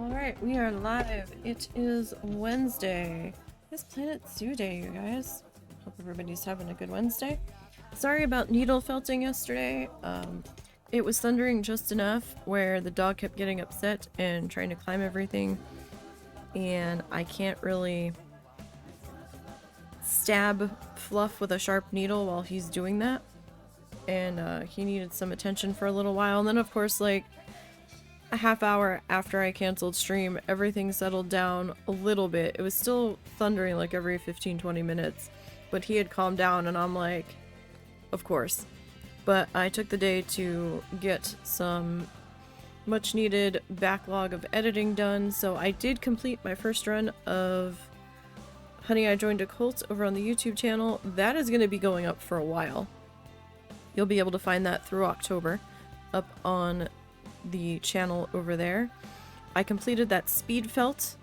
Alright, we are live. It is Wednesday. It's Planet Zoo Day, you guys. Hope everybody's having a good Wednesday. Sorry about needle felting yesterday. It was thundering just enough where the dog kept getting upset and trying to climb everything. And I can't really stab Fluff with a sharp needle while he's doing that. And he needed some attention for a little while. And then of course, like, a half hour after I canceled stream, everything settled down a little bit. It was still thundering like every 15-20 minutes, but he had calmed down and I'm like, of course. But I took the day to get some much needed backlog of editing done, so I did complete my first run of Honey, I Joined a Cult over on the YouTube channel. That is going to be going up for a while. You'll be able to find that through October up on the channel over there. I completed that speed felt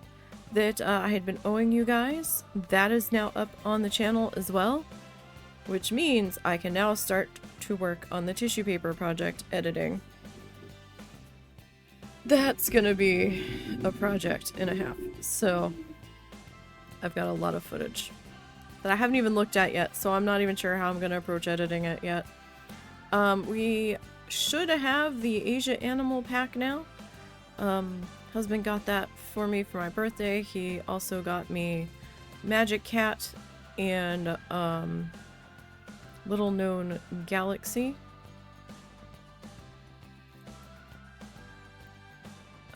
that I had been owing you guys. That is now up on the channel as well, which means I can now start to work on the tissue paper project editing. That's gonna be a project and a half, so I've got a lot of footage that I haven't even looked at yet, so I'm not even sure how I'm gonna approach editing it yet. We should have the Asia Animal Pack now. Husband got that for me for my birthday. He also got me Magic Cat and Little Known Galaxy.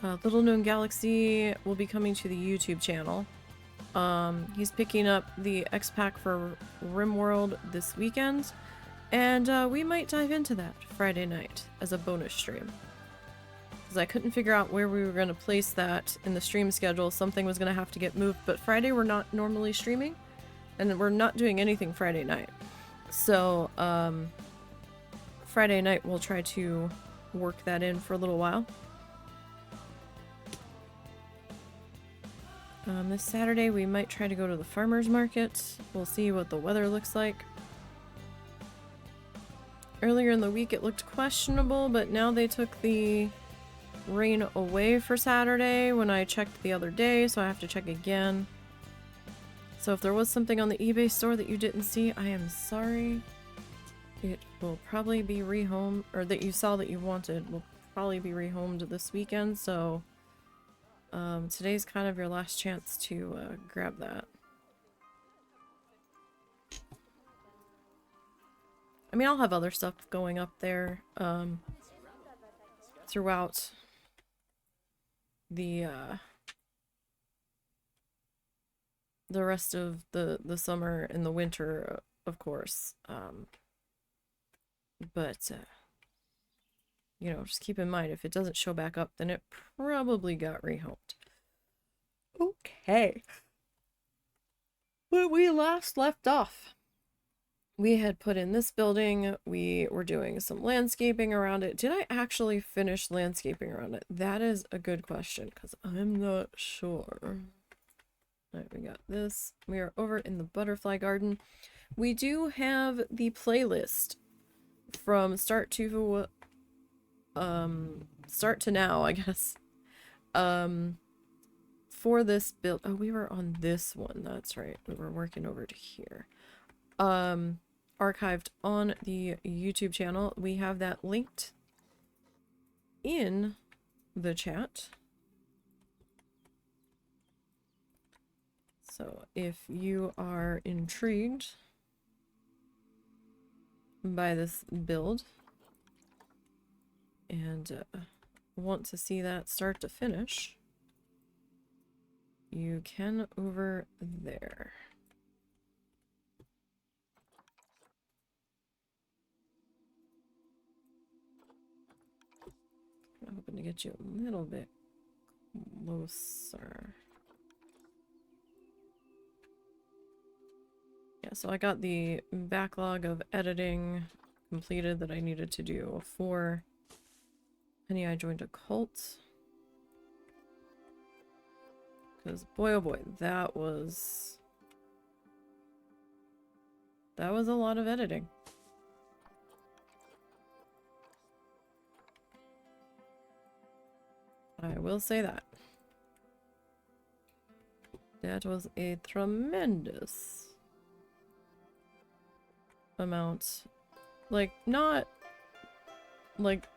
Little Known Galaxy will be coming to the YouTube channel. He's picking up the X Pack for RimWorld this weekend. And we might dive into that Friday night as a bonus stream. Because I couldn't figure out where we were going to place that in the stream schedule. Something was going to have to get moved. But Friday we're not normally streaming. And we're not doing anything Friday night. So, Friday night we'll try to work that in for a little while. This Saturday we might try to go to the farmer's market. We'll see what the weather looks like. Earlier in the week it looked questionable, but now they took the rain away for Saturday when I checked the other day, so I have to check again. So if there was something on the eBay store that you didn't see, I am sorry. It will probably be rehomed, or that you saw that you wanted will probably be rehomed this weekend, so today's kind of your last chance to grab that. I mean, I'll have other stuff going up there throughout the rest of the summer and the winter, of course. But you know, just keep in mind, if it doesn't show back up, then it probably got rehomed. Okay. When we last left off, we had put in this building, we were doing some landscaping around it. Did I actually finish landscaping around it? That is a good question, because I'm not sure. Alright, we got this. We are over in the butterfly garden. We do have the playlist from start to now, I guess. For this build. Oh, we were on this one. That's right. We were working over to here. Archived on the YouTube channel. We have that linked in the chat. So if you are intrigued by this build and want to see that start to finish, you can over there. I'm hoping to get you a little bit closer. Yeah, so I got the backlog of editing completed that I needed to do for Honey, I Joined a Cult. Because boy oh boy, that was a lot of editing. I will say that. That was a tremendous amount. Like, not like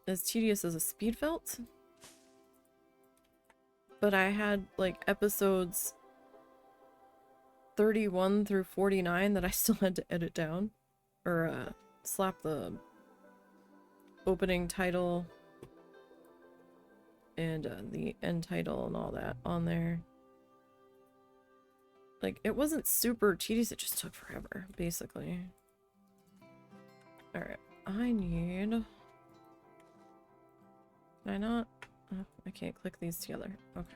as tedious as a speed felt, but I had like episodes 31 through 49 that I still had to edit down, or slap the opening title and the end title and all that on there. Like, it wasn't super tedious, it just took forever, basically. Alright, I need... Can I not? Oh, I can't click these together. Okay.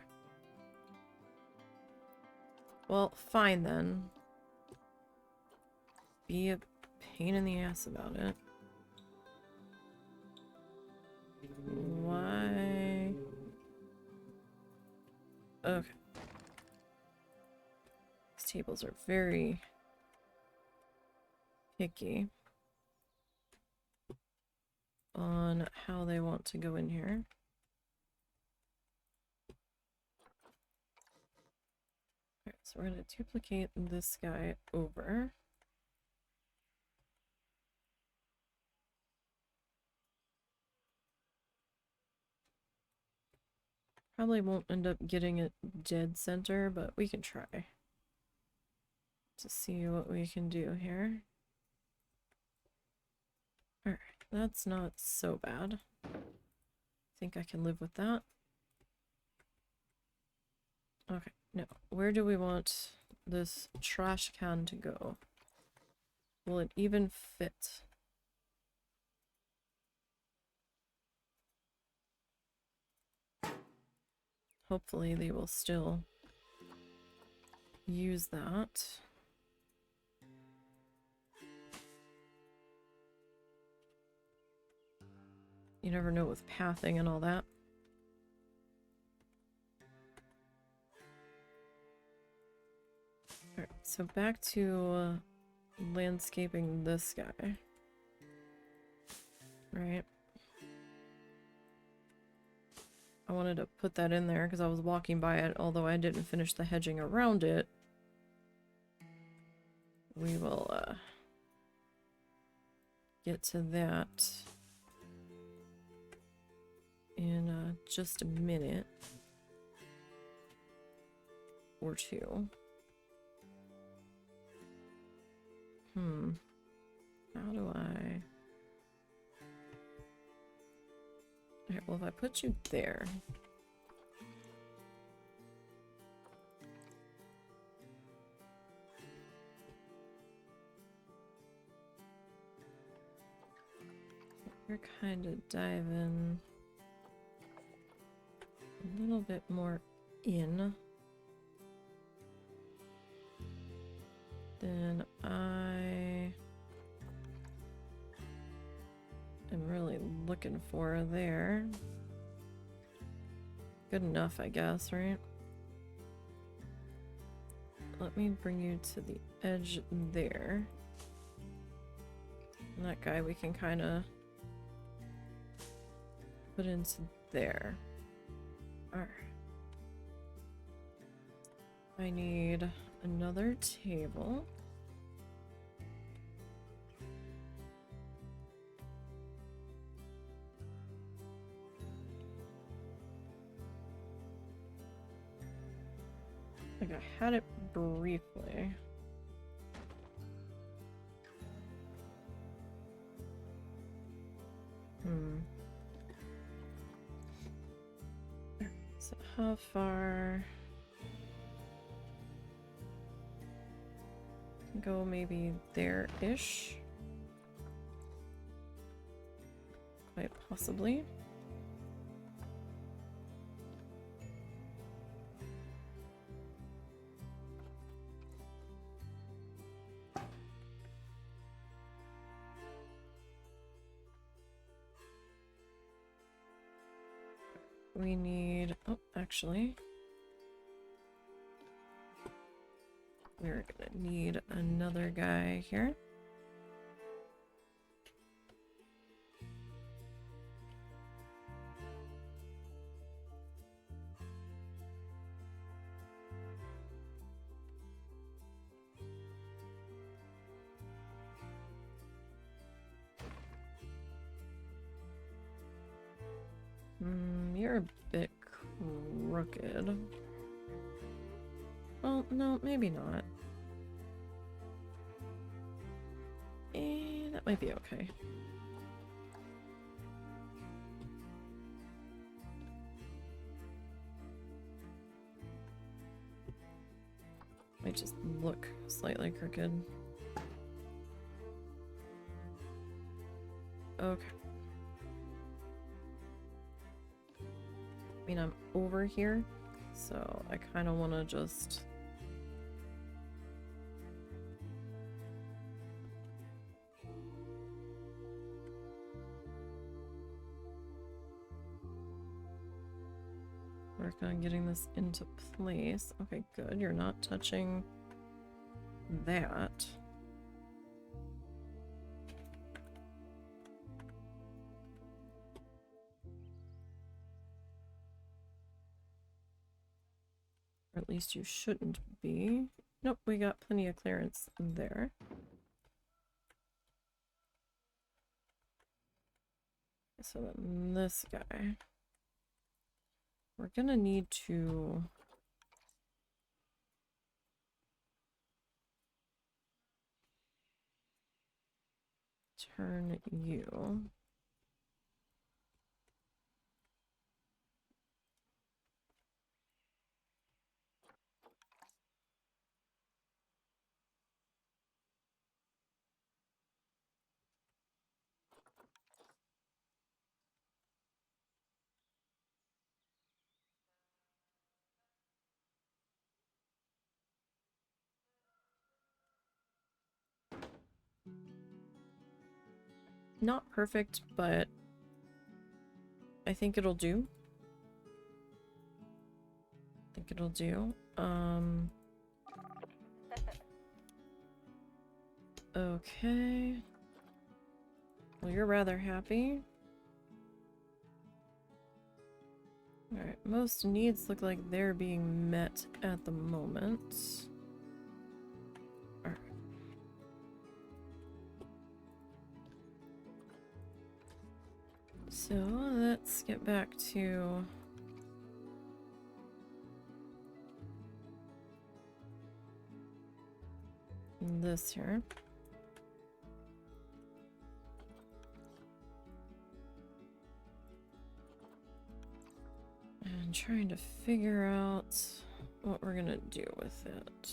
Well, fine then. Be a pain in the ass about it. Why? Okay. These tables are very picky on how they want to go in here. Alright, so we're going to duplicate this guy over. Probably won't end up getting it dead center, but we can try to see what we can do here. Alright, that's not so bad. I think I can live with that. Okay, now, where do we want this trash can to go? Will it even fit? Hopefully they will still use that. You never know with pathing and all that. Alright, so back to landscaping this guy. Right. I wanted to put that in there because I was walking by it, although I didn't finish the hedging around it. We will get to that in just a minute or two. How do I... Alright, well, if I put you there... You're kind of diving a little bit more in than I am really looking for there. Good enough, I guess, right? Let me bring you to the edge there. And that guy we can kind of put into there. Alright. I need another table. Like, I had it briefly. So how far? Go maybe there-ish. Quite possibly. We need, oh, actually, we're gonna need another guy here. You're a bit crooked. Well, no, maybe not. That might be okay. Might just look slightly crooked. Okay. I mean, I'm over here, so I kind of want to just... work on getting this into place. Okay, good. You're not touching that. Or at least you shouldn't be. Nope, we got plenty of clearance there. So then this guy. We're gonna need to turn you. Not perfect, but I think it'll do. I think it'll do. Okay. Well, you're rather happy. Alright, most needs look like they're being met at the moment. Alright. So, let's get back to... this here. And trying to figure out what we're gonna do with it.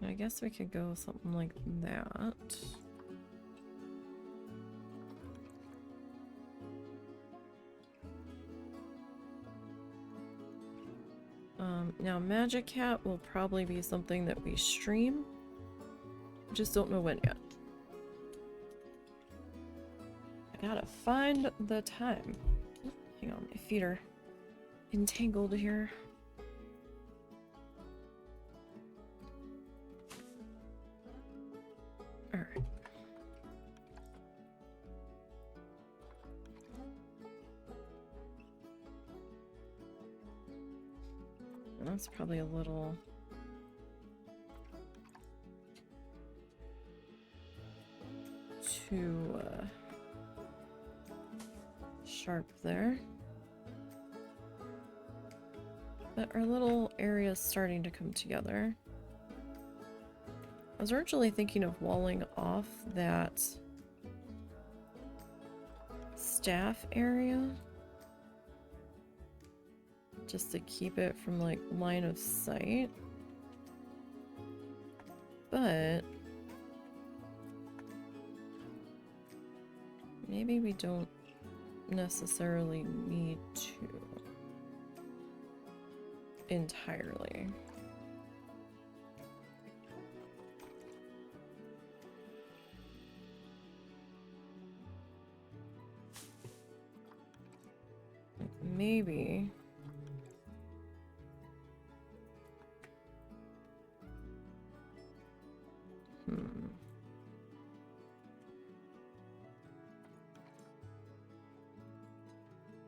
I guess we could go something like that. Now Magic Cat will probably be something that we stream. Just don't know when yet. I gotta find the time. Hang on, my feet are entangled here. Alright. That's probably a little... too sharp there. But our little area is starting to come together. I was originally thinking of walling off that staff area just to keep it from like line of sight, but maybe we don't necessarily need to entirely. Maybe.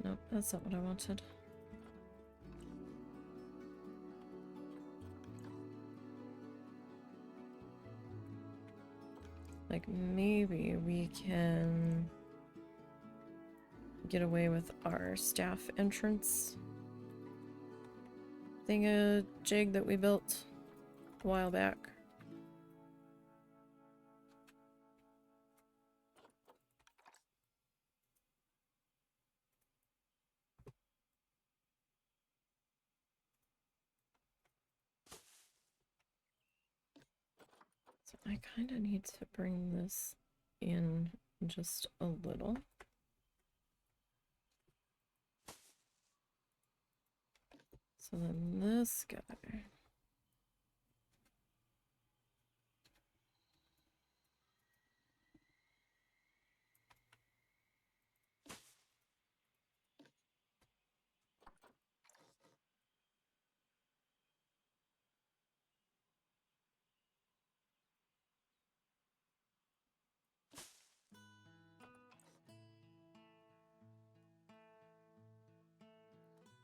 Nope, that's not what I wanted. Like, maybe we can get away with our staff entrance thinga-jig that we built a while back. So I kind of need to bring this in just a little. So then this guy.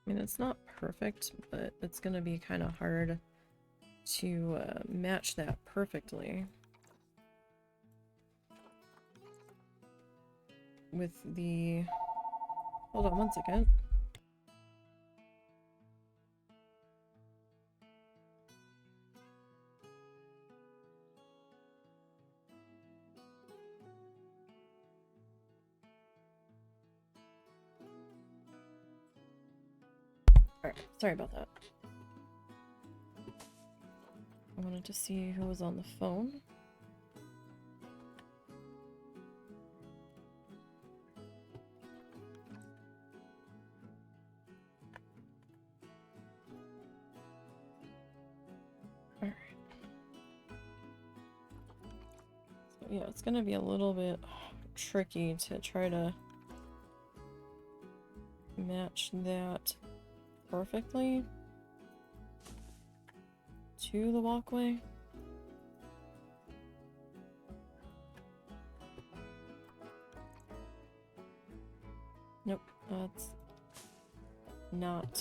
I mean, it's not perfect, but it's gonna be kind of hard to match that perfectly with the... Hold on one second. Alright, sorry about that. I wanted to see who was on the phone. Alright. So yeah, it's gonna be a little bit tricky to try to match that perfectly to the walkway. Nope, that's not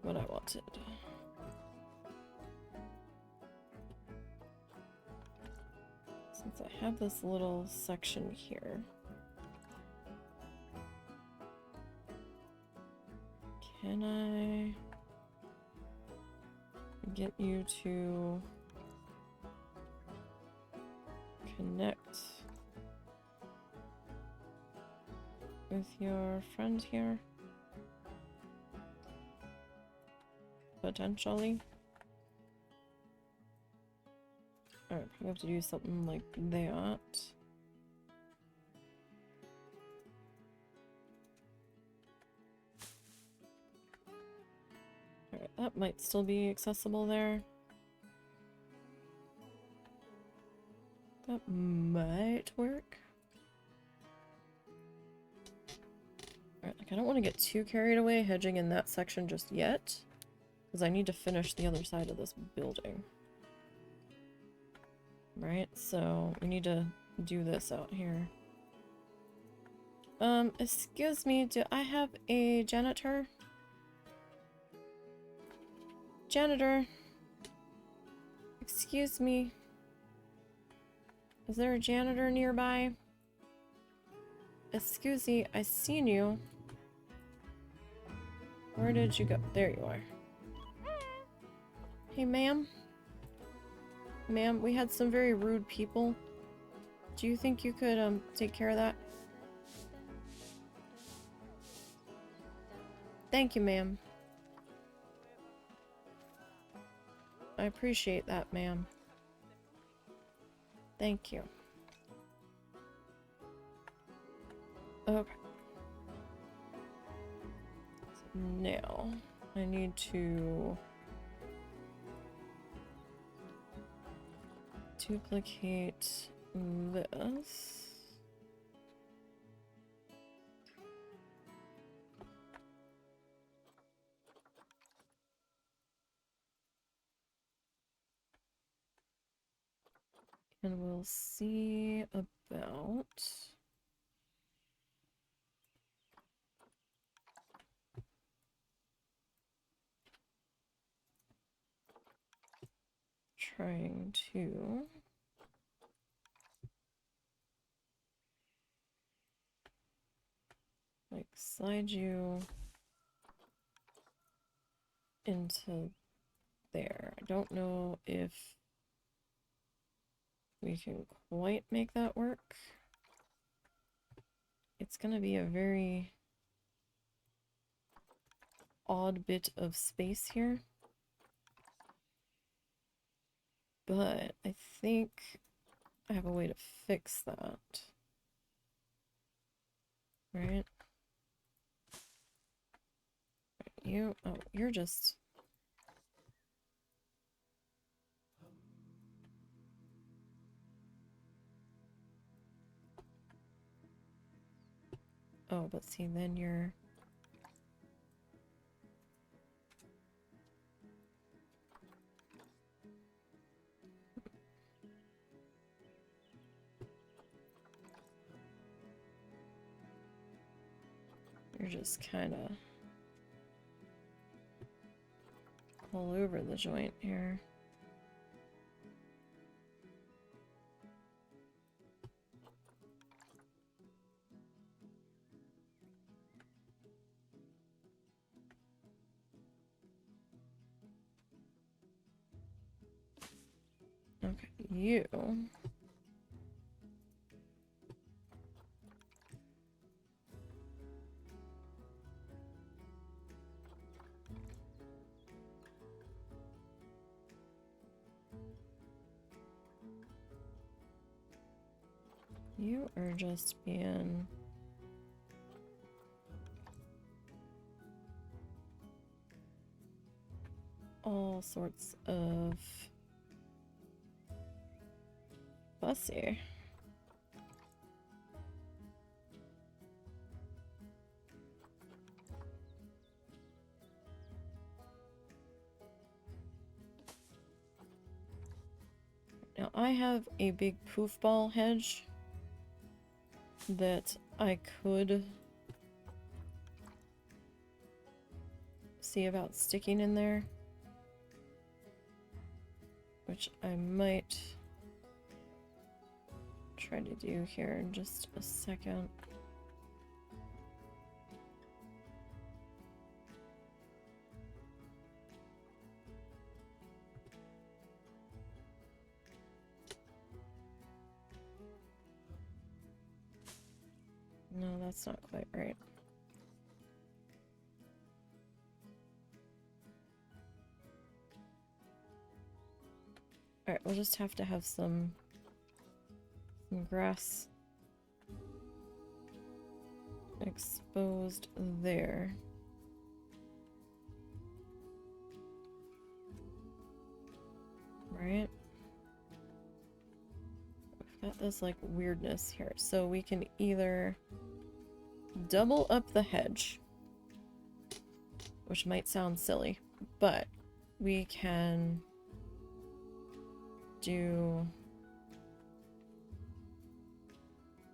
what I wanted. Since I have this little section here, can I get you to connect with your friend here? Potentially. Alright, we have to do something like that. Alright, that might still be accessible there. That might work. Alright, like I don't want to get too carried away hedging in that section just yet, because I need to finish the other side of this building. Right, so we need to do this out here. Excuse me, do I have a janitor? Janitor! Excuse me. Is there a janitor nearby? Excuse me, I seen you. Where did you go? There you are. Hey, ma'am. Ma'am, we had some very rude people. Do you think you could, take care of that? Thank you, ma'am. I appreciate that, ma'am. Thank you. Okay. So now, I need to duplicate this. And we'll see about trying to like slide you into there. I don't know if we can quite make that work. It's gonna be a very odd bit of space here. But I think I have a way to fix that. Right? You, oh, you're just... Oh, but see, then you're... You're just kind of all over the joint here. Okay, you... You are just being... all sorts of... fussy. Now I have a big poof ball hedge that I could see about sticking in there, which I might try to do here in just a second. No, that's not quite right. Alright, we'll just have to have some grass exposed there. Right? We've got this like weirdness here. So we can either double up the hedge, which might sound silly, but we can do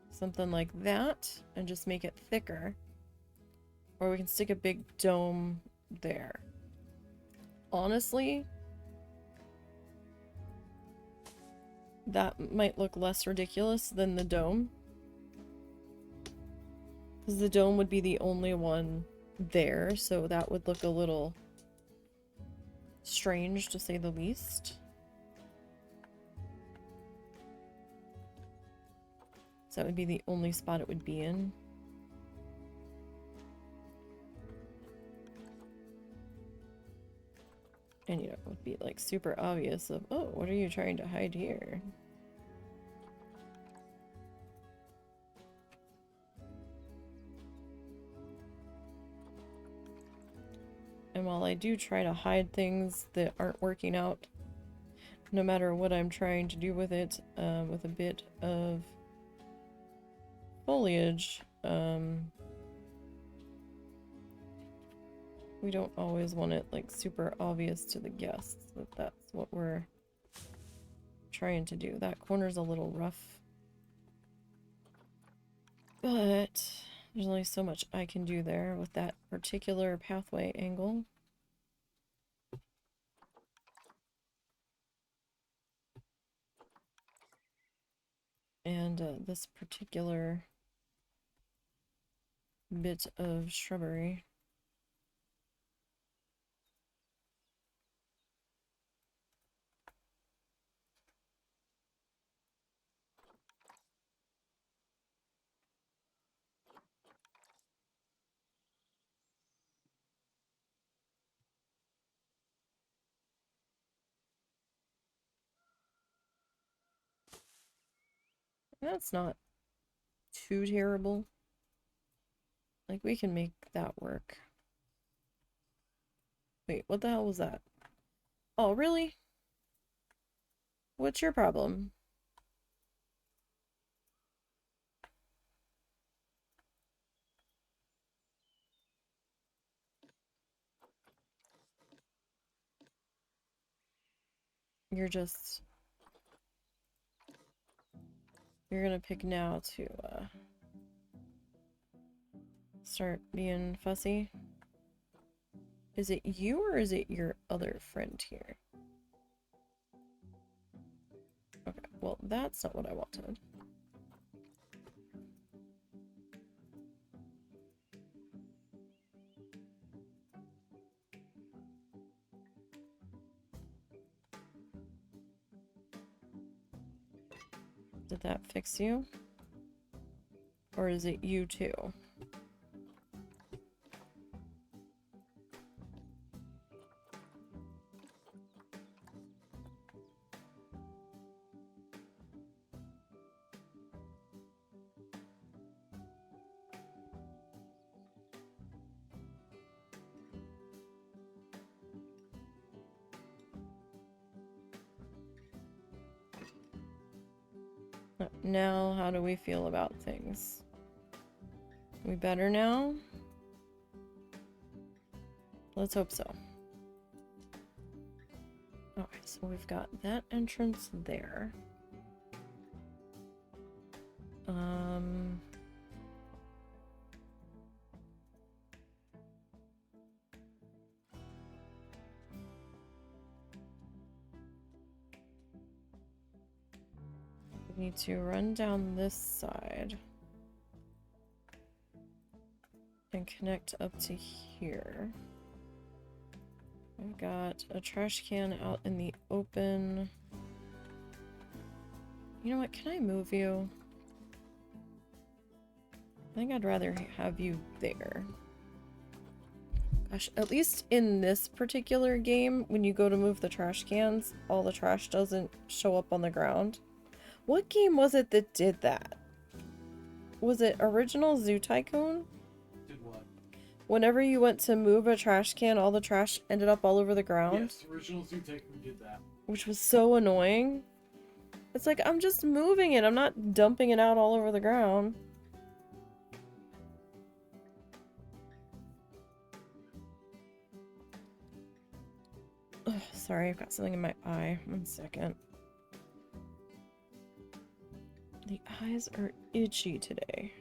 something like that and just make it thicker, or we can stick a big dome there. Honestly, that might look less ridiculous than the dome, because the dome would be the only one there, so that would look a little strange to say the least. So that would be the only spot it would be in. And, you know, it would be like super obvious of, oh, what are you trying to hide here? And while I do try to hide things that aren't working out, no matter what I'm trying to do with it, with a bit of foliage, we don't always want it like super obvious to the guests that that's what we're trying to do. That corner's a little rough, but there's only so much I can do there with that particular pathway angle. this particular bit of shrubbery. That's not too terrible. Like, we can make that work. Wait, what the hell was that? Oh, really? What's your problem? You're just... You're gonna pick now to, start being fussy? Is it you or is it your other friend here? Okay, well, that's not what I wanted. Did that fix you? Or is it you too? Now, how do we feel about things? We better now? Let's hope so. Okay, so we've got that entrance there. We need to run down this side and connect up to here. I've got a trash can out in the open. You know what? Can I move you? I think I'd rather have you there. Gosh, at least in this particular game, when you go to move the trash cans, all the trash doesn't show up on the ground. What game was it that did that? Was it Original Zoo Tycoon? Did what? Whenever you went to move a trash can, all the trash ended up all over the ground? Yes, Original Zoo Tycoon did that. Which was so annoying. It's like, I'm just moving it. I'm not dumping it out all over the ground. Ugh, sorry, I've got something in my eye. 1 second. The eyes are itchy today.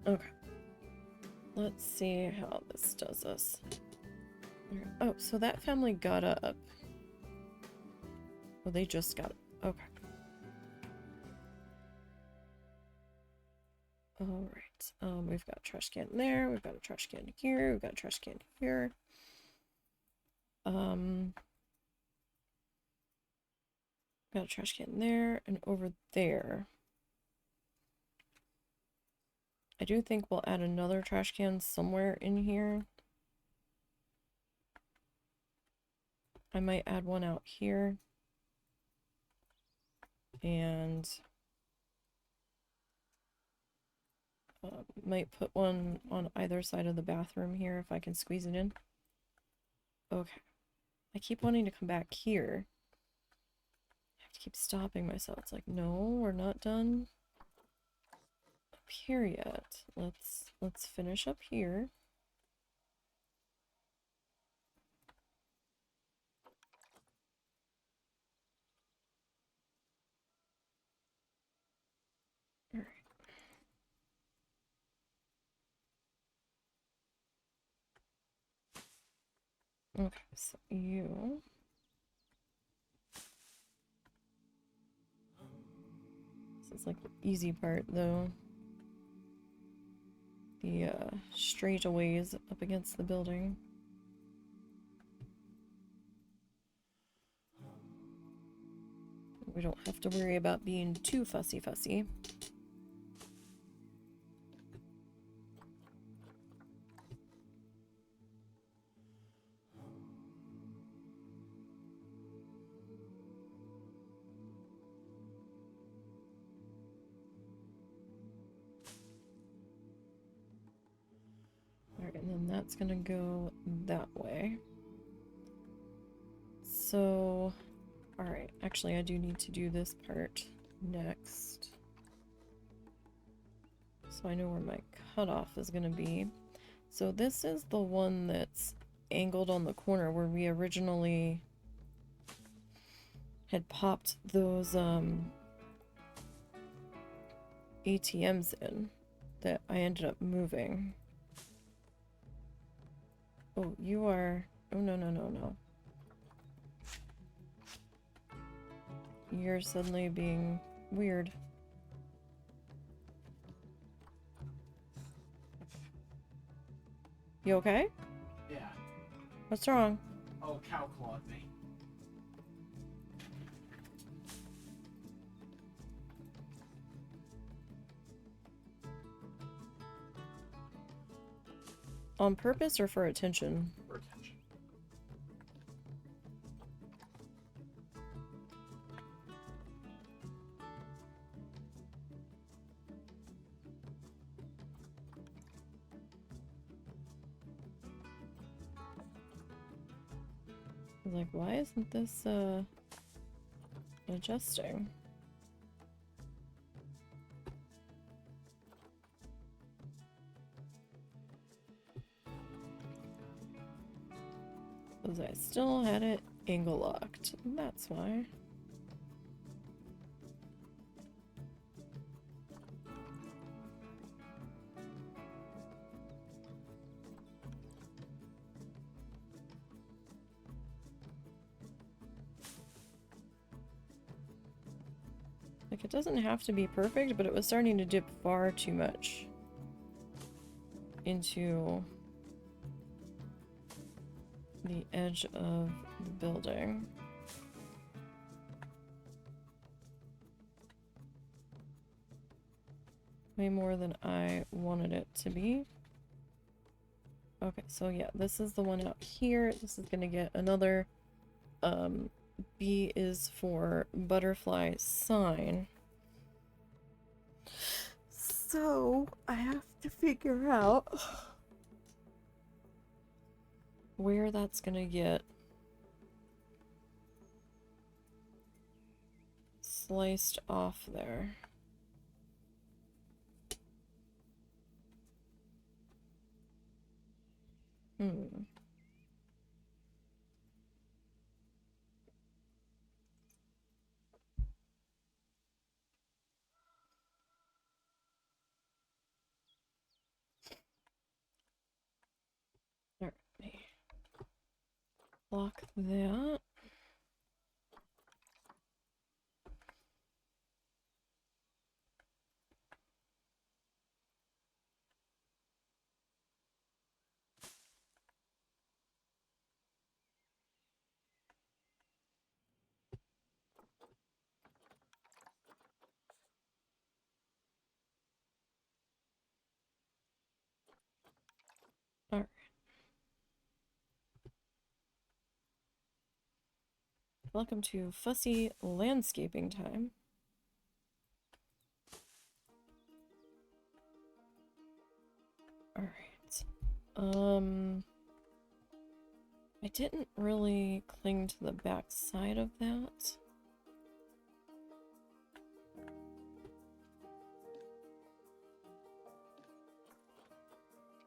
Okay. Let's see how this does us. Oh, so that family got up. Oh, they just got up. Okay. Alright. We've got a trash can there. We've got a trash can here. We've got a trash can here. Got a trash can there and over there. I do think we'll add another trash can somewhere in here. I might add one out here. And might put one on either side of the bathroom here if I can squeeze it in. Okay. I keep wanting to come back here. I have to keep stopping myself. It's like, no, we're not done up here yet. Let's finish up here. Alright. Okay, so you... This is like the easy part, though. The straightaways up against the building. We don't have to worry about being too fussy. Alright, and then that's gonna go that way. So, alright, actually I do need to do this part next. So I know where my cutoff is gonna be. So this is the one that's angled on the corner where we originally had popped those ATMs in that I ended up moving. Oh, you are... Oh, no. You're suddenly being weird. You okay? Yeah. What's wrong? Oh, cow clawed me. On purpose or for attention? For attention. I was like, why isn't this, adjusting? Because I still had it angle locked. That's why. Like, it doesn't have to be perfect, but it was starting to dip far too much into the edge of the building. Way more than I wanted it to be. Okay, so yeah, this is the one out here. This is gonna get another B is for butterfly sign. So I have to figure out where that's gonna get sliced off there. Alright. Lock that. Alright. Welcome to fussy landscaping time. Alright. I didn't really cling to the back side of that.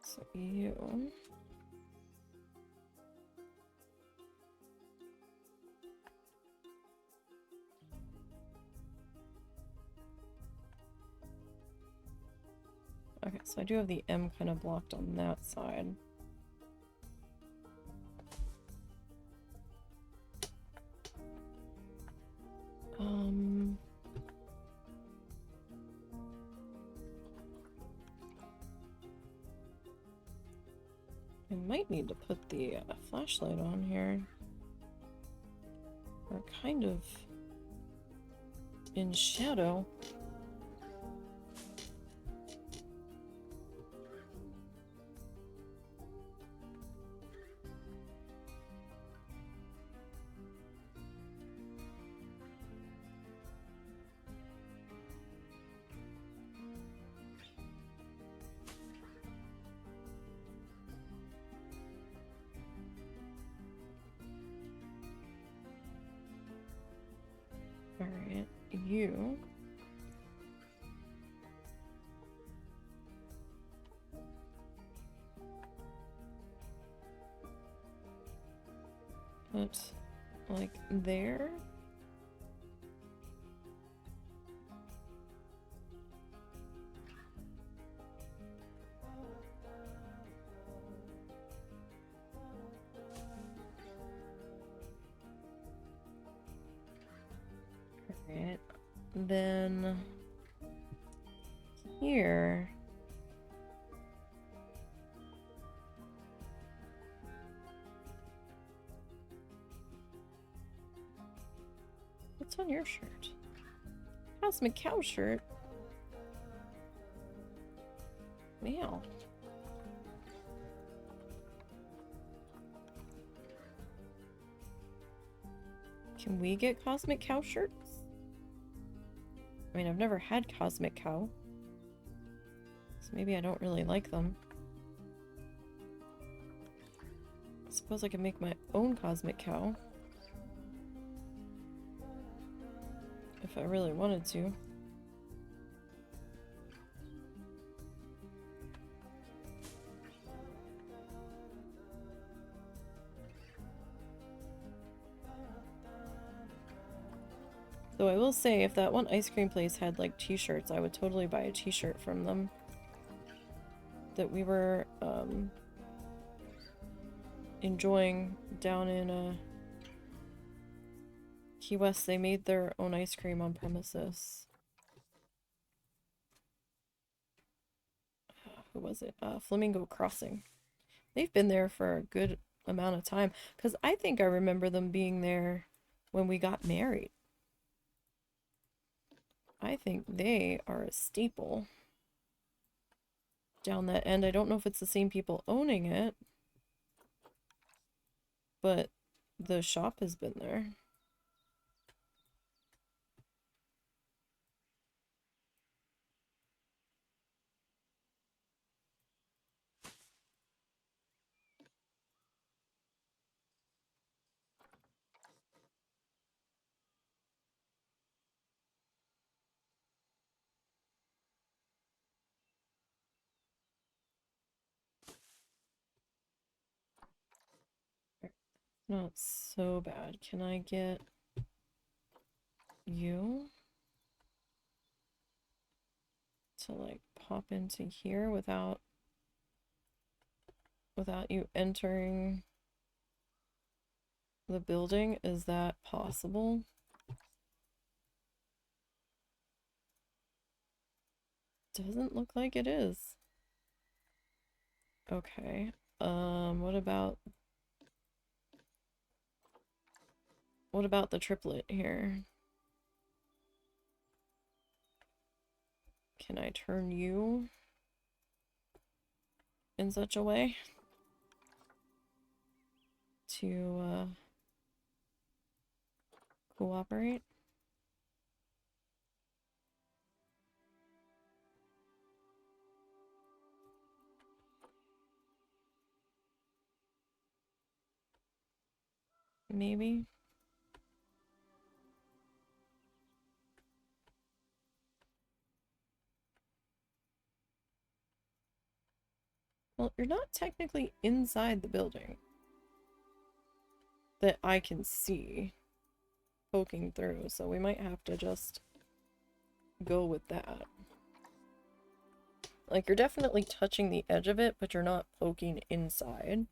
So you... Okay, so I do have the M kind of blocked on that side. I might need to put the flashlight on here. We're kind of in shadow. Alright, you. Put like there. Alright. Then here. What's on your shirt? Cosmic Cow shirt. Meow. Can we get Cosmic Cow shirts? I mean, I've never had Cosmic Cow, so maybe I don't really like them. I suppose I could make my own Cosmic Cow. If I really wanted to. Though I will say, if that one ice cream place had like t-shirts, I would totally buy a t-shirt from them. That we were enjoying down in Key West. They made their own ice cream on premises. Who was it? Flamingo Crossing. They've been there for a good amount of time, because I think I remember them being there when we got married. I think they are a staple down that end. I don't know if it's the same people owning it, but the shop has been there. Not so bad. Can I get you to like pop into here without you entering the building? Is that possible? Doesn't look like it is. Okay. What about the triplet here? Can I turn you in such a way to cooperate? Maybe. Well, you're not technically inside the building that I can see poking through, so we might have to just go with that. Like, you're definitely touching the edge of it, but you're not poking inside.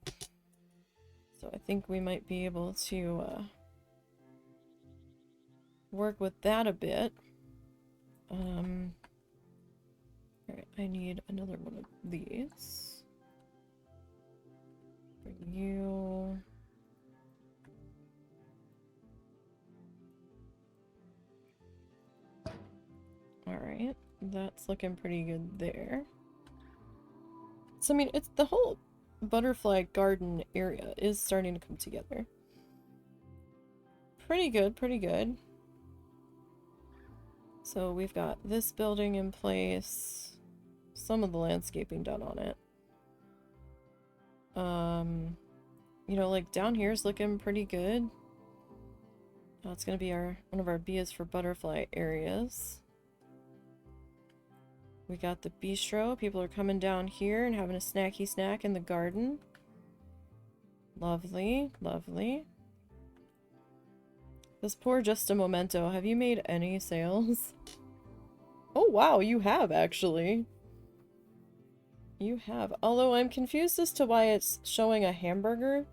So I think we might be able to work with that a bit. Alright, I need another one of these. you. Alright, that's looking pretty good there. So, I mean, it's the whole butterfly garden area is starting to come together. Pretty good, pretty good. So we've got this building in place, some of the landscaping done on it. You know, like down here is looking pretty good. That's gonna be one of our bees for butterfly areas. We got the bistro. People are coming down here and having a snacky snack in the garden. Lovely, lovely. This poor Just a Memento. Have you made any sales? Oh wow, you have actually. You have. Although I'm confused as to why it's showing a hamburger.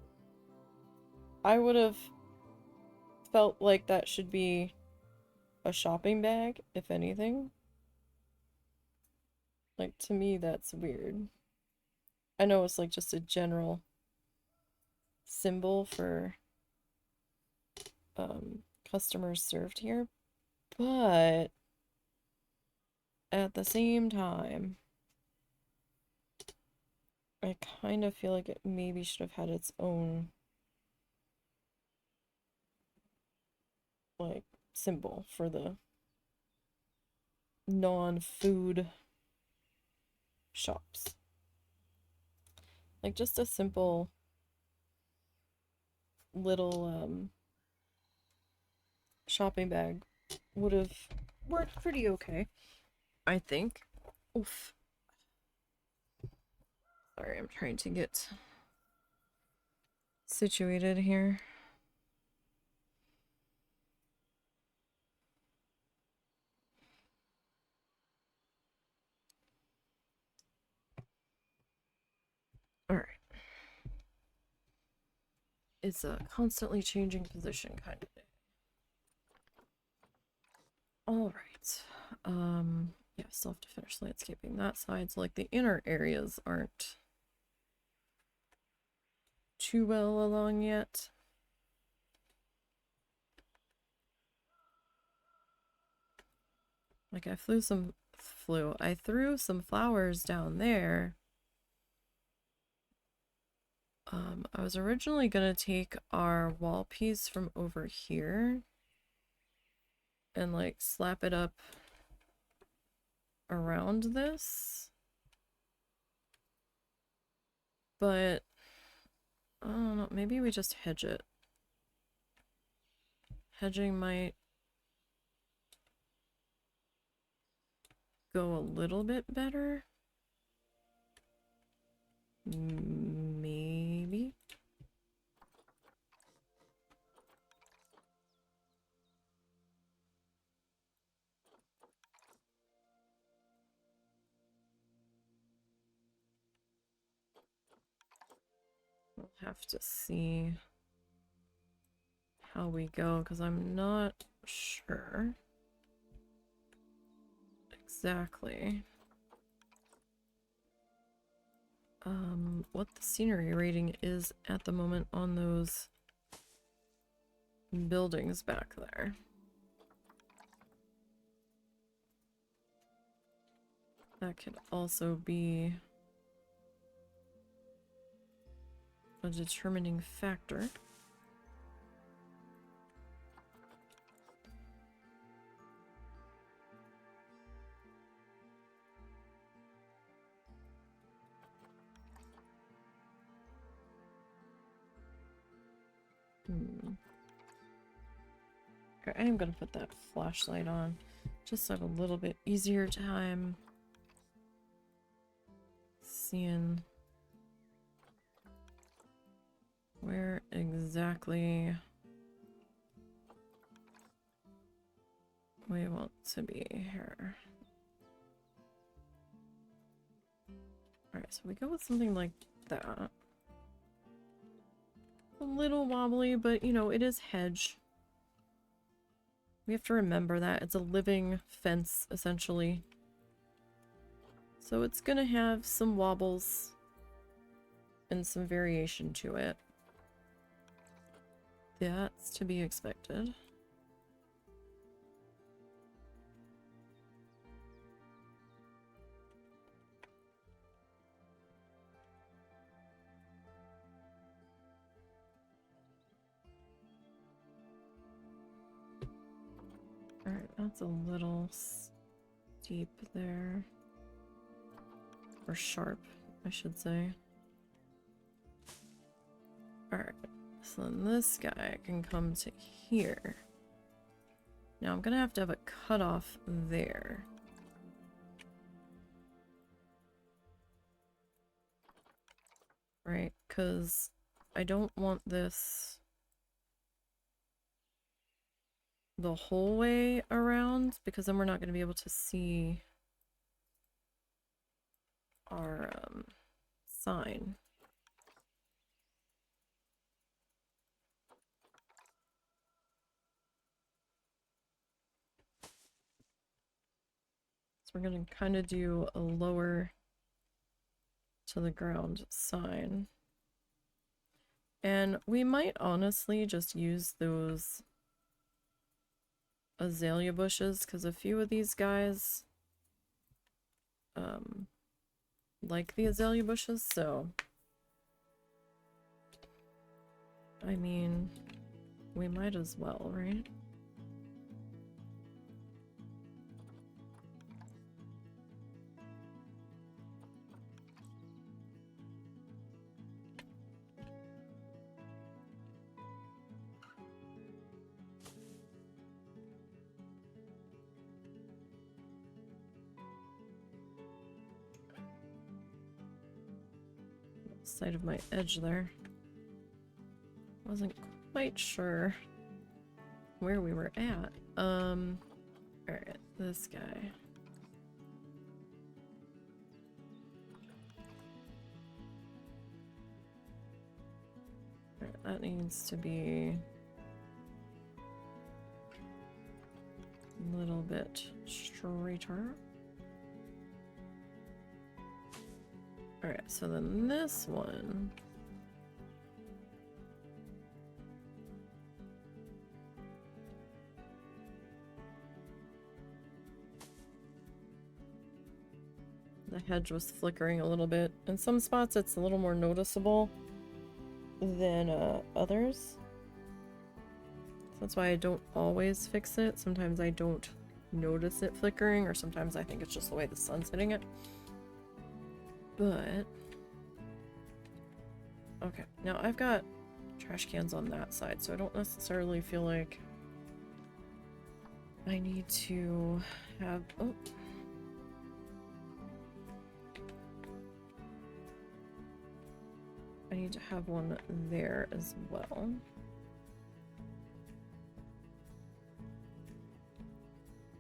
I would have felt like that should be a shopping bag, if anything. Like, to me, that's weird. I know it's like just a general symbol for customers served here, but at the same time, I kind of feel like it maybe should have had its own like symbol for the non-food shops. Like just a simple little shopping bag would have worked pretty okay, I think. Oof. Sorry, I'm trying to get situated here. Alright. It's a constantly changing position kind of day. Alright. Yeah, still have to finish landscaping that side, so like the inner areas aren't too well along yet. Like I threw some flowers down there. I was originally gonna take our wall piece from over here and like slap it up around this, but I don't know, maybe we just hedge it. Hedging might go a little bit better. Maybe. We'll have to see how we go, because I'm not sure exactly what the scenery rating is at the moment on those buildings back there. That could also be a determining factor. Okay, I am gonna put that flashlight on just so I have a little bit easier time seeing where exactly we want to be here. Alright, so we go with something like that. A little wobbly, but you know, it is hedge. We have to remember that. It's a living fence, essentially. So it's gonna have some wobbles and some variation to it. That's to be expected. Alright, that's a little steep there. Or sharp, I should say. Alright, so then this guy can come to here. Now I'm gonna have to have a cutoff there. Right, because I don't want this the whole way around, because then we're not going to be able to see our sign. So we're going to kind of do a lower to the ground sign. And we might honestly just use those azalea bushes, because a few of these guys like the azalea bushes, so I mean, we might as well, right? Side of my edge there. Wasn't quite sure where we were at. Alright, this guy. Alright, that needs to be a little bit straighter. Alright, so then this one. The hedge was flickering a little bit. In some spots it's a little more noticeable than others. So that's why I don't always fix it. Sometimes I don't notice it flickering, or sometimes I think it's just the way the sun's hitting it. But okay, now I've got trash cans on that side, so I don't necessarily feel like I need to have... Oh. I need to have one there as well.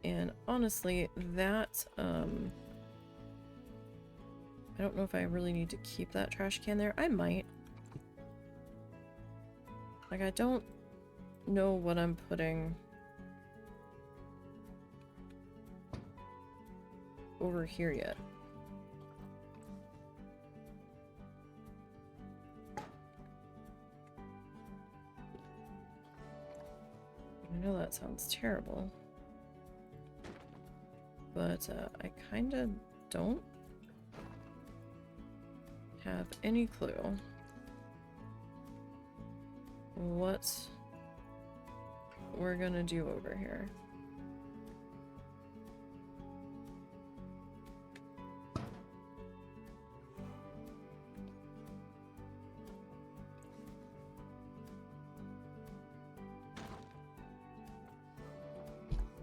And honestly, that, I don't know if I really need to keep that trash can there. I might. Like, I don't know what I'm putting over here yet. I know that sounds terrible, but I kind of don't have any clue what we're gonna do over here.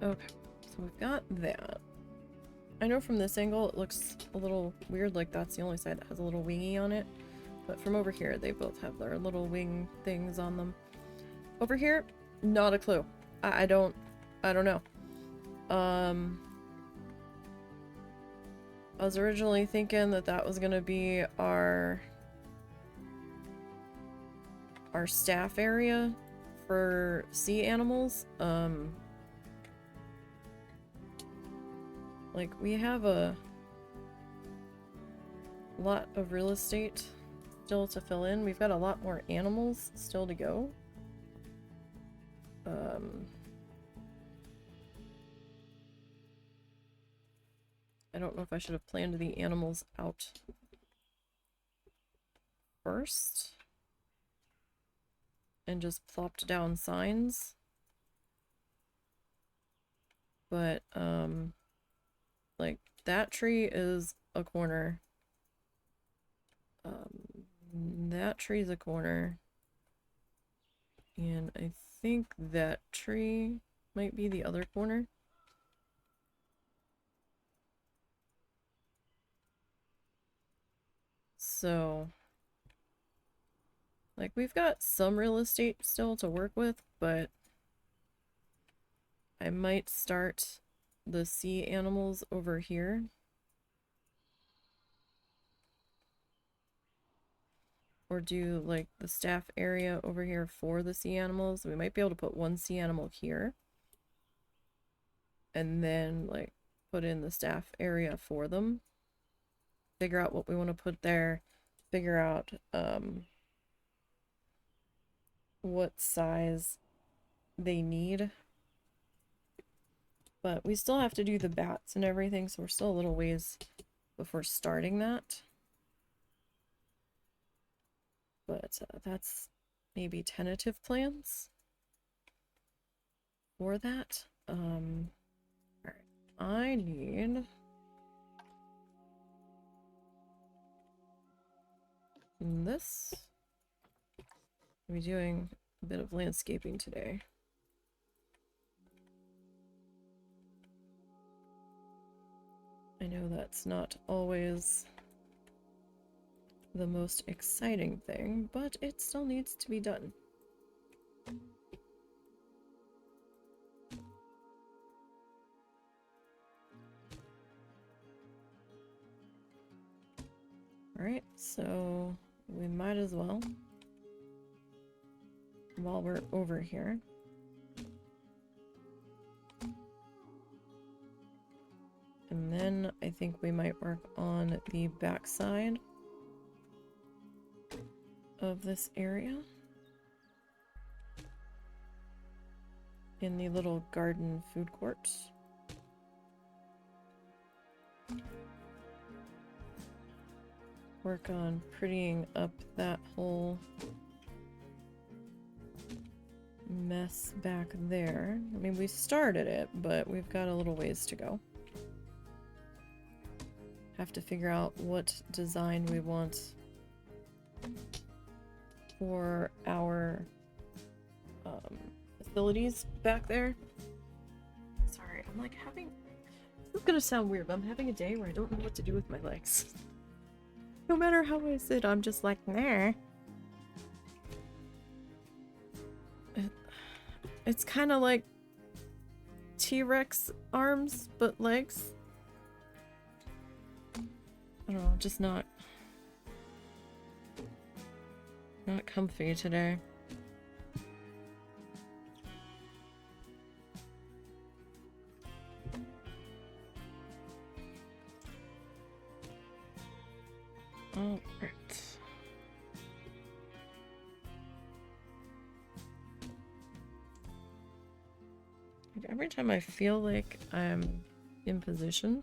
Okay, so we've got that. I know from this angle it looks a little weird, like that's the only side that has a little wingy on it. But from over here, they both have their little wing things on them. Over here, not a clue. I don't know. I was originally thinking that that was gonna be our staff area for sea animals. Like, we have a lot of real estate still to fill in. We've got a lot more animals still to go. I don't know if I should have planned the animals out first and just plopped down signs. But, like, that tree is a corner. That tree's a corner. And I think that tree might be the other corner. So, like, we've got some real estate still to work with, but I might start the sea animals over here. Or do, like, the staff area over here for the sea animals. We might be able to put one sea animal here. And then, like, put in the staff area for them. Figure out what we want to put there. Figure out, what size they need. But we still have to do the bats and everything, so we're still a little ways before starting that. But that's maybe tentative plans for that. Alright. I need this. I'll be doing a bit of landscaping today. I know that's not always the most exciting thing, but it still needs to be done. Alright, so we might as well, while we're over here, and then I think we might work on the backside of this area in the little garden food court. Work on prettying up that whole mess back there. I mean, we started it, but we've got a little ways to go. Have to figure out what design we want for our facilities back there. Sorry, I'm like having... This is gonna sound weird, but I'm having a day where I don't know what to do with my legs. No matter how I sit, I'm just like, nah. It's kind of like T-Rex arms, but legs. I don't know, just not comfy today. All right. Every time I feel like I'm in position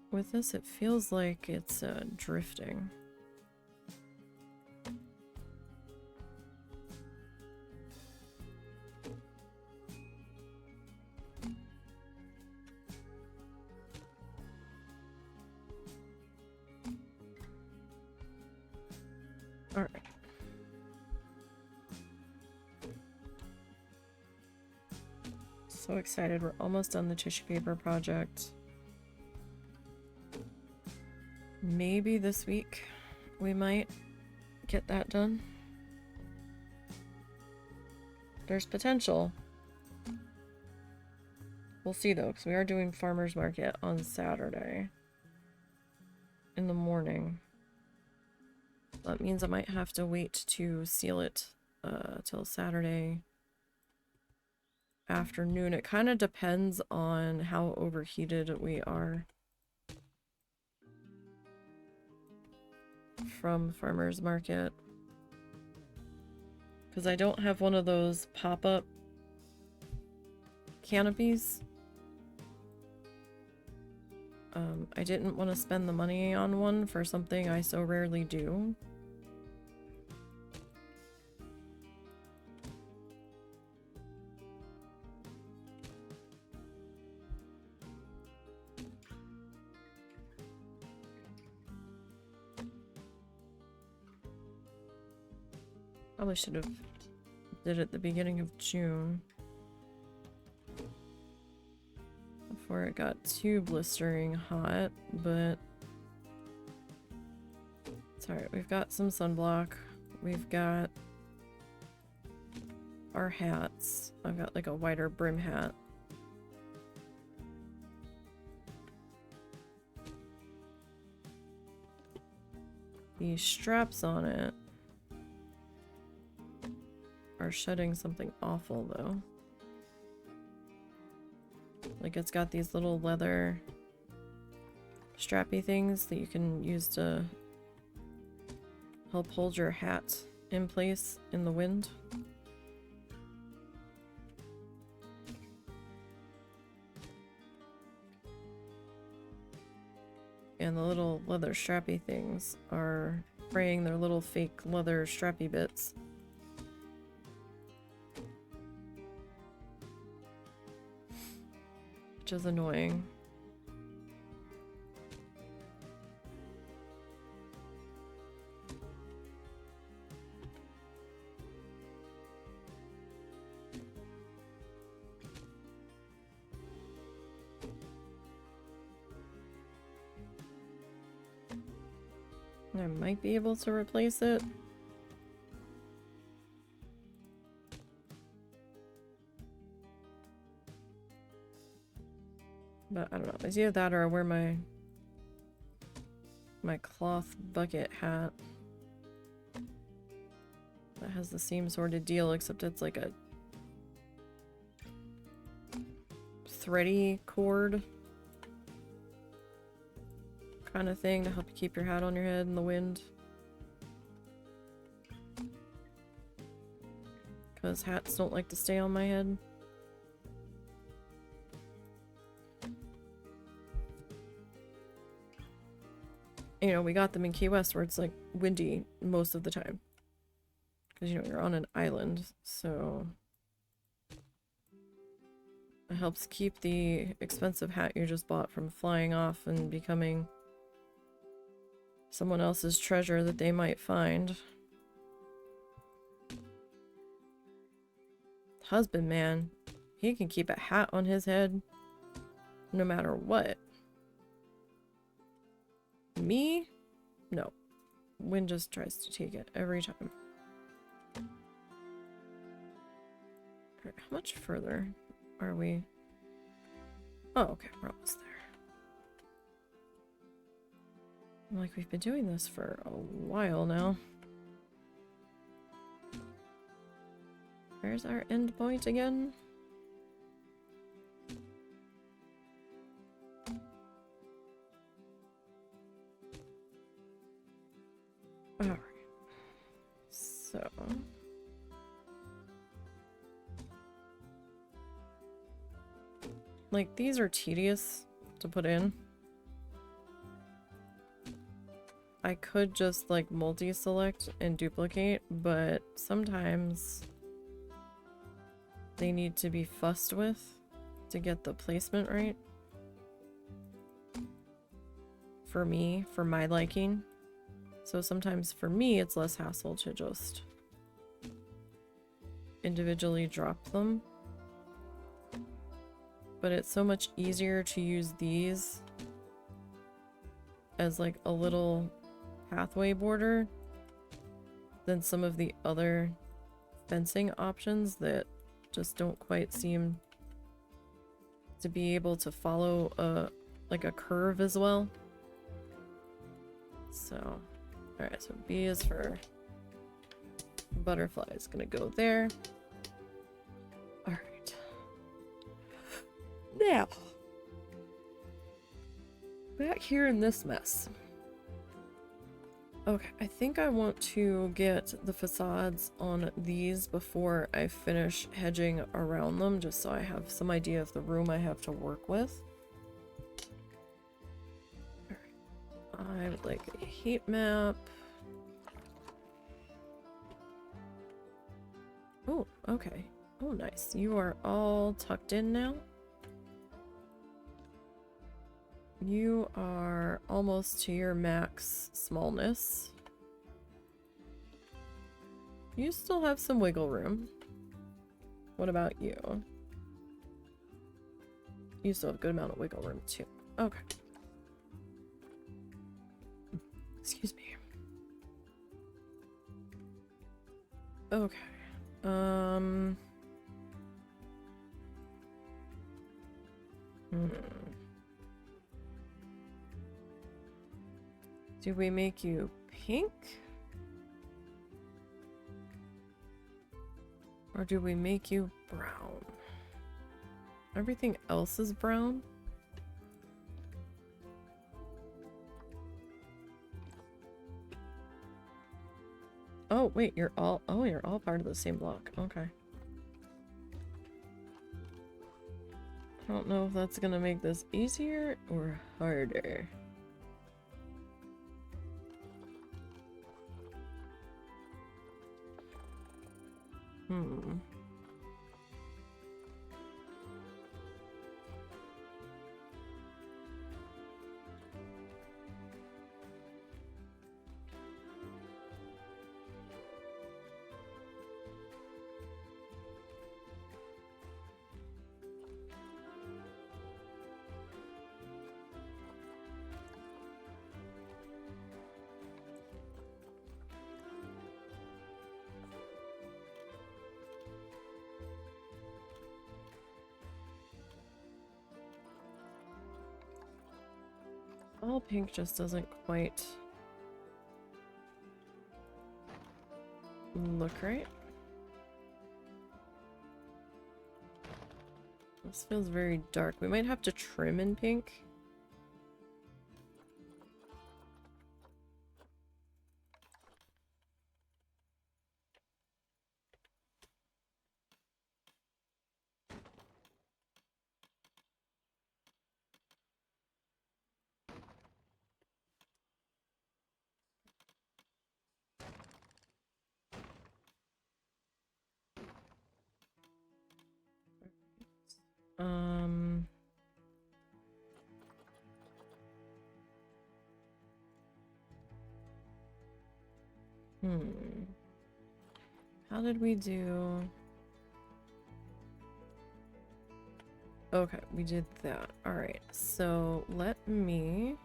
with this, it feels like it's drifting. All right. So excited. We're almost done the tissue paper project. Maybe this week we might get that done. There's potential. We'll see though, because we are doing farmers market on Saturday in the morning. That means I might have to wait to seal it till Saturday afternoon. It kind of depends on how overheated we are. from farmer's market. Because I don't have one of those pop-up canopies. I didn't want to spend the money on one for something I so rarely do. Probably should have did it at the beginning of June. Before it got too blistering hot, but it's alright. We've got some sunblock. We've got our hats. I've got like a wider brim hat. The straps on it are shedding something awful though. Like it's got these little leather strappy things that you can use to help hold your hat in place in the wind. And the little leather strappy things are fraying their little fake leather strappy bits. Which is annoying. I might be able to replace it. But I don't know. It's either that or I wear my cloth bucket hat. That has the same sort of deal, except it's like a thready cord kind of thing to help you keep your hat on your head in the wind. Because hats don't like to stay on my head. You know, we got them in Key West where it's like windy most of the time. Because, you know, you're on an island, so it helps keep the expensive hat you just bought from flying off and becoming someone else's treasure that they might find. Husband, man, he can keep a hat on his head no matter what. Me? No. Wind just tries to take it every time. Alright, how much further are we? Oh, okay, we're almost there. Like, we've been doing this for a while now. Where's our end point again? Alright. So... like, these are tedious to put in. I could just, like, multi-select and duplicate, but sometimes they need to be fussed with to get the placement right. For me, for my liking. So sometimes for me, it's less hassle to just individually drop them. But it's so much easier to use these as like a little pathway border than some of the other fencing options that just don't quite seem to be able to follow like a curve as well. So, alright, so B is for butterfly, is gonna go there. Alright. Now, back here in this mess. Okay, I think I want to get the facades on these before I finish hedging around them, just so I have some idea of the room I have to work with. Alright, I would like a heat map. Oh, okay. Oh, nice. You are all tucked in now. You are almost to your max smallness. You still have some wiggle room. What about you? You still have a good amount of wiggle room too. Okay. Excuse me. Okay. Do we make you pink? Or do we make you brown? Everything else is brown? Oh, wait, you're all part of the same block. Okay. I don't know if that's gonna make this easier or harder. All pink just doesn't quite look right. This feels very dark. We might have to trim in pink. How did we do? Okay, we did that. Alright, so let me...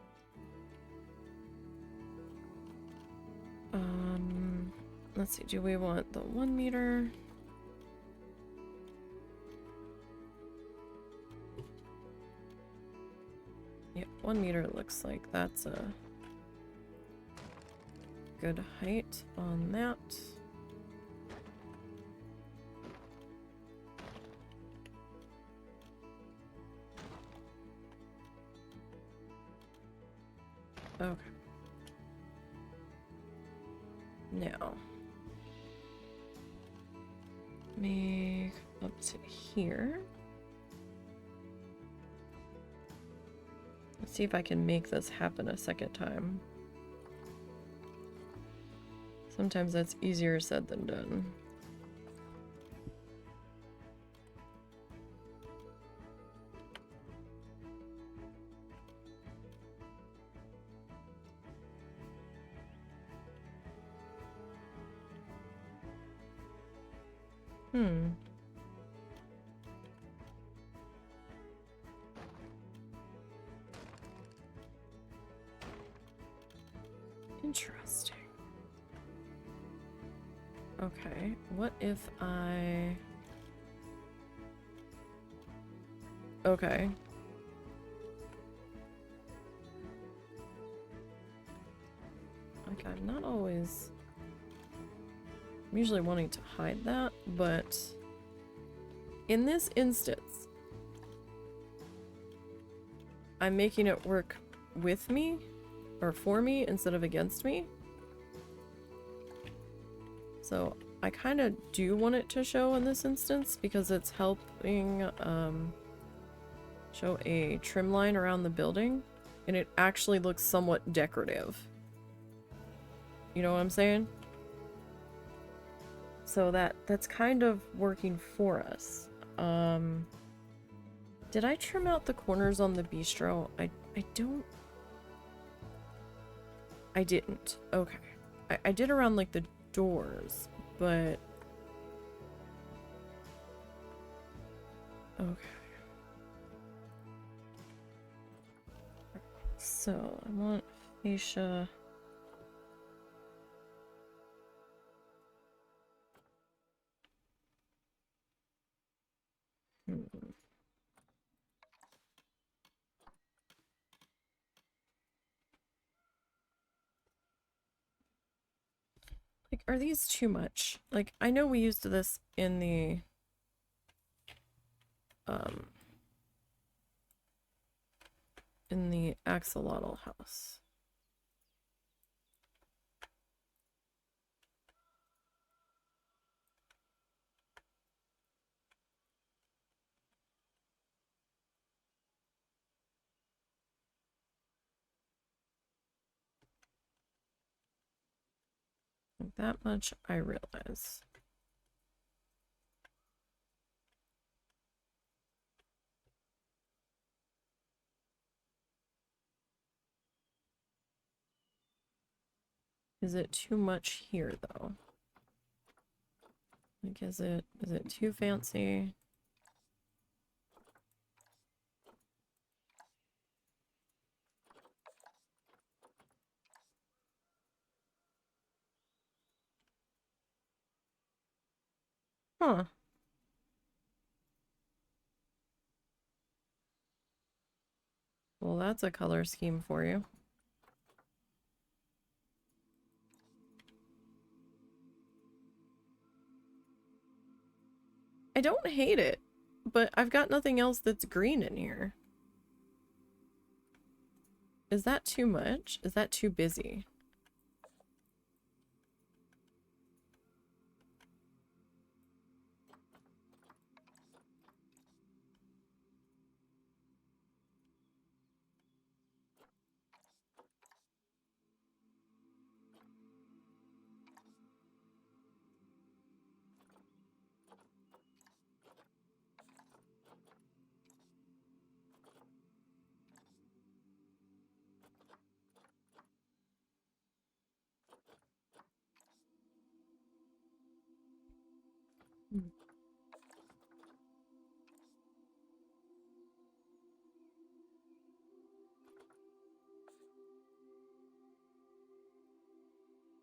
let's see, do we want the 1 meter? Yeah, 1 meter looks like that's a good height on that. Okay. Now, make up to here. Let's see if I can make this happen a second time. Sometimes that's easier said than done. Interesting. Okay, what if I... Okay. Like, I'm not always... I'm usually wanting to hide that, but... in this instance, I'm making it work with me, or for me, instead of against me. So I kind of do want it to show in this instance because it's helping show a trim line around the building, and it actually looks somewhat decorative. You know what I'm saying? So that's kind of working for us. Did I trim out the corners on the bistro? I don't... I didn't. Okay. I did around, like, the doors, but... Okay. So, I want fascia... Like, are these too much? Like, I know we used this in the axolotl house. Like that much, I realize. Is it too much here, though? Like, is it too fancy? Huh. Well, that's a color scheme for you. I don't hate it, but I've got nothing else that's green in here. Is that too much? Is that too busy?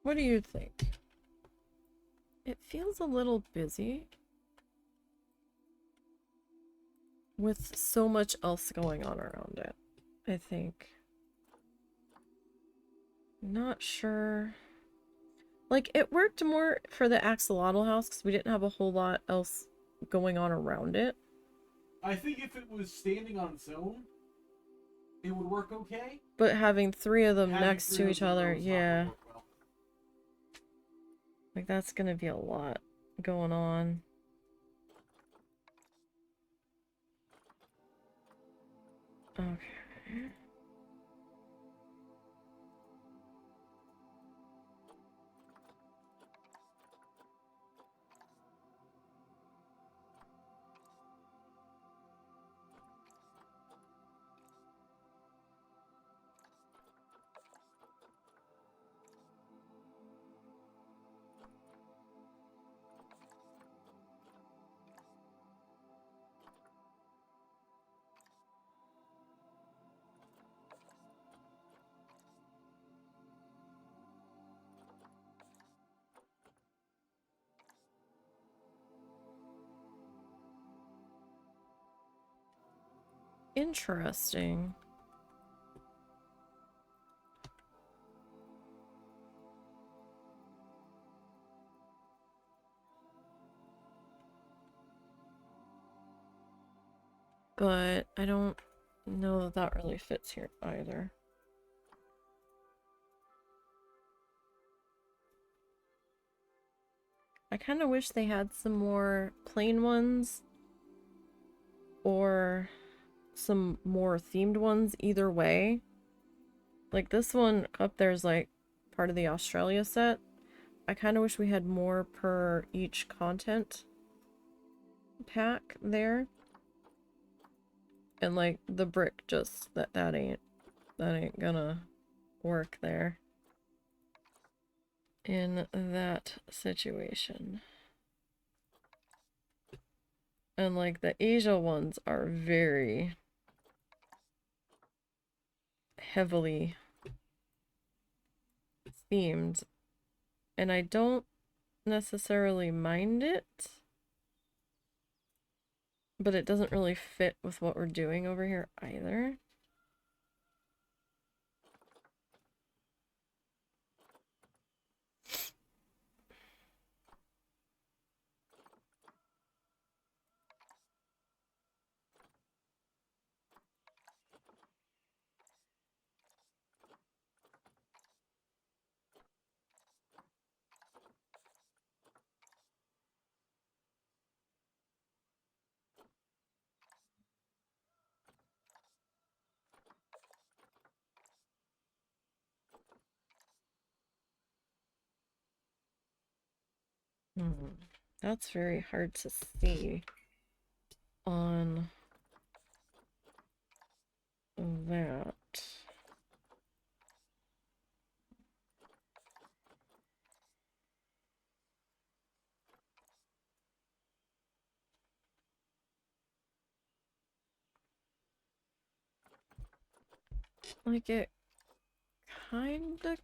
What do you think? It feels a little busy with so much else going on around it, I think. Not sure. Like, it worked more for the axolotl house because we didn't have a whole lot else going on around it. I think if it was standing on its own, it would work okay. But having three of them Having next three to of each them other, is not gonna yeah. work well. Like, that's gonna be a lot going on. Okay. Interesting. But I don't know that that really fits here either. I kind of wish they had some more plain ones or some more themed ones either way. Like this one up there is like part of the Australia set. I kind of wish we had more per each content pack there. And like the brick just that ain't gonna work there in that situation. And like the Asia ones are very heavily themed, and I don't necessarily mind it, but it doesn't really fit with what we're doing over here either. That's very hard to see on that. Like it kinda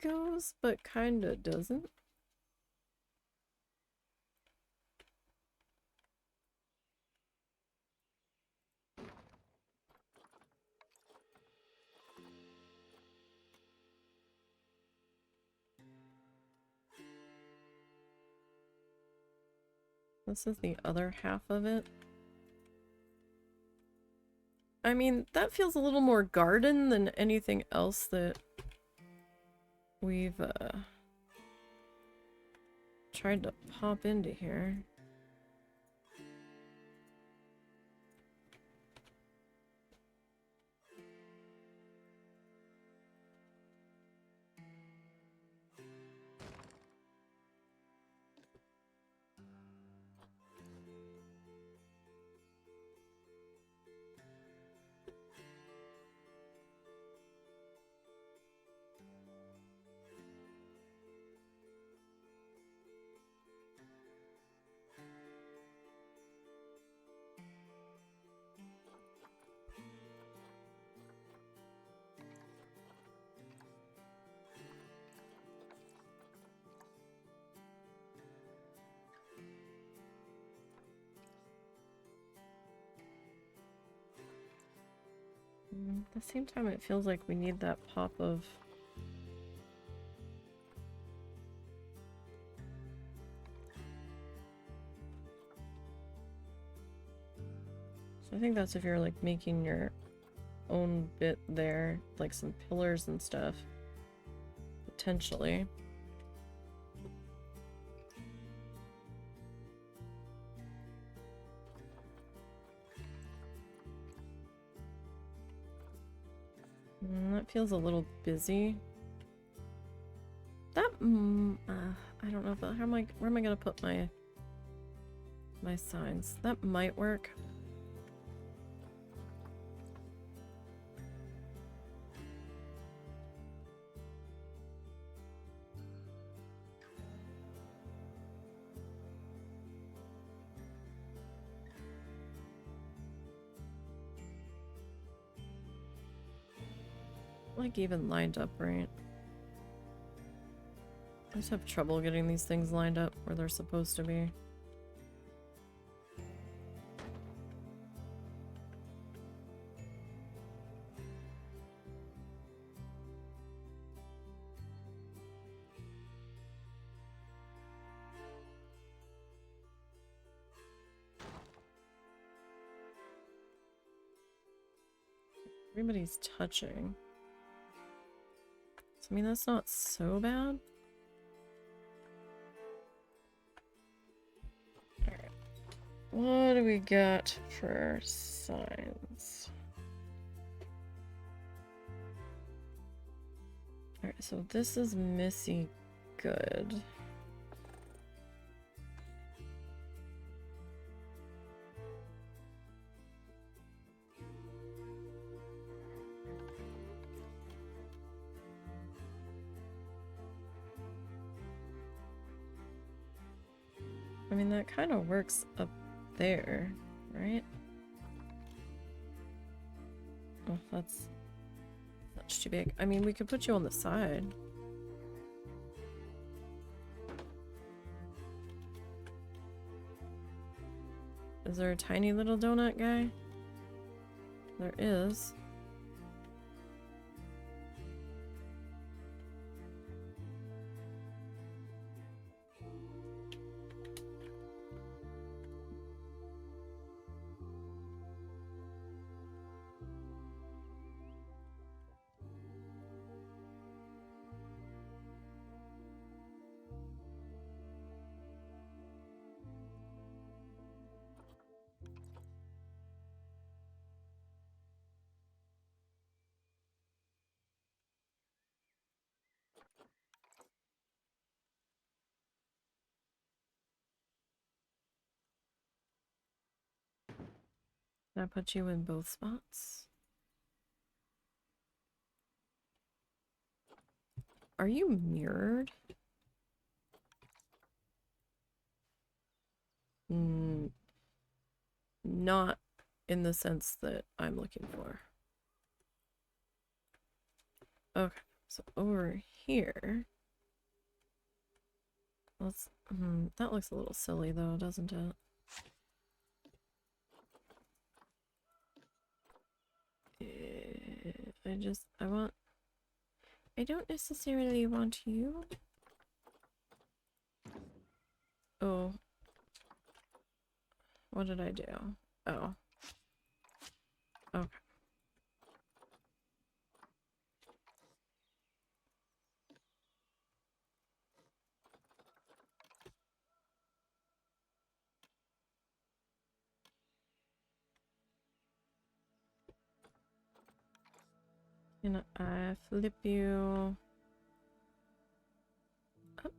goes, but kinda doesn't. This is the other half of it. I mean, that feels a little more garden than anything else that we've tried to pop into here. At the same time, it feels like we need that pop of... So I think that's if you're like making your own bit there, like some pillars and stuff. Potentially. That feels a little busy. That, I don't know, but where am I gonna put my signs? That might work. Like even lined up right. I just have trouble getting these things lined up where they're supposed to be. Everybody's touching. So, I mean, that's not so bad. What do we got for signs? Alright, so this is Missy Good. I mean, that kind of works up there, right? Oh, that's too big. I mean, we could put you on the side. Is there a tiny little donut guy? There is. Can I put you in both spots? Are you mirrored? Not in the sense that I'm looking for. Okay, so over here. Let's. That looks a little silly though, doesn't it? I don't necessarily want you. Oh. What did I do? Oh. Okay. Can I flip you up?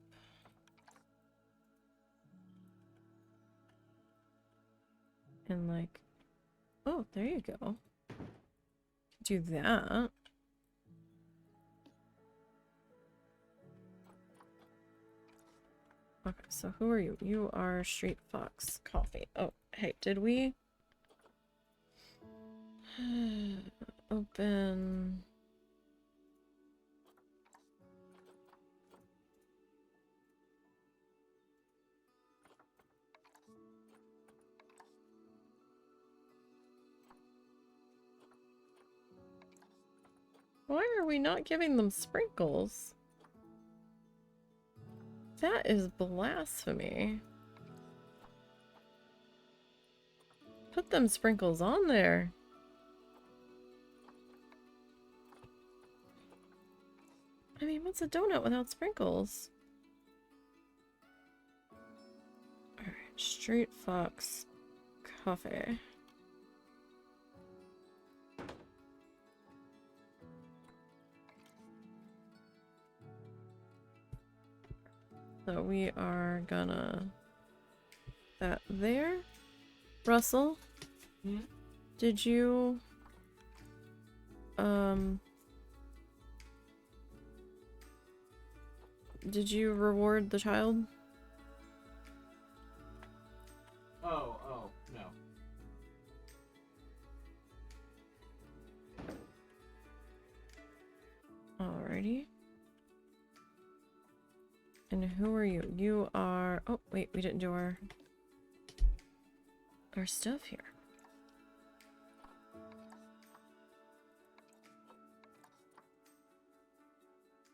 And like, oh, there you go. Do that. Okay, so who are you? You are Street Fox Coffee. Oh, hey, did we open? Why are we not giving them sprinkles? That is blasphemy. Put them sprinkles on there. I mean, what's a donut without sprinkles? Alright, Street Fox Coffee. So we are gonna that there. Russell, did you reward the child? Oh, no. Alrighty. And who are you? You are... Oh, wait, we didn't do our stuff here.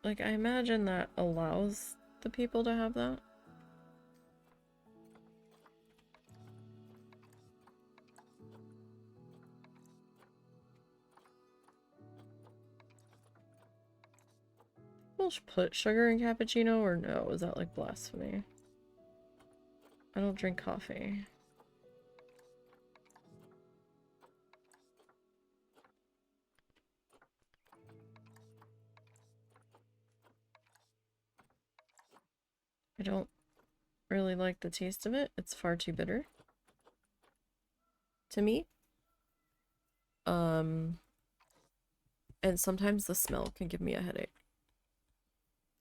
Like, I imagine that allows the people to have that. We'll put sugar in cappuccino or no? Is that like blasphemy? I don't drink coffee. don't really like the taste of it. It's far too bitter to me. And sometimes the smell can give me a headache,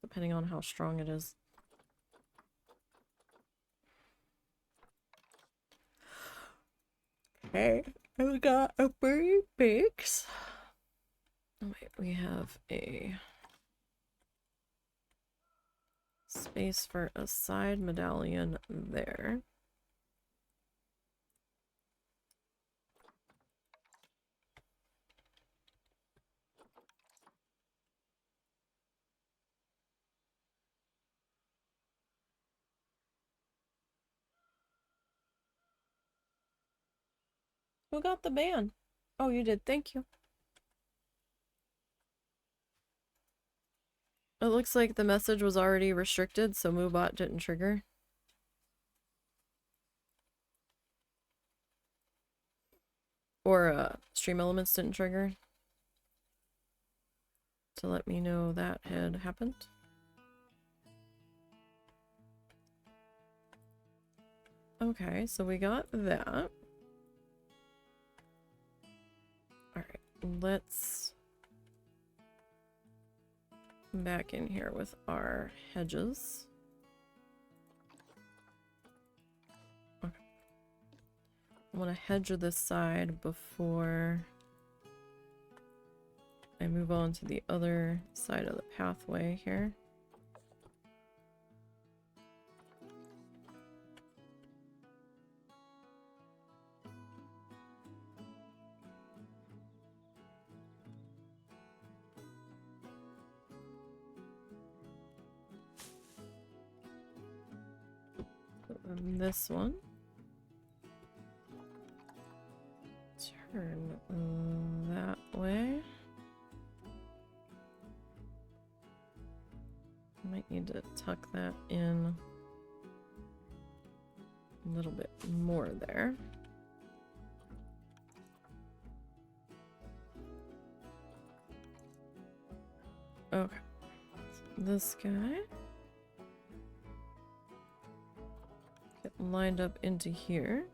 depending on how strong it is. Okay, we got a berry bakes. Oh wait, we have a space for a side medallion there. Who got the ban? Oh, you did. Thank you. It looks like the message was already restricted, so MooBot didn't trigger. Or Stream Elements didn't trigger to let me know that had happened. Okay, so we got that. Alright, let's come back in here with our hedges. Okay. I want to hedge this side before I move on to the other side of the pathway here. And this one. Turn that way. Might need to tuck that in a little bit more there. Okay. So this guy. Get lined up into here.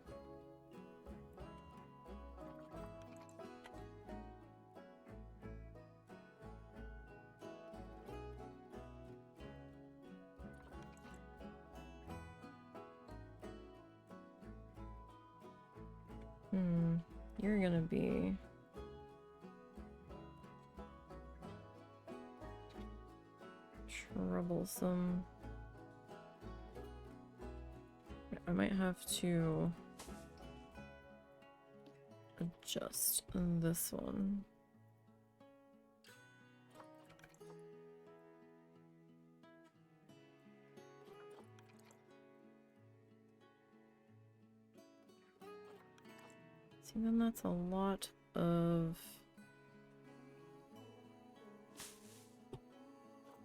You're gonna be troublesome. I might have to adjust this one. See, then that's a lot of...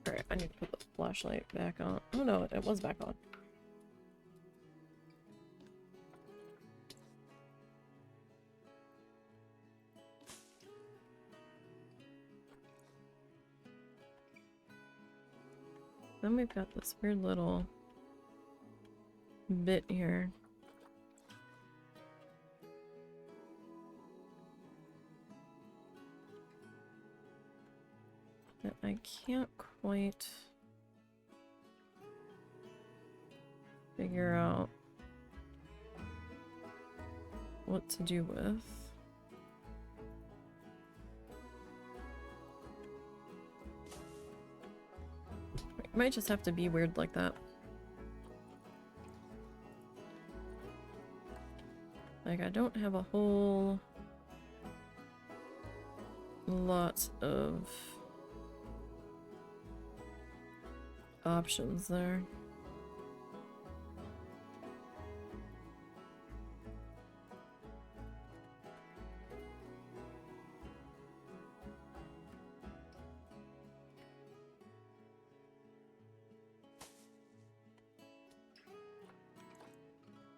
Alright, I need to put the flashlight back on. Oh no, it was back on. Then we've got this weird little bit here. That I can't quite figure out what to do with. It might just have to be weird like that. Like, I don't have a whole lot of options there.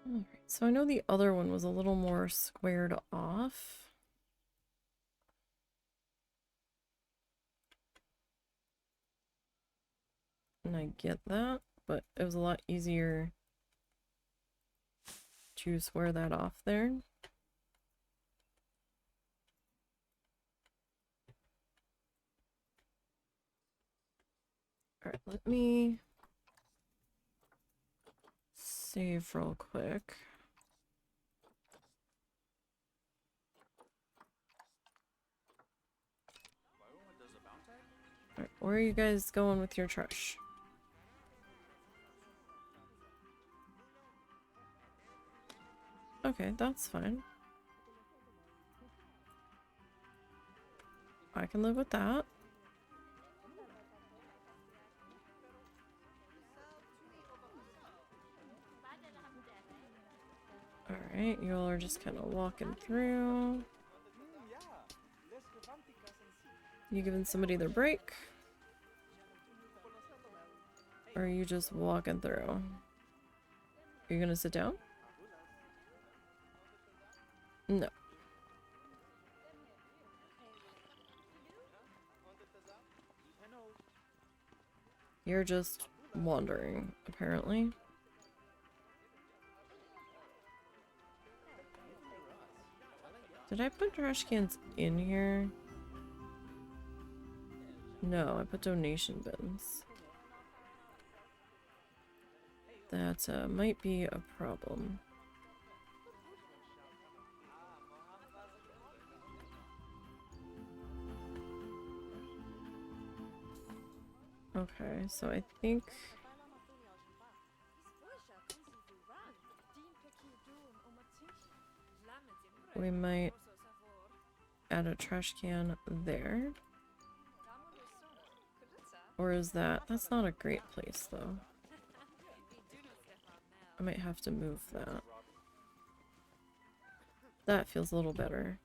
Alright, so I know the other one was a little more squared off. And I get that. but it was a lot easier to square that off there. Alright, let me save real quick. Alright, where are you guys going with your trash? Okay, that's fine. I can live with that. Alright, you all are just kind of walking through. You giving somebody their break? Or are you just walking through? Are you gonna sit down? No. You're just wandering, apparently. Did I put trash cans in here? No, I put donation bins. That might be a problem. Okay, so I think we might add a trash can there. Or is that... That's not a great place, though. I might have to move that. That feels a little better.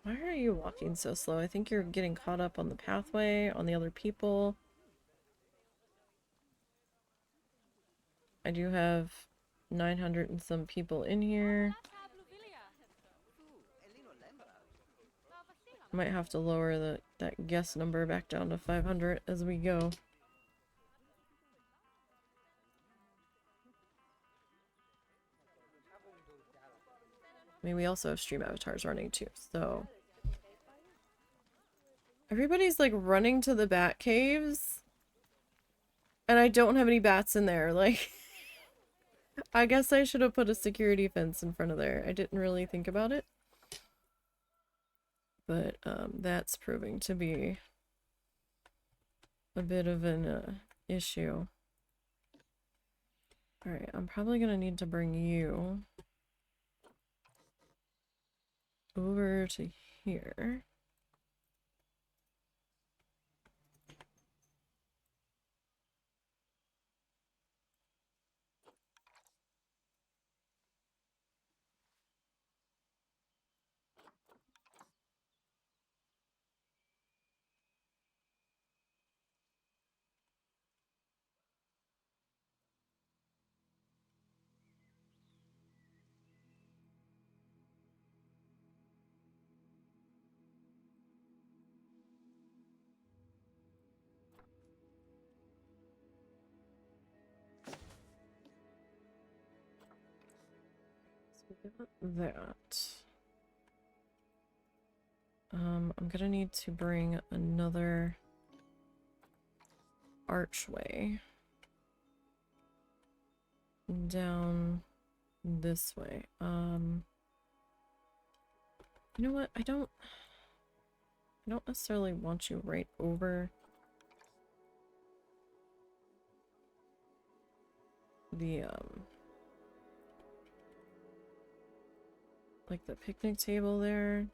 Why are you walking so slow? I think you're getting caught up on the pathway, on the other people. I do have 900 and some people in here. I might have to lower that guest number back down to 500 as we go. I mean, we also have stream avatars running too, so... Everybody's like running to the bat caves. And I don't have any bats in there, like... I guess I should have put a security fence in front of there. I didn't really think about it. But that's proving to be a bit of an issue. Alright, I'm probably gonna need to bring you over to here. That. I'm gonna need to bring another archway down this way. You know what? I don't necessarily want you right over the like the picnic table there.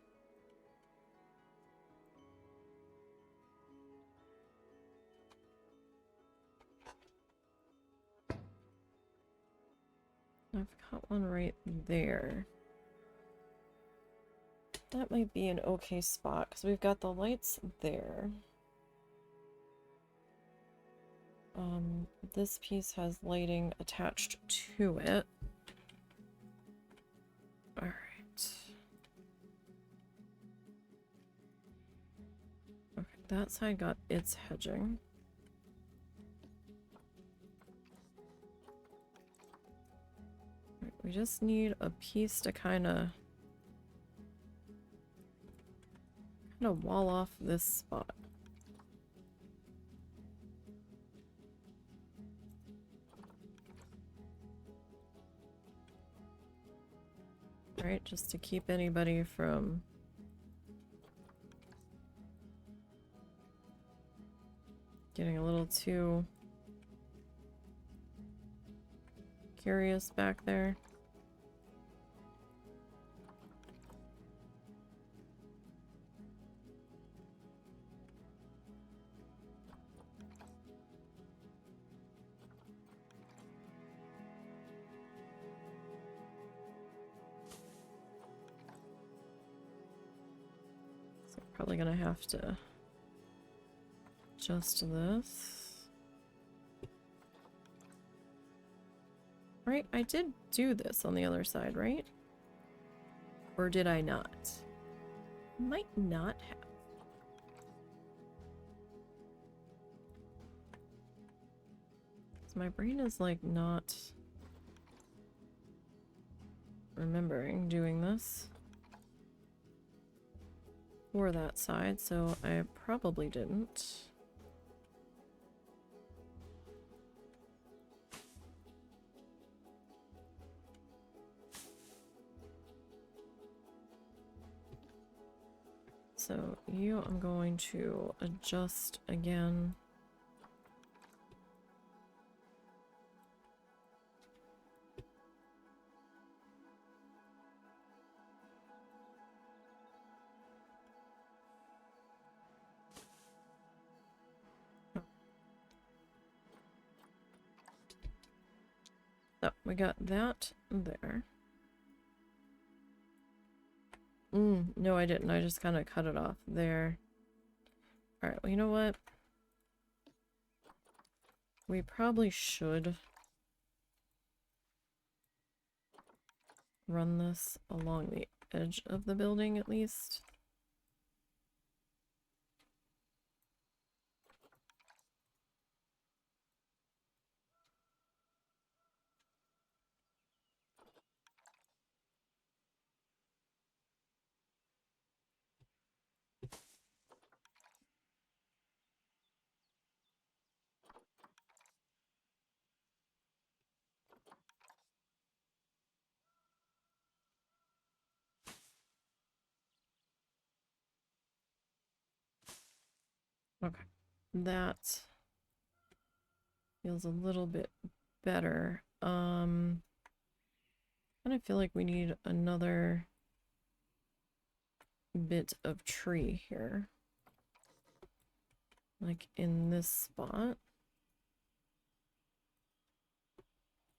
I've got one right there. That might be an okay spot because we've got the lights there. This piece has lighting attached to it. Alright. that side got its hedging. Right, we just need a piece to kind of wall off this spot. Right, just to keep anybody from getting a little too curious back there. So probably gonna have to adjust this. Right, I did do this on the other side, right? Or did I not? Might not have. So my brain is like not remembering doing this for that side, so I probably didn't. So you, I'm going to adjust again. So we got that there. No, I didn't. I just kind of cut it off there. Alright, well, you know what? We probably should run this along the edge of the building at least. Okay, that feels a little bit better. I kind of feel like we need another bit of tree here. Like in this spot.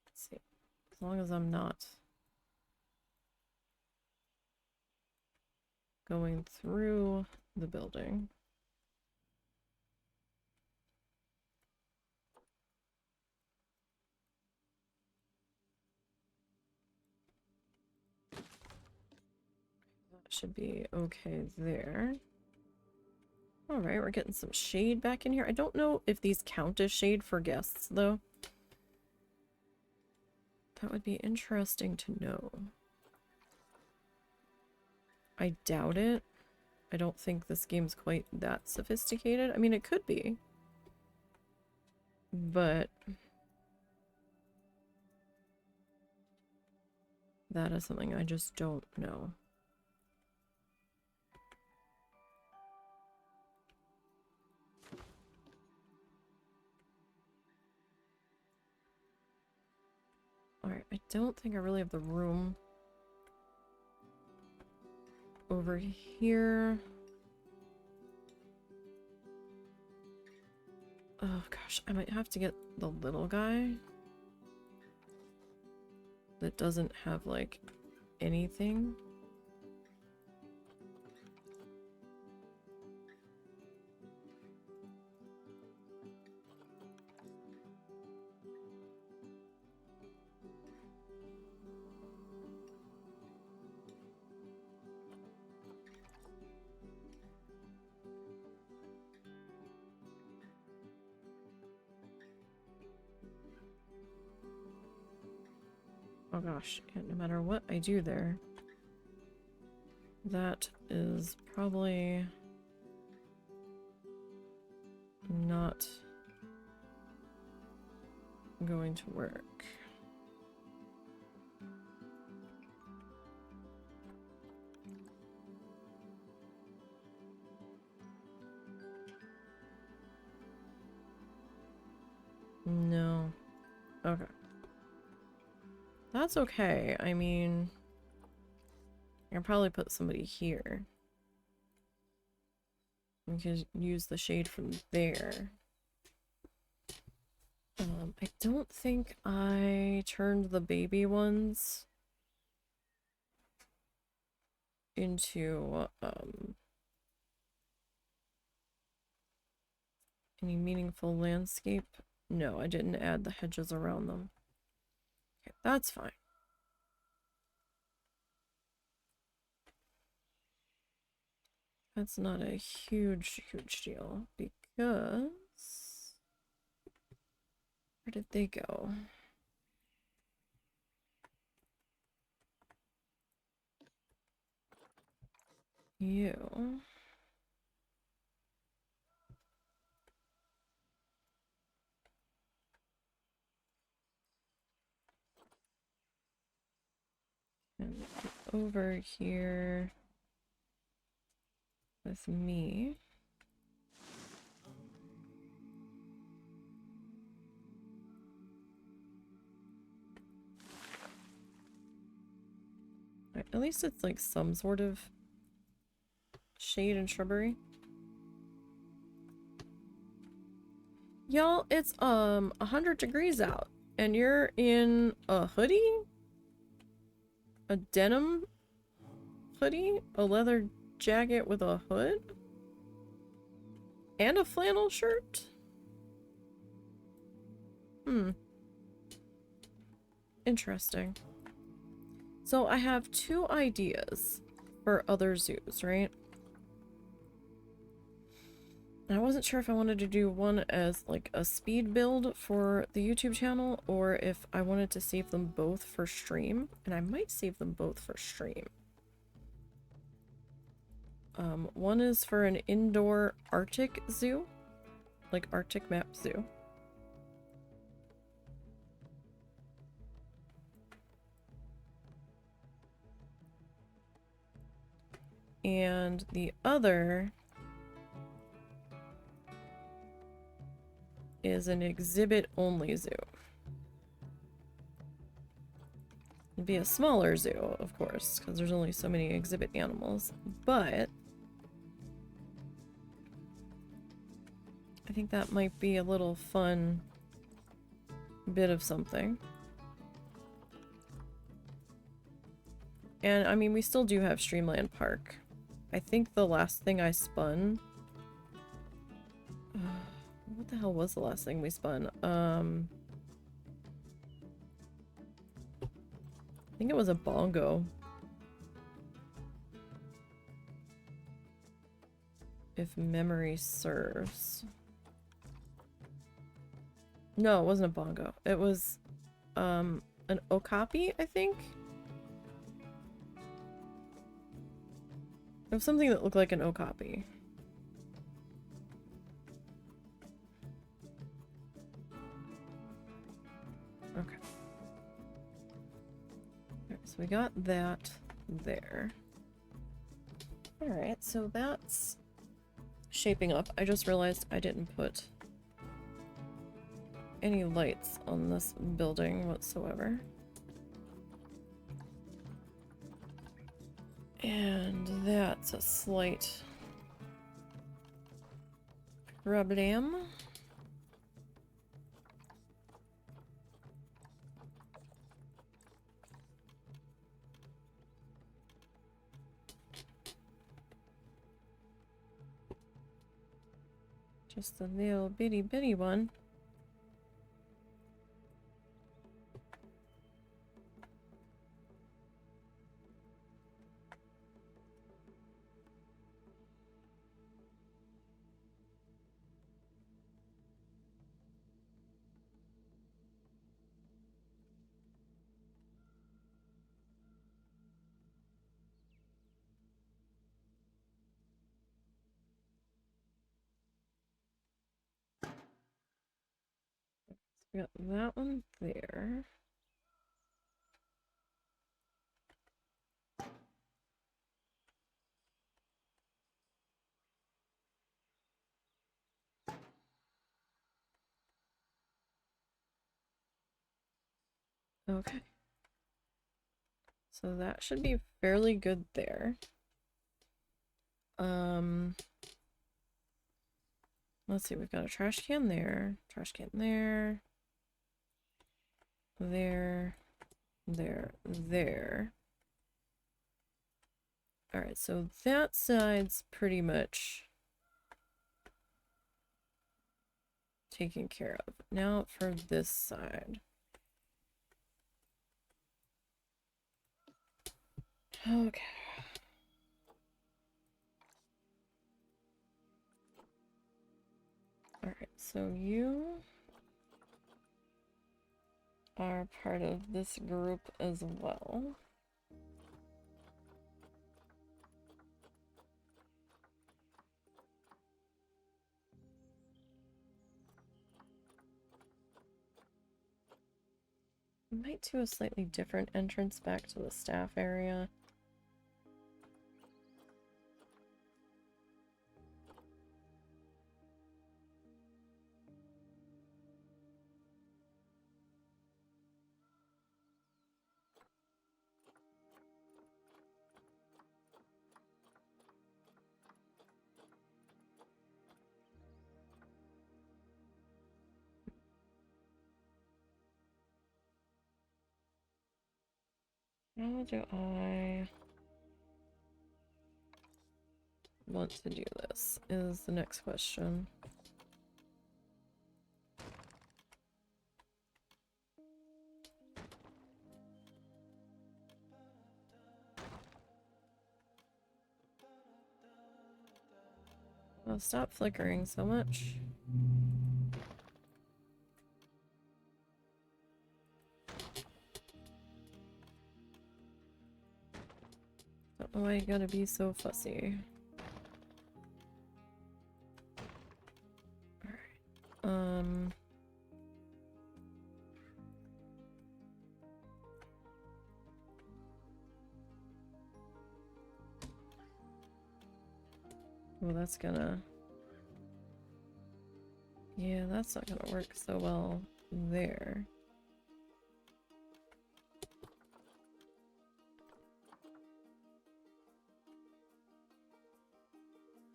Let's see. As long as I'm not going through the building. That should be okay there. Alright, we're getting some shade back in here. I don't know if these count as shade for guests, though. That would be interesting to know. I doubt it. I don't think this game's quite that sophisticated. I mean, it could be. But that is something I just don't know. Alright, I don't think I really have the room over here. Oh gosh, I might have to get the little guy that doesn't have like anything. Oh gosh, no matter what I do there, that is probably not going to work. No. Okay. That's okay. I mean, I can probably put somebody here. We could use the shade from there. I don't think I turned the baby ones into, any meaningful landscape. No, I didn't add the hedges around them. Okay, that's fine. That's not a huge deal because... Where did they go? You. And over here with me. Right, at least it's like some sort of shade and shrubbery. Y'all, it's 100 degrees out and you're in a hoodie? A denim hoodie? A leather jacket with a hood? And a flannel shirt? Interesting. So I have two ideas for other zoos, right? And I wasn't sure if I wanted to do one as like a speed build for the YouTube channel or if I wanted to save them both for stream. And I might save them both for stream. One is for an indoor Arctic zoo, like Arctic map zoo. And the other is an exhibit-only zoo. It'd be a smaller zoo, of course, because there's only so many exhibit animals, but I think that might be a little fun bit of something. And, I mean, we still do have Streamland Park. I think the last thing I spun... what the hell was the last thing we spun? I think it was a bongo. If memory serves. No, it wasn't a bongo. It was, an okapi, I think? It was something that looked like an okapi. Okay. Alright, so we got that there. Alright, so that's shaping up. I just realized I didn't put any lights on this building whatsoever. And that's a slight problem. Just a little bitty one. We got that one there. Okay. So that should be fairly good there. Let's see, we've got a trash can there, there, there. Alright, so that side's pretty much taken care of. Now for this side. Okay. Alright, so you are part of this group as well. I might do a slightly different entrance back to the staff area. How do I want to do this is the next question. Oh, stop flickering so much. Don't know why you gotta be so fussy. Alright. Well, that's gonna... Yeah, that's not gonna work so well there.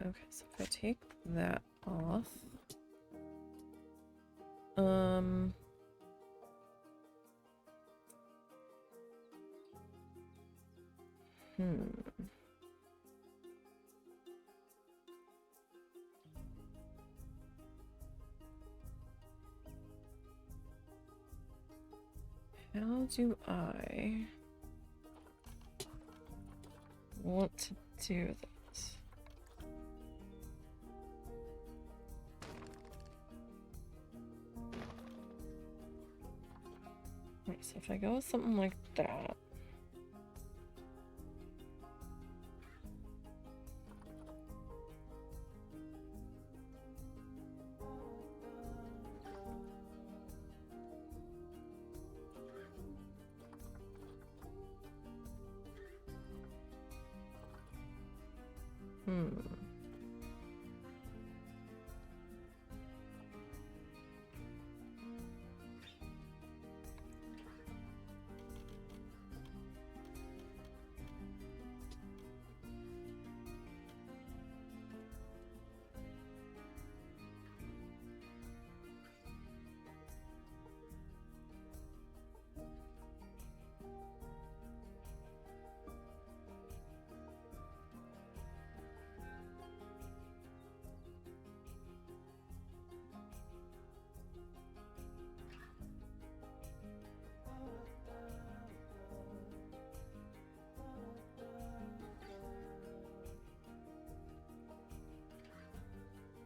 Okay, so if I take that off... How do I want to do that? Right, so if I go with something like that,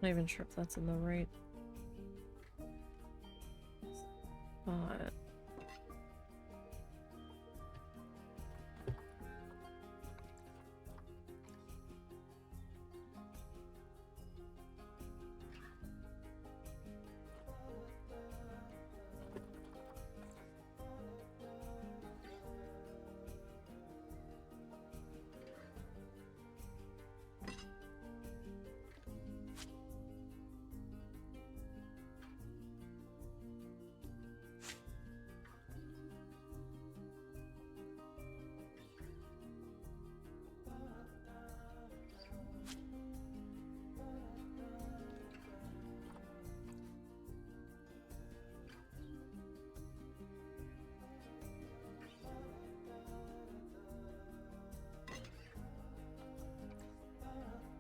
I'm not even sure if that's in the right spot.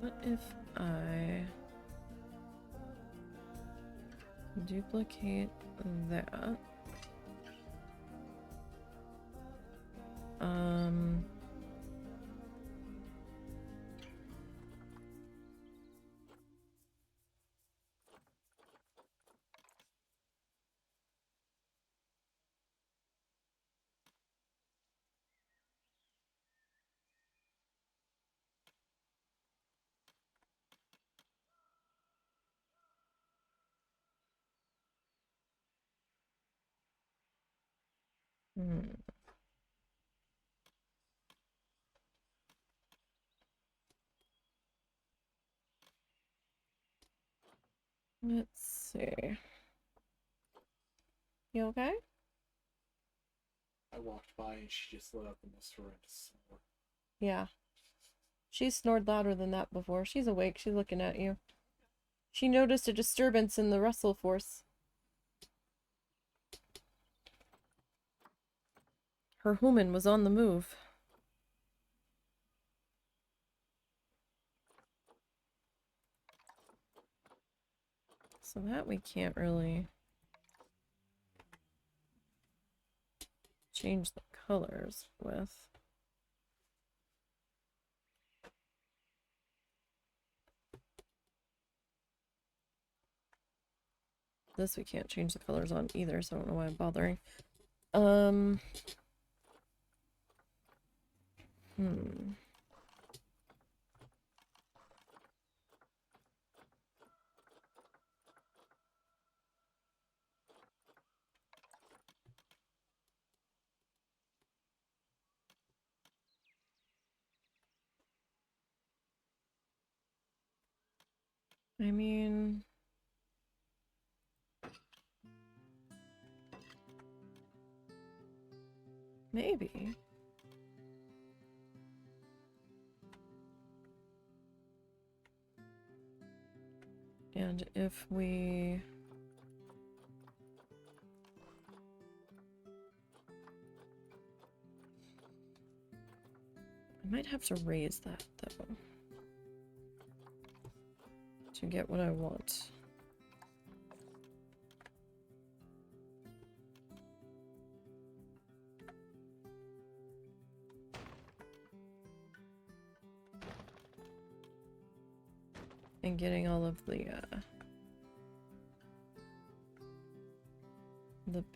What if I duplicate that? Let's see. You okay? I walked by and she just let out the most horrendous snore. Yeah. She snored louder than that before. She's awake. She's looking at you. She noticed a disturbance in the Russell force. Her human was on the move. So that we can't really change the colors with. This we can't change the colors on either, so I don't know why I'm bothering. I mean... maybe. And if we... I might have to raise that, though, to get what I want. And getting all of the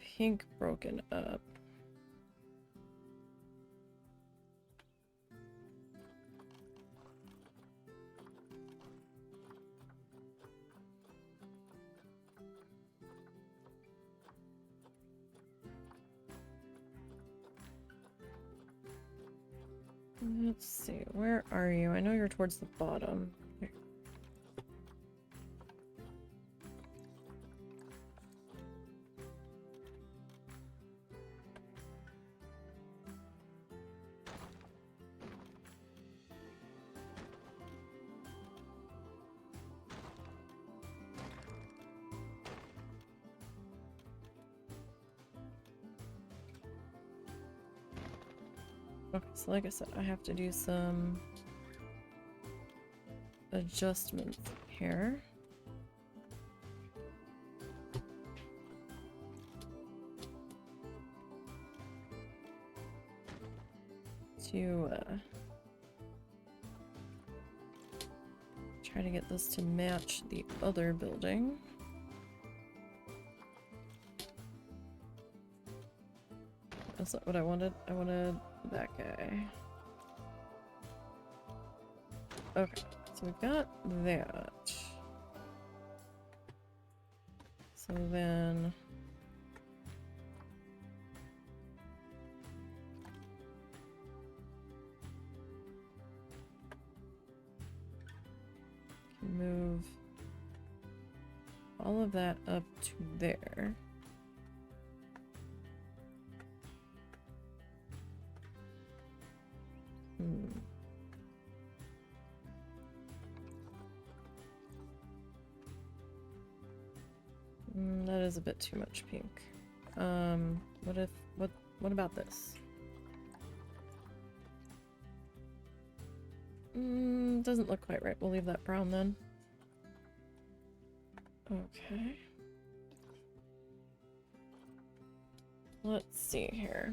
pink broken up. Let's see, where are you? I know you're towards the bottom. Here. Okay, so like I said, I have to do some adjustments here. To try to get this to match the other building. That's not what I wanted. I wanted that guy. Okay, so we've got that. So then... move all of that up to there. That is a bit too much pink. What about this? Doesn't look quite right. We'll leave that brown then. Okay. Let's see here.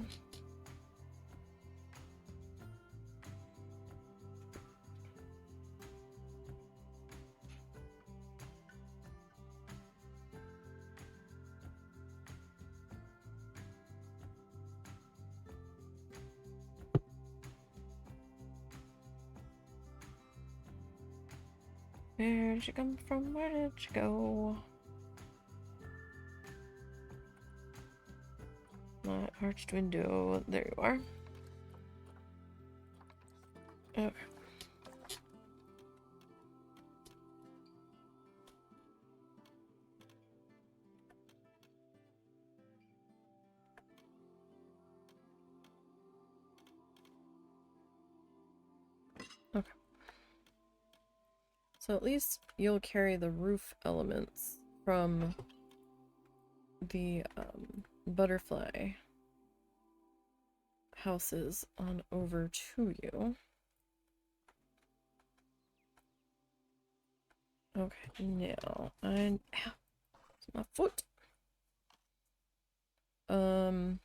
Where did you come from? Where did you go? That arched window. There you are. Okay. Okay. So at least you'll carry the roof elements from the butterfly houses on over to you. Okay, now ow, it's my foot. That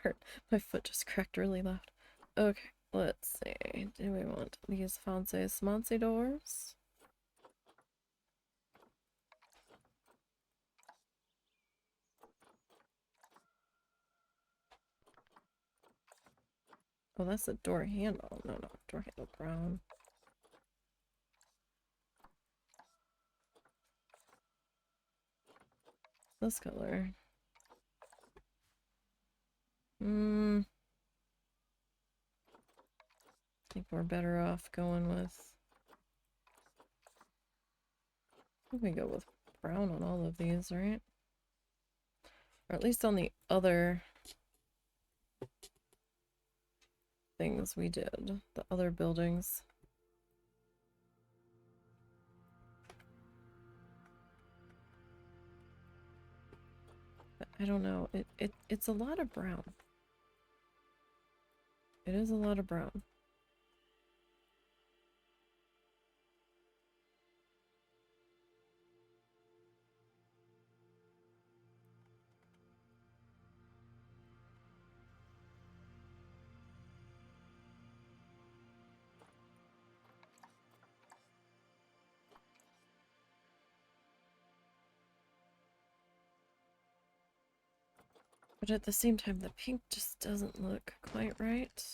hurt. My foot just cracked really loud. Okay, let's see. Do we want these fancy smancy doors? Oh, that's a door handle. No, no, door handle brown. This color. I think we're better off going with... I think we go with brown on all of these, right? Or at least on the other things we did. The other buildings. I don't know. It's a lot of brown. It is a lot of brown. But at the same time, the pink just doesn't look quite right.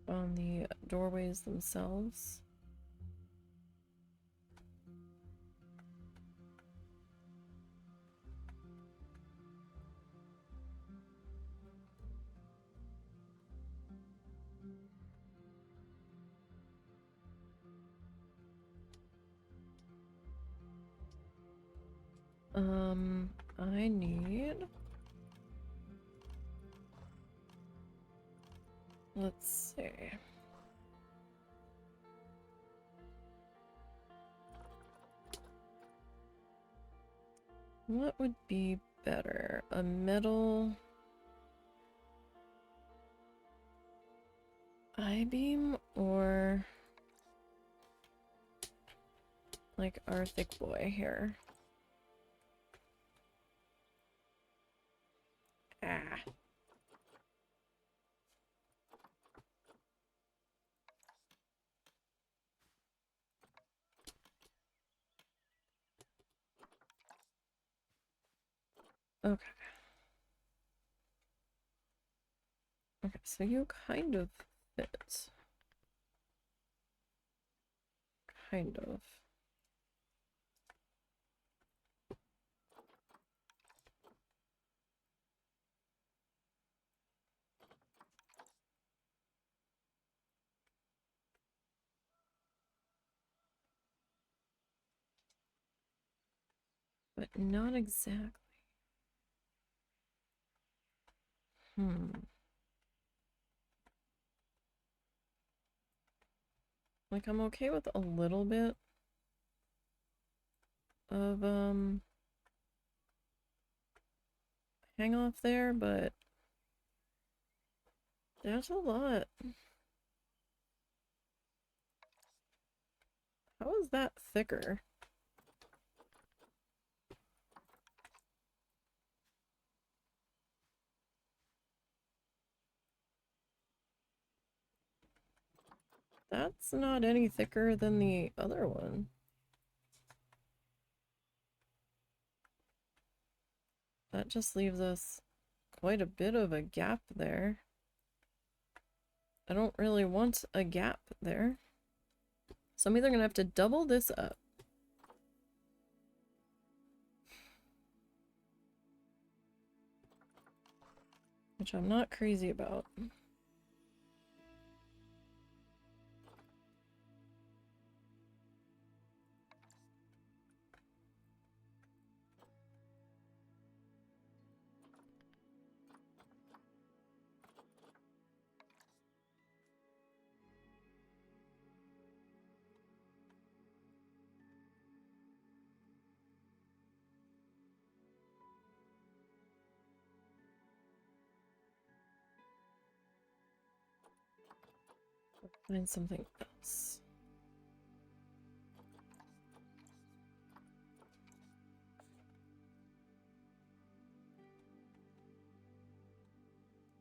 On the doorways themselves. I need... Let's see. What would be better? A metal I-beam or like our thick boy here? Ah. Okay. Okay, so you kind of fit. Kind of. But not exactly. Hmm. Like, I'm okay with a little bit of, hang off there, but that's a lot. How is that thicker? That's not any thicker than the other one. That just leaves us quite a bit of a gap there. I don't really want a gap there. So I'm either gonna have to double this up. Which I'm not crazy about. Find something else.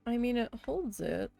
I mean, it holds it.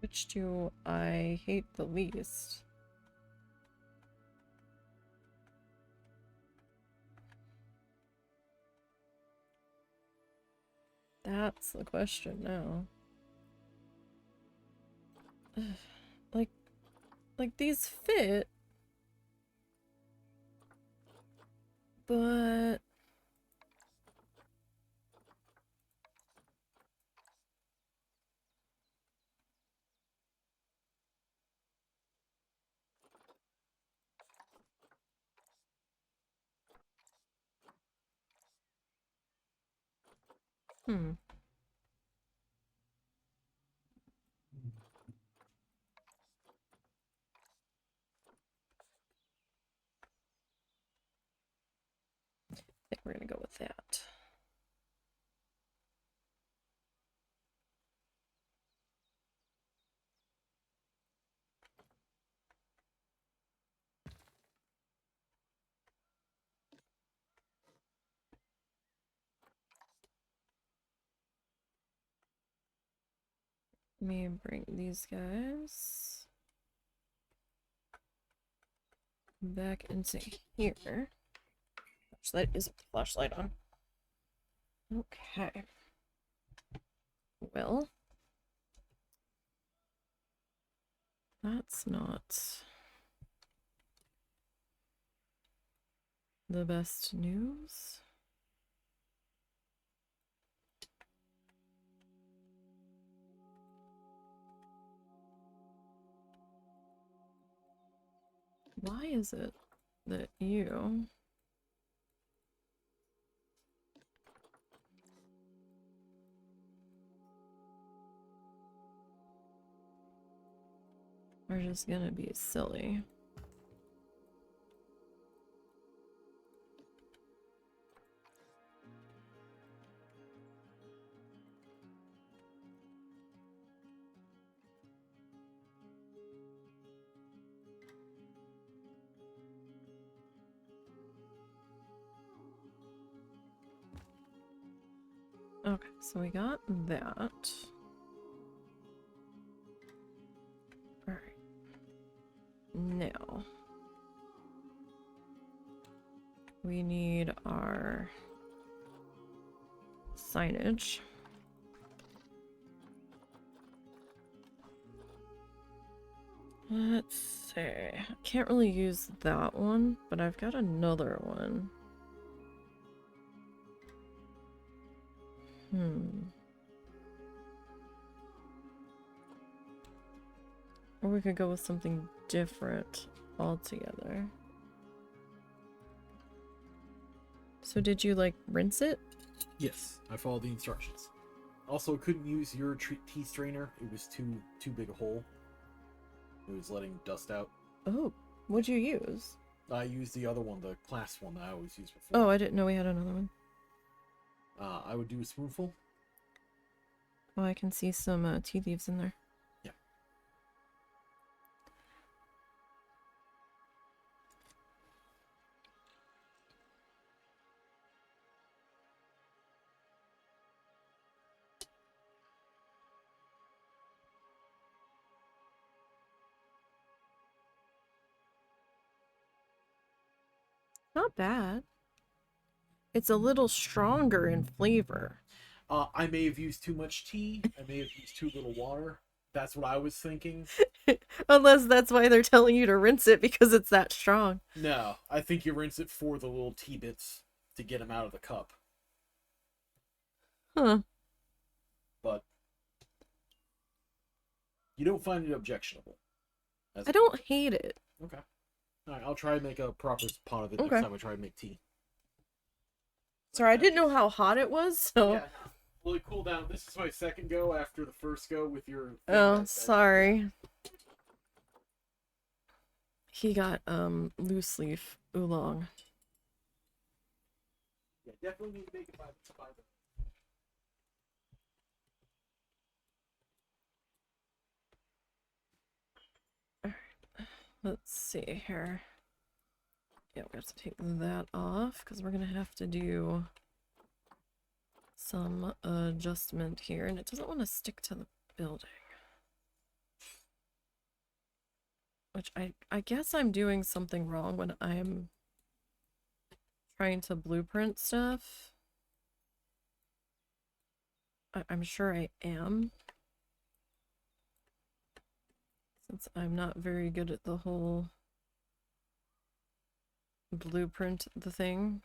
Which do I hate the least? That's the question now. Like these fit, but hmm. I think we're gonna go with that. Let me bring these guys back into here. Flashlight is flashlight on. Okay. Well, that's not the best news. Why is it that you are just gonna be silly? Okay, so we got that. Alright. Now. We need our signage. Let's see. I can't really use that one, but I've got another one. Or we could go with something different altogether. So did you, like, rinse it? Yes, I followed the instructions. Also, couldn't use your tea strainer. It was too big a hole. It was letting dust out. Oh, what'd you use? I used the other one, the class one that I always use before. Oh, I didn't know we had another one. I would do a spoonful. Oh, I can see some tea leaves in there. Yeah. Not bad. It's a little stronger in flavor. I may have used too much tea. I may have used too little water. That's what I was thinking. Unless that's why they're telling you to rinse it, because it's that strong. No, I think you rinse it for the little tea bits to get them out of the cup. Huh. But you don't find it objectionable. I don't hate it. Okay. Alright, I'll try and make a proper pot of it Okay. next time I try and make tea. Sorry, I didn't know how hot it was, so... Yeah. Well, it cooled down. This is my second go after the first go with your... Oh, sorry. He got, loose leaf oolong. Yeah, definitely need to make it by Let's see here. Yeah, we have to take that off, because we're gonna have to do some adjustment here, and it doesn't want to stick to the building. Which I guess I'm doing something wrong when I'm trying to blueprint stuff. I'm sure I am. Since I'm not very good at the whole blueprint the thing.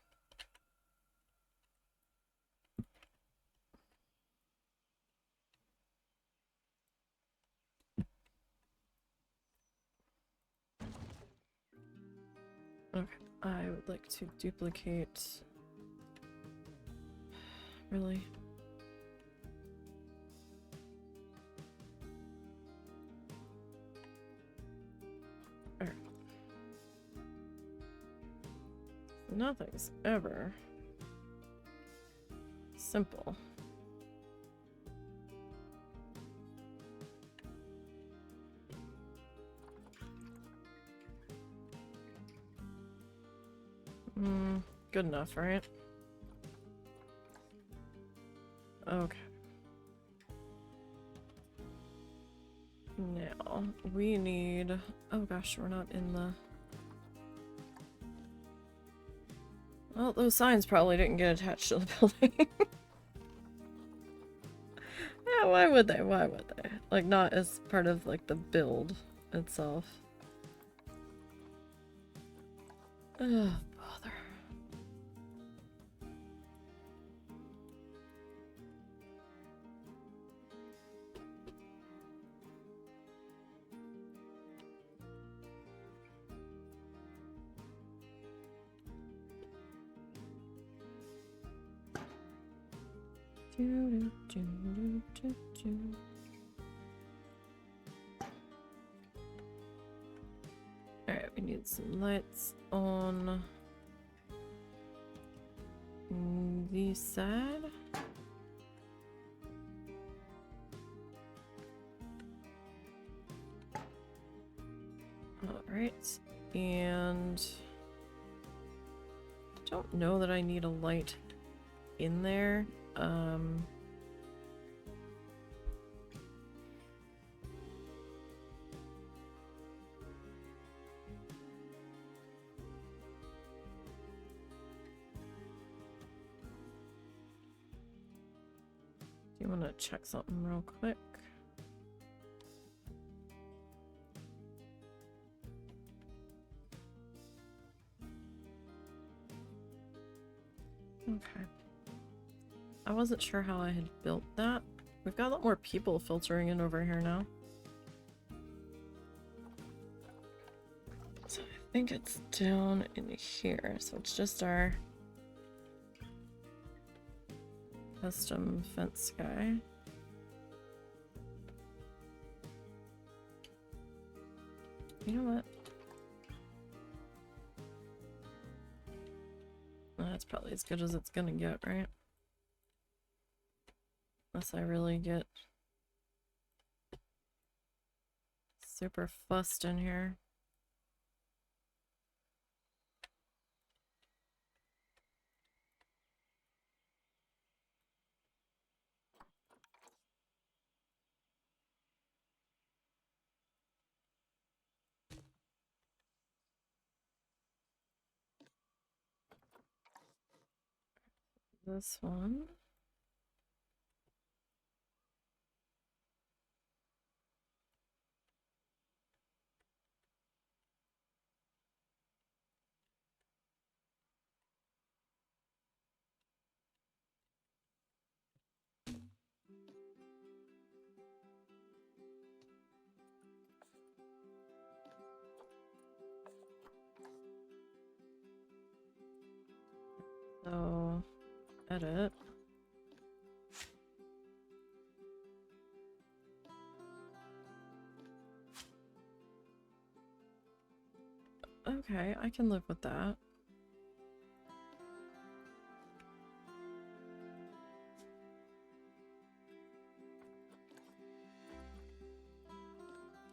Okay, I would like to duplicate. Really? Alright. Nothing's ever simple. Good enough, right? Okay. Now, we need... Oh gosh, we're not in the... Well, those signs probably didn't get attached to the building. Yeah, why would they? Why would they? Like, not as part of, like, the build itself. Ugh, bother. Alright, we need some lights on this side. Alright, and I don't know that I need a light in there. Do you want to check something real quick? Okay. I wasn't sure how I had built that. We've got a lot more people filtering in over here now. So I think it's down in here. So it's just our custom fence guy. You know what? That's probably as good as it's gonna get, right? Unless I really get super fussed in here. This one. So, edit. Okay, I can live with that.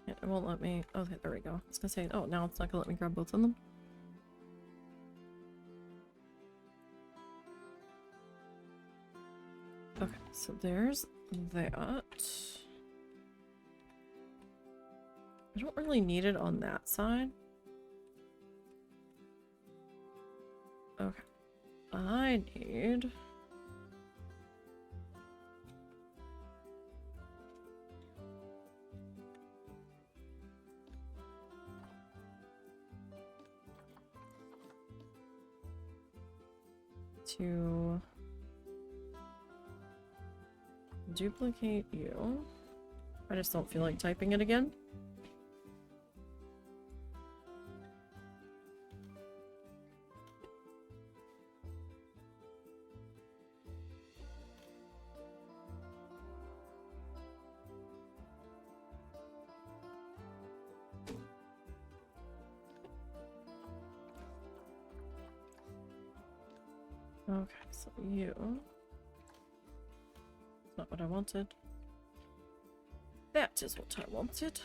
It won't let me. Okay, there we go. I was gonna say, oh, now it's not gonna let me grab both of them. Okay, so there's that. I don't really need it on that side. Okay. I need... to duplicate you. I just don't feel like typing it again. Okay, so you... That's not what I wanted. That is what I wanted.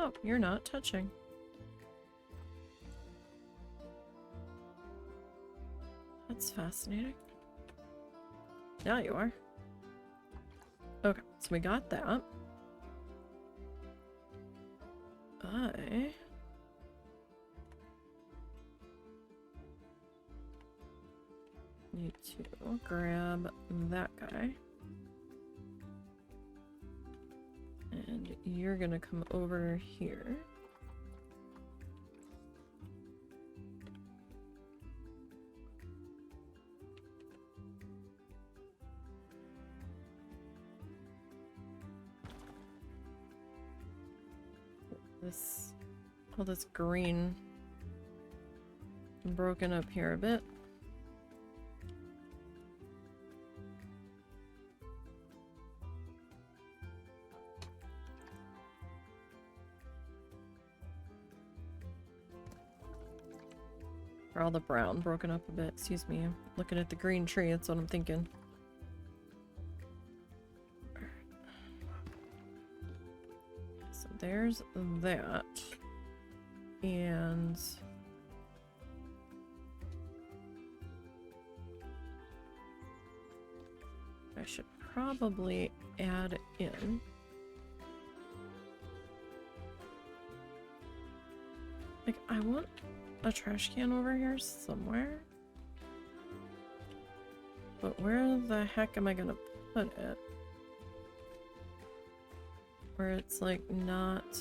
Oh, you're not touching. That's fascinating. Now you are. Okay, so we got that. I need to grab that guy. And you're gonna come over here. All this green broken up here a bit. Or all the brown broken up a bit. Excuse me. I'm looking at the green tree. That's what I'm thinking. So there's that. And I should probably add in like I want a trash can over here somewhere, but where the heck am I gonna put it where it's like not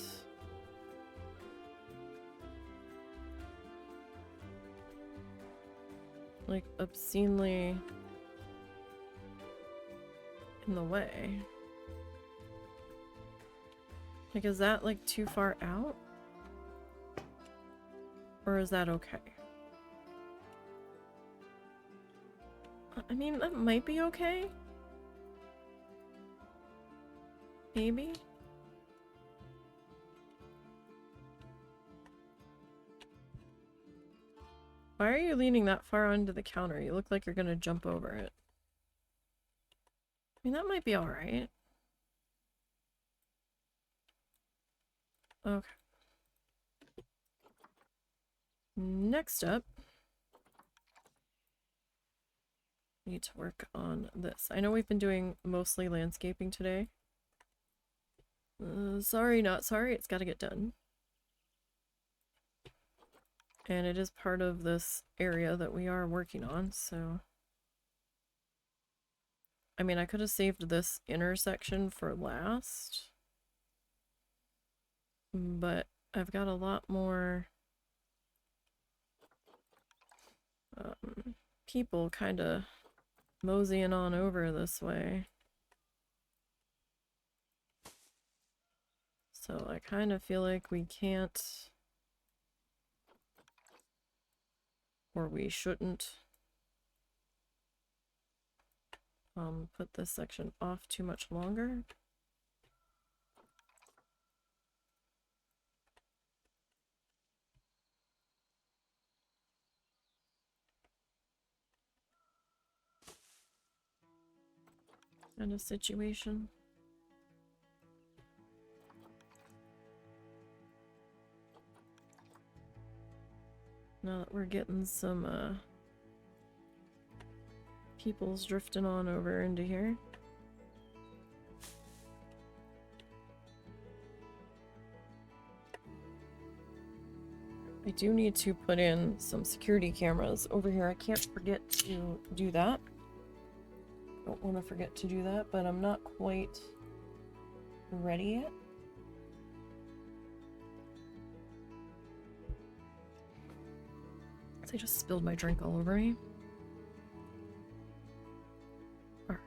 like obscenely in the way? Like, is that like too far out? Or is that okay? I mean, that might be okay. Maybe. Why are you leaning that far onto the counter? You look like you're gonna jump over it. I mean, that might be alright. Okay. Next up, we need to work on this. I know we've been doing mostly landscaping today. Sorry, not sorry, it's gotta get done. And it is part of this area that we are working on, so... I mean, I could have saved this intersection for last. But I've got a lot more... people kind of moseying on over this way. So I kind of feel like we can't, or we shouldn't, put this section off too much longer. Kind of situation. Now that we're getting some people's drifting on over into here. I do need to put in some security cameras over here. I can't forget to do that. Don't want to forget to do that, but I'm not quite ready yet. I just spilled my drink all over me. Alright,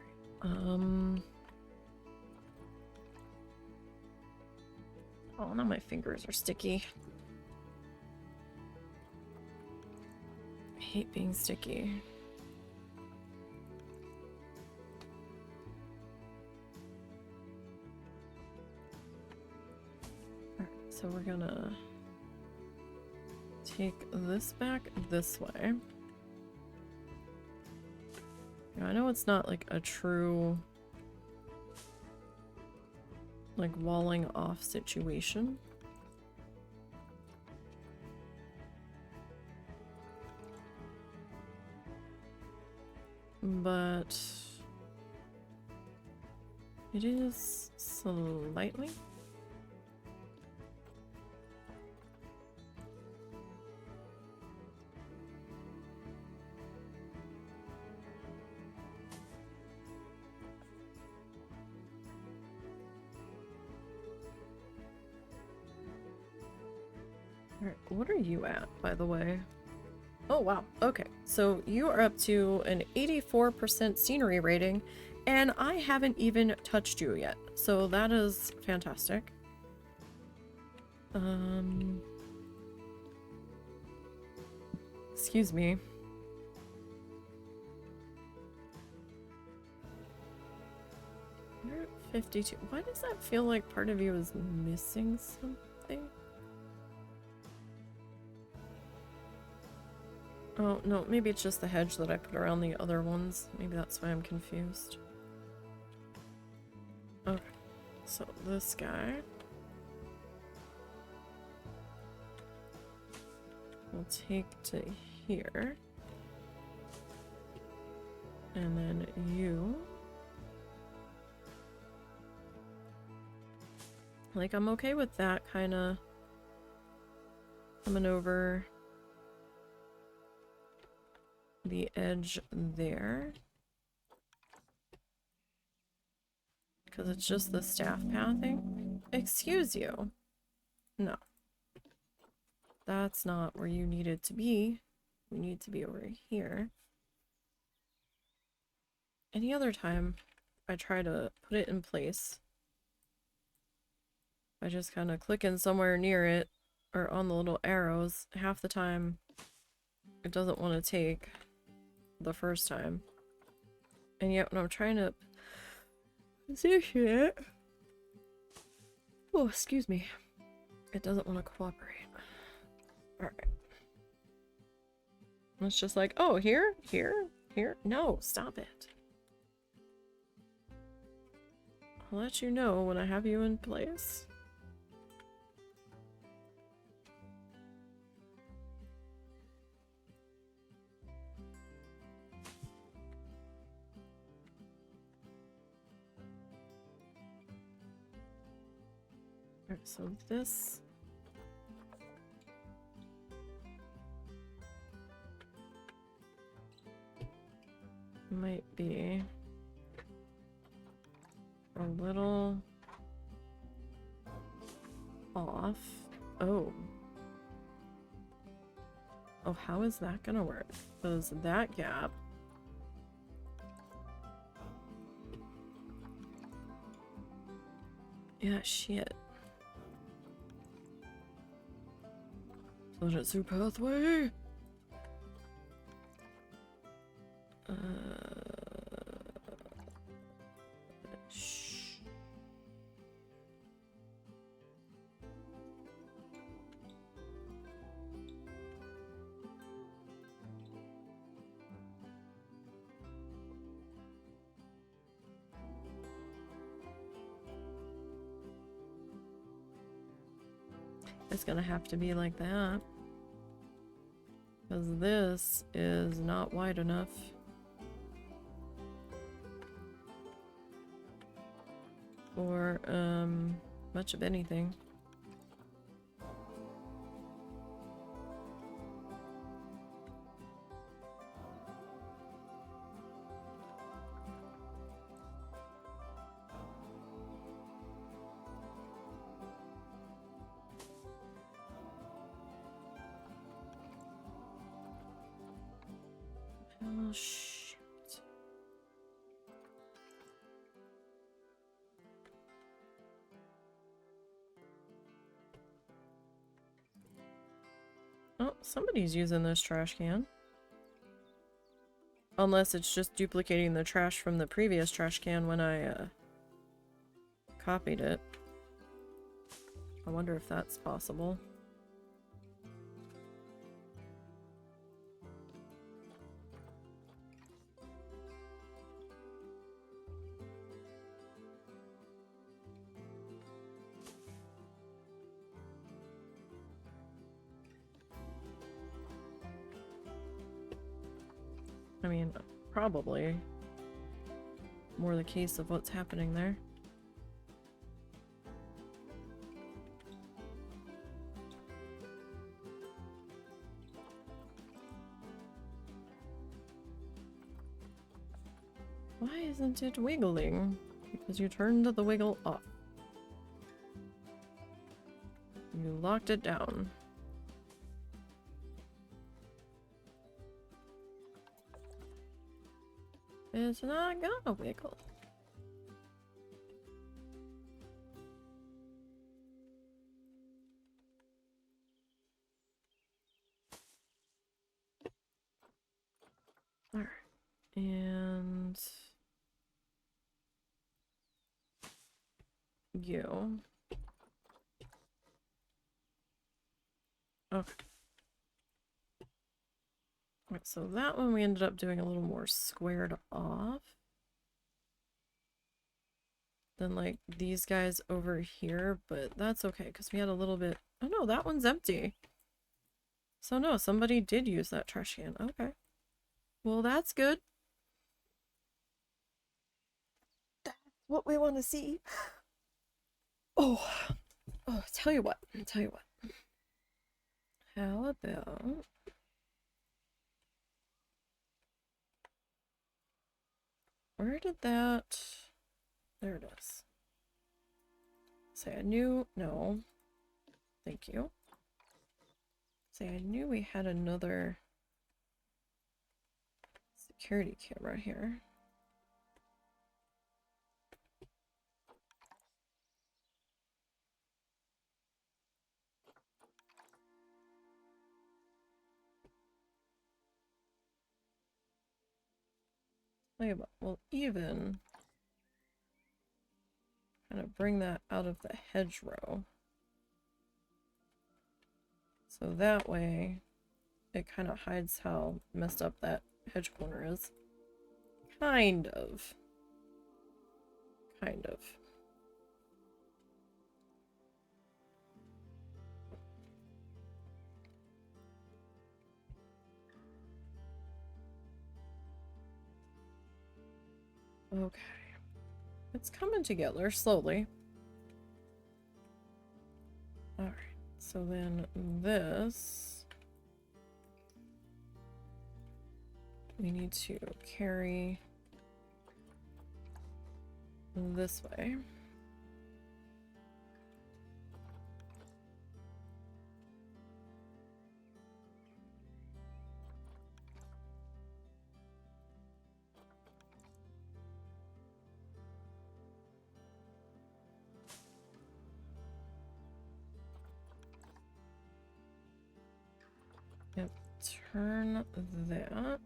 oh, now my fingers are sticky. I hate being sticky. Alright, so we're gonna take this back this way. Now, I know it's not like a true like walling off situation. But it is slightly. Alright, what are you at, by the way? Oh, wow. Okay, so you are up to an 84% scenery rating, and I haven't even touched you yet. So that is fantastic. Excuse me. 152. Why does that feel like part of you is missing something? Oh, no, maybe it's just the hedge that I put around the other ones. Maybe that's why I'm confused. Okay, so this guy. We'll take to here. And then you. Like, I'm okay with that kind of coming over the edge there. Because it's just the staff pathing. Excuse you. No. That's not where you needed to be. You need to be over here. Any other time, I try to put it in place. I just kind of clicking somewhere near it, or on the little arrows. Half the time, it doesn't want to take the first time. And yet, when I'm trying to position it... Oh, excuse me. It doesn't want to cooperate. Alright. It's just like, oh, here, here, here. No, stop it. I'll let you know when I have you in place. Alright, so this... might be a little off. Oh. Oh, how is that gonna work? Because that gap... Yeah, shit. Planetsu pathway! Shh. It's gonna have to be like that. Because this is not wide enough. For, much of anything. Oh, shit. Oh, somebody's using this trash can. Unless it's just duplicating the trash from the previous trash can when I, copied it. I wonder if that's possible. I mean, probably more the case of what's happening there. Why isn't it wiggling? Because you turned the wiggle off. You locked it down. It's not gonna wiggle. Alright. And... you. Okay. Right, so that one we ended up doing a little more squared off than like these guys over here, but that's okay because we had a little bit. Oh no, that one's empty. So no, somebody did use that trash can. Okay. Well, that's good. That's what we want to see. Oh, tell you what. How about where did that? There it is. Say I knew. No. Thank you. Say I knew we had another security camera here. Tell you what, we'll even kind of bring that out of the hedgerow. So that way it kind of hides how messed up that hedge corner is. Kind of. Okay. It's coming together slowly. Alright, so then this we need to carry this way. Yep, turn that.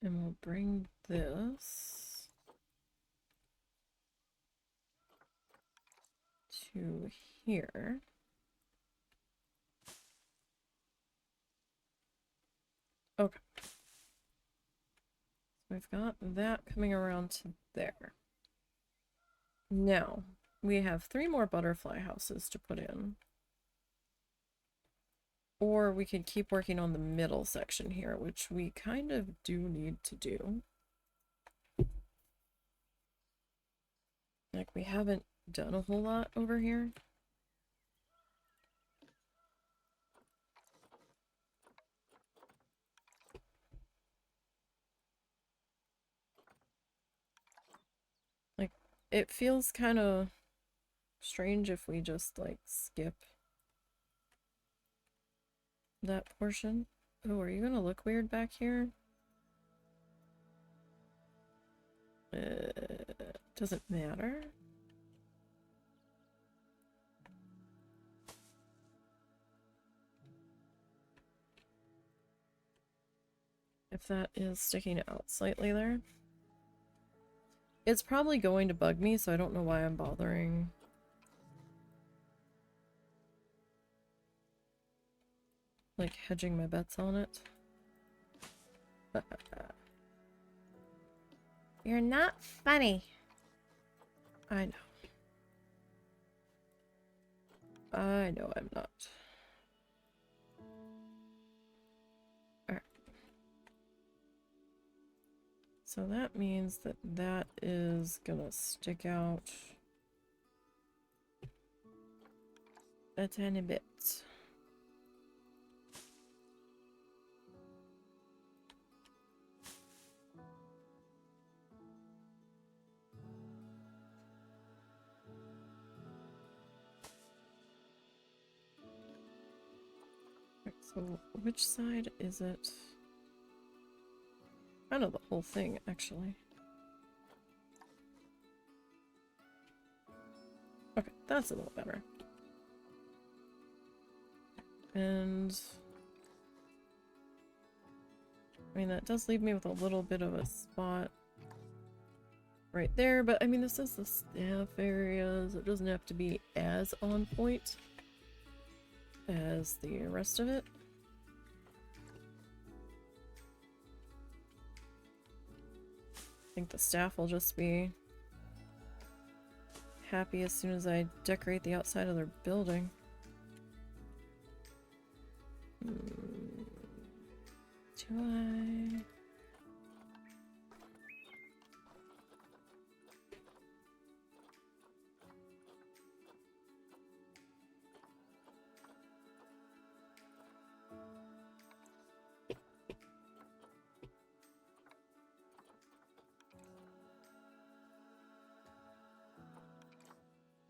And we'll bring this to here. Okay. So we've got that coming around to there. Now, we have 3 more butterfly houses to put in. Or we could keep working on the middle section here, which we kind of do need to do. Like, we haven't done a whole lot over here. Like, it feels kind of strange if we just, like, skip that portion. Oh, are you gonna look weird back here? Doesn't matter. If that is sticking out slightly there. It's probably going to bug me, so I don't know why I'm bothering. Like, hedging my bets on it. You're not funny. I know. I know I'm not. Alright. So that means that that is gonna stick out a tiny bit. So, which side is it? Kind of the whole thing, actually. Okay, that's a little better. And I mean, that does leave me with a little bit of a spot right there, but I mean, this is the staff area, so it doesn't have to be as on point as the rest of it. I think the staff will just be happy as soon as I decorate the outside of their building. Do I?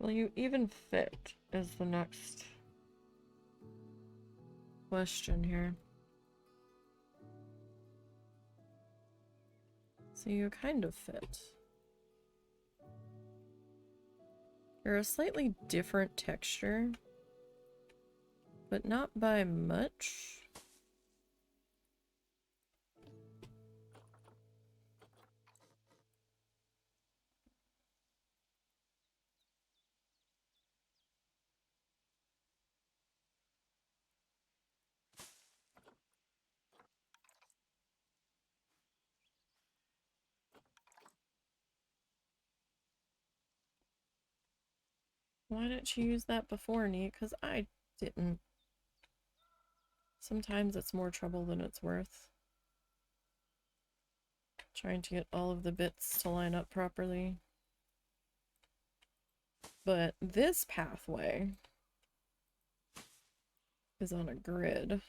Will you even fit is the next question here. So you kind of fit. You're a slightly different texture, but not by much. Why didn't you use that before, Neat? Because I didn't. Sometimes it's more trouble than it's worth. Trying to get all of the bits to line up properly. But this pathway is on a grid,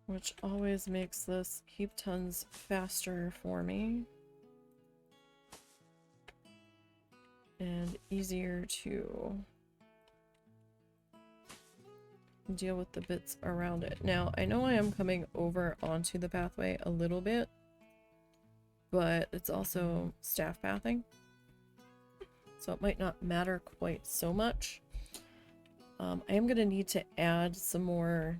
which always makes this heap tons faster for me. And easier to deal with the bits around it. Now, I know I am coming over onto the pathway a little bit, but it's also staff pathing, so it might not matter quite so much. I am going to need to add some more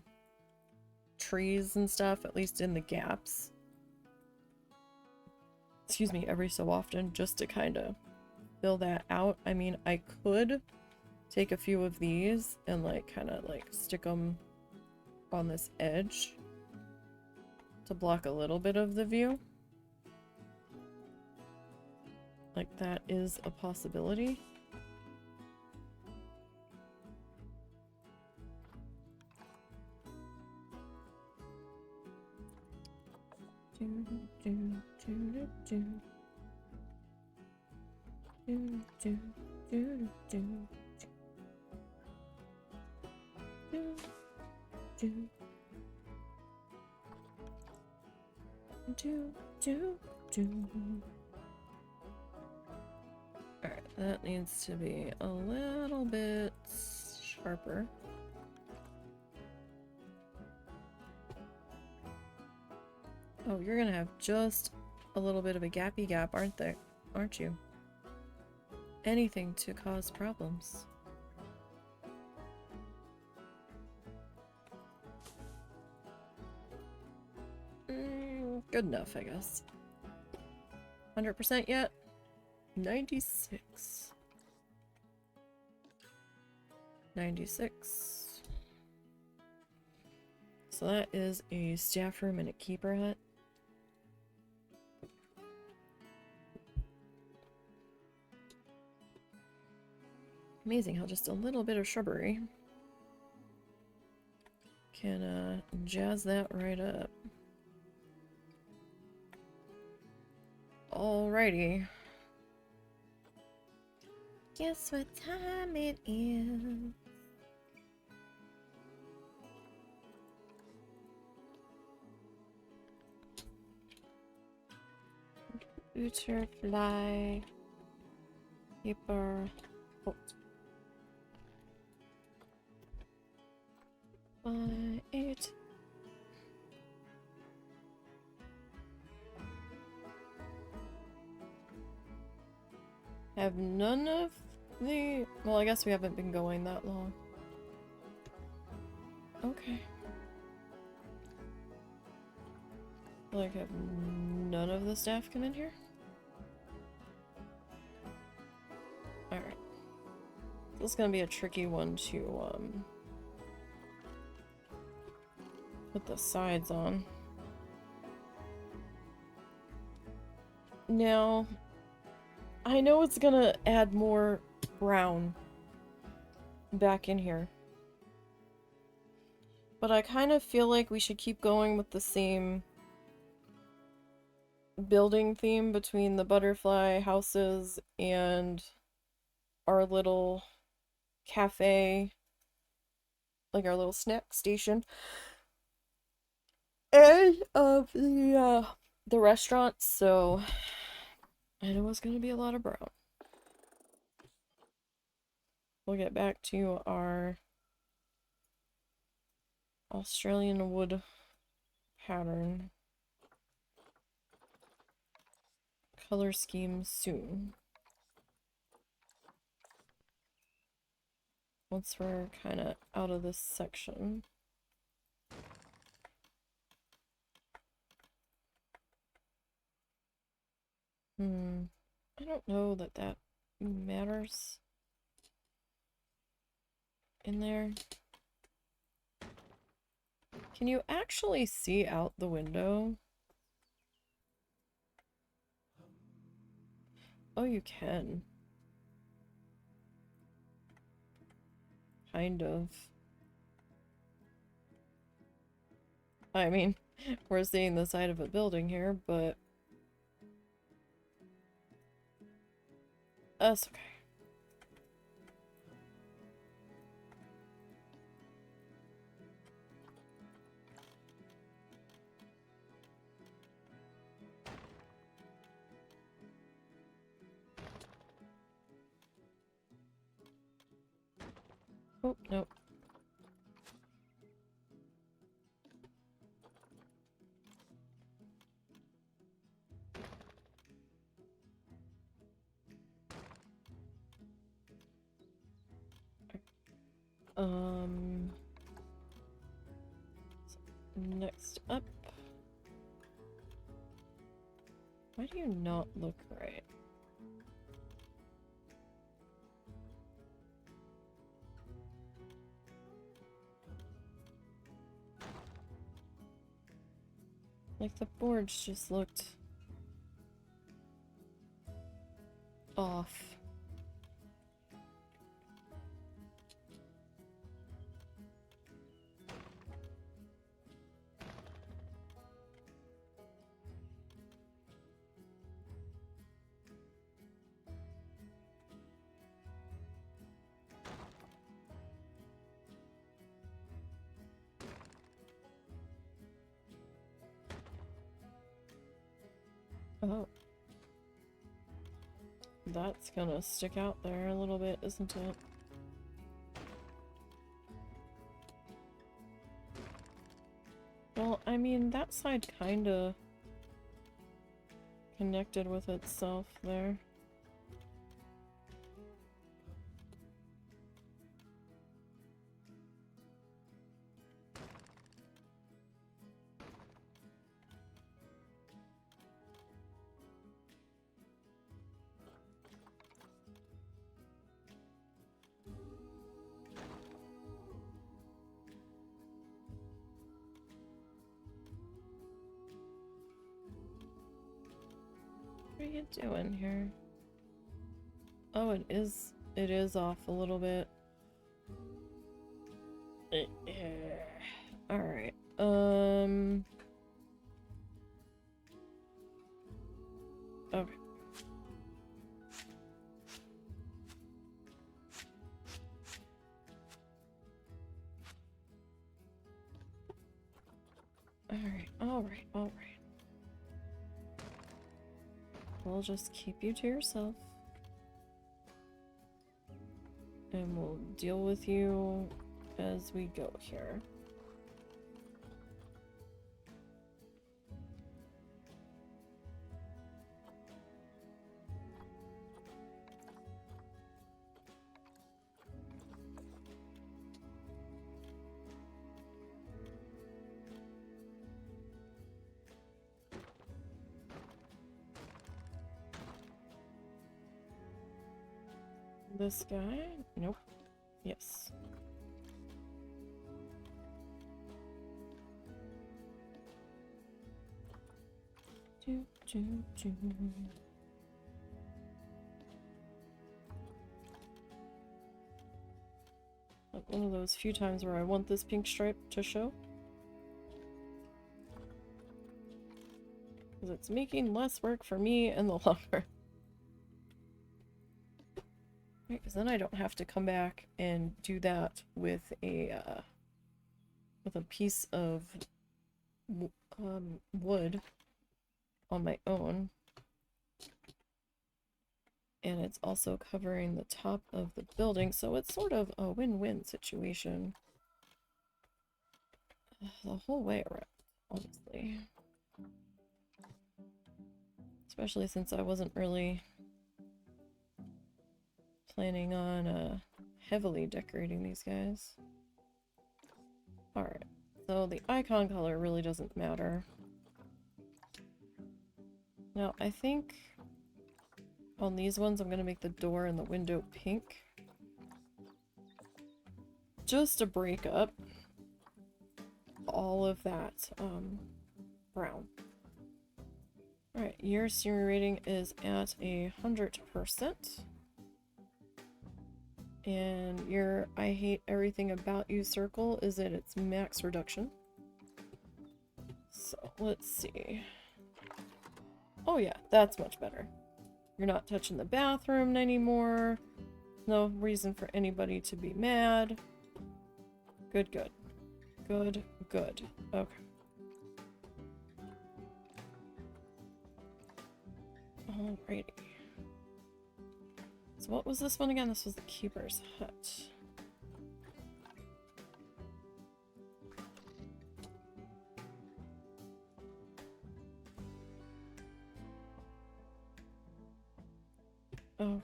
trees and stuff, at least in the gaps. Excuse me, every so often, just to kind of fill that out. I mean, I could take a few of these and like kind of like stick them on this edge to block a little bit of the view. Like, that is a possibility. Alright, that needs to be a little bit sharper. Oh, you're gonna have just a little bit of a gappy gap, aren't you? Anything to cause problems. Good enough, I guess. 100% yet? 96. 96. So that is a staff room and a keeper hut. Amazing how just a little bit of shrubbery can jazz that right up. Alrighty. Guess what time it is? Butterfly. Keeper. Oh. 8. Have none of the... Well, I guess we haven't been going that long. Okay. Like, have none of the staff come in here? Alright. This is gonna be a tricky one to, put the sides on. Now, I know it's gonna add more brown back in here. But I kind of feel like we should keep going with the same building theme between the butterfly houses and our little cafe, like our little snack station, and of the restaurant. So I know it's gonna be a lot of brown. We'll get back to our Australian wood pattern color scheme soon. Once we're kind of out of this section. I don't know that that matters in there. Can you actually see out the window? Oh, you can. Kind of. I mean, we're seeing the side of a building here, but that's okay. Oh, nope. Next up. Why do you not look right? Like, the boards just looked off. Oh. That's gonna stick out there a little bit, isn't it? Well, I mean, that side kinda connected with itself there. What are you doing here? Oh, it is off a little bit. Alright. Okay. Alright. We'll just keep you to yourself. And we'll deal with you as we go here. This guy? Nope. Yes. Do, do, do. Like one of those few times where I want this pink stripe to show. Because it's making less work for me in the long run. Right, because then I don't have to come back and do that with a piece of wood on my own. And it's also covering the top of the building, so it's sort of a win-win situation. The whole way around, honestly. Especially since I wasn't really planning on heavily decorating these guys. Alright, so the icon color really doesn't matter. Now, I think on these ones I'm going to make the door and the window pink. Just to break up all of that brown. Alright, your scenery rating is at 100%. And your I hate everything about you circle is at its max reduction. So, let's see. Oh yeah, that's much better. You're not touching the bathroom anymore. No reason for anybody to be mad. Good, good. Good, good. Okay. Alrighty. So what was this one again? This was the Keeper's Hut. Okay.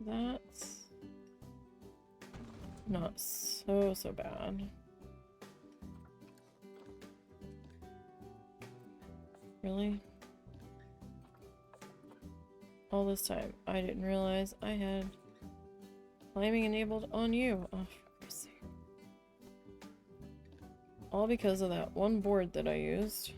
That's not so bad. Really? All this time, I didn't realize I had climbing enabled on you. Oh, for Christ's sake. All because of that one board that I used.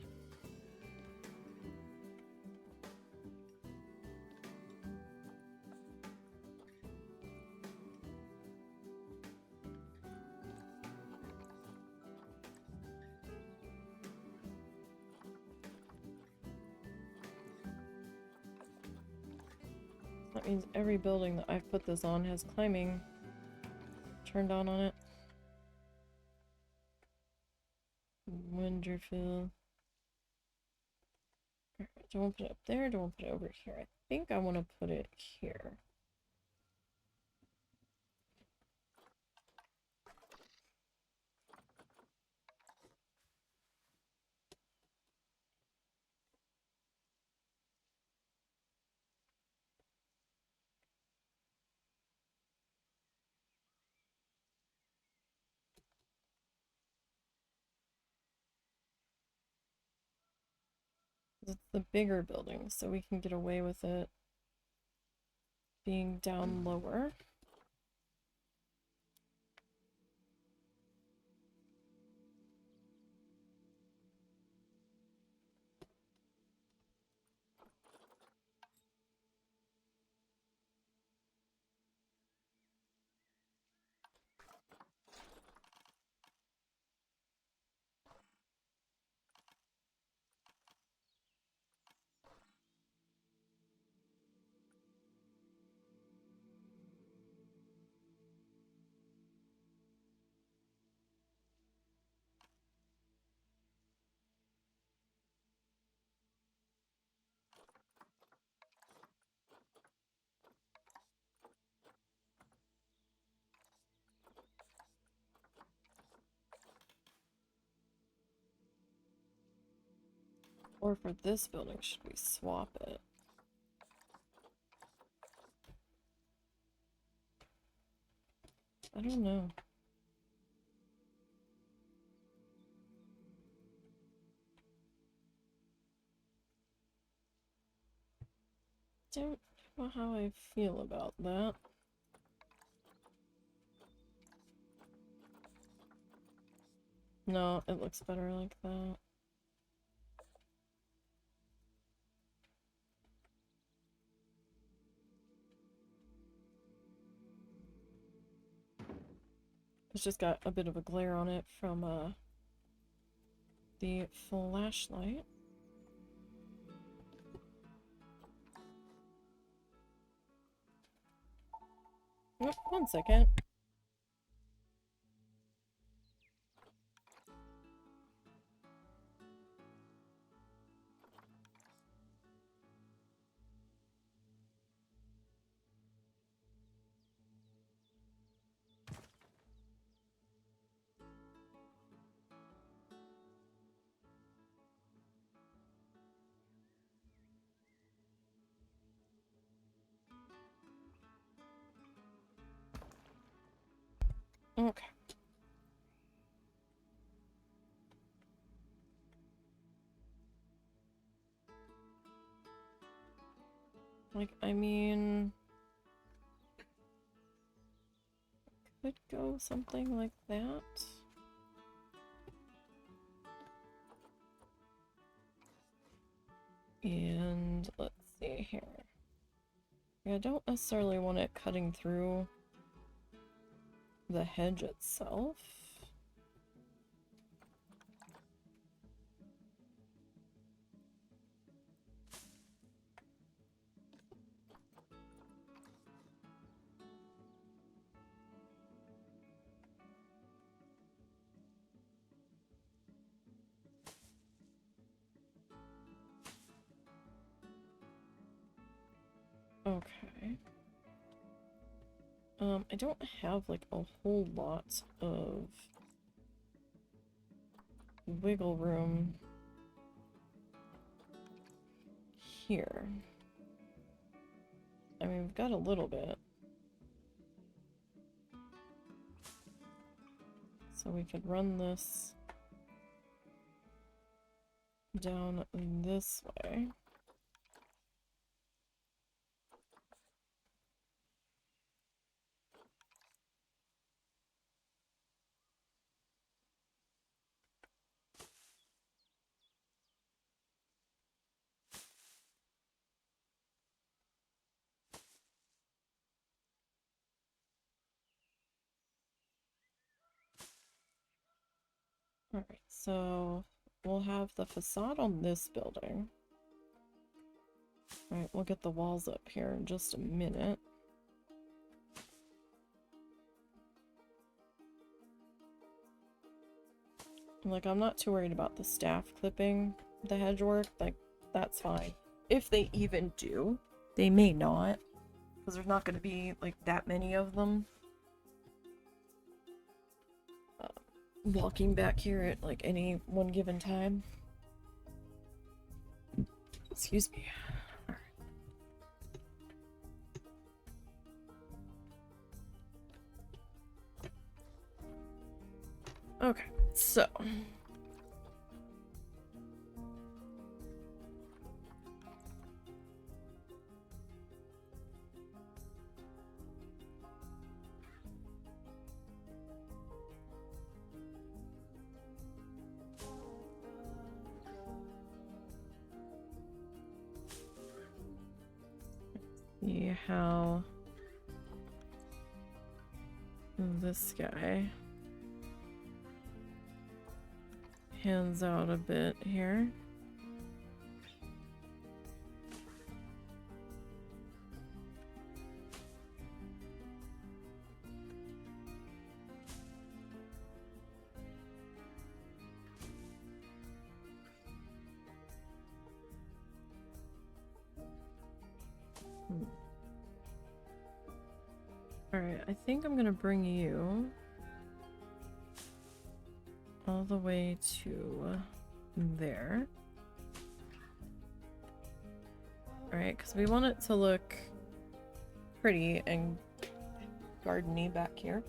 That means every building that I've put this on has climbing turned on it. Wonderful. Don't put it up there, don't put it over here. I think I want to put it here. It's the bigger building, so we can get away with it being down lower. Or for this building, should we swap it? I don't know. Don't know how I feel about that. No, it looks better like that. It's just got a bit of a glare on it from the flashlight. Oh, 1 second. Okay. Like, I mean, could go something like that. And let's see here. Yeah, I don't necessarily want it cutting through the hedge itself. Okay. I don't have like a whole lot of wiggle room here. I mean, we've got a little bit. So we could run this down this way. Alright, so we'll have the facade on this building. Alright, we'll get the walls up here in just a minute. Like, I'm not too worried about the staff clipping the hedge work. Like, that's fine. If they even do, they may not. Because there's not going to be, like, that many of them. Walking back here at, like, any one given time. Excuse me. Okay, so... see how this guy hands out a bit here. Alright, I think I'm gonna bring you all the way to there. Alright, because we want it to look pretty and gardeny back here.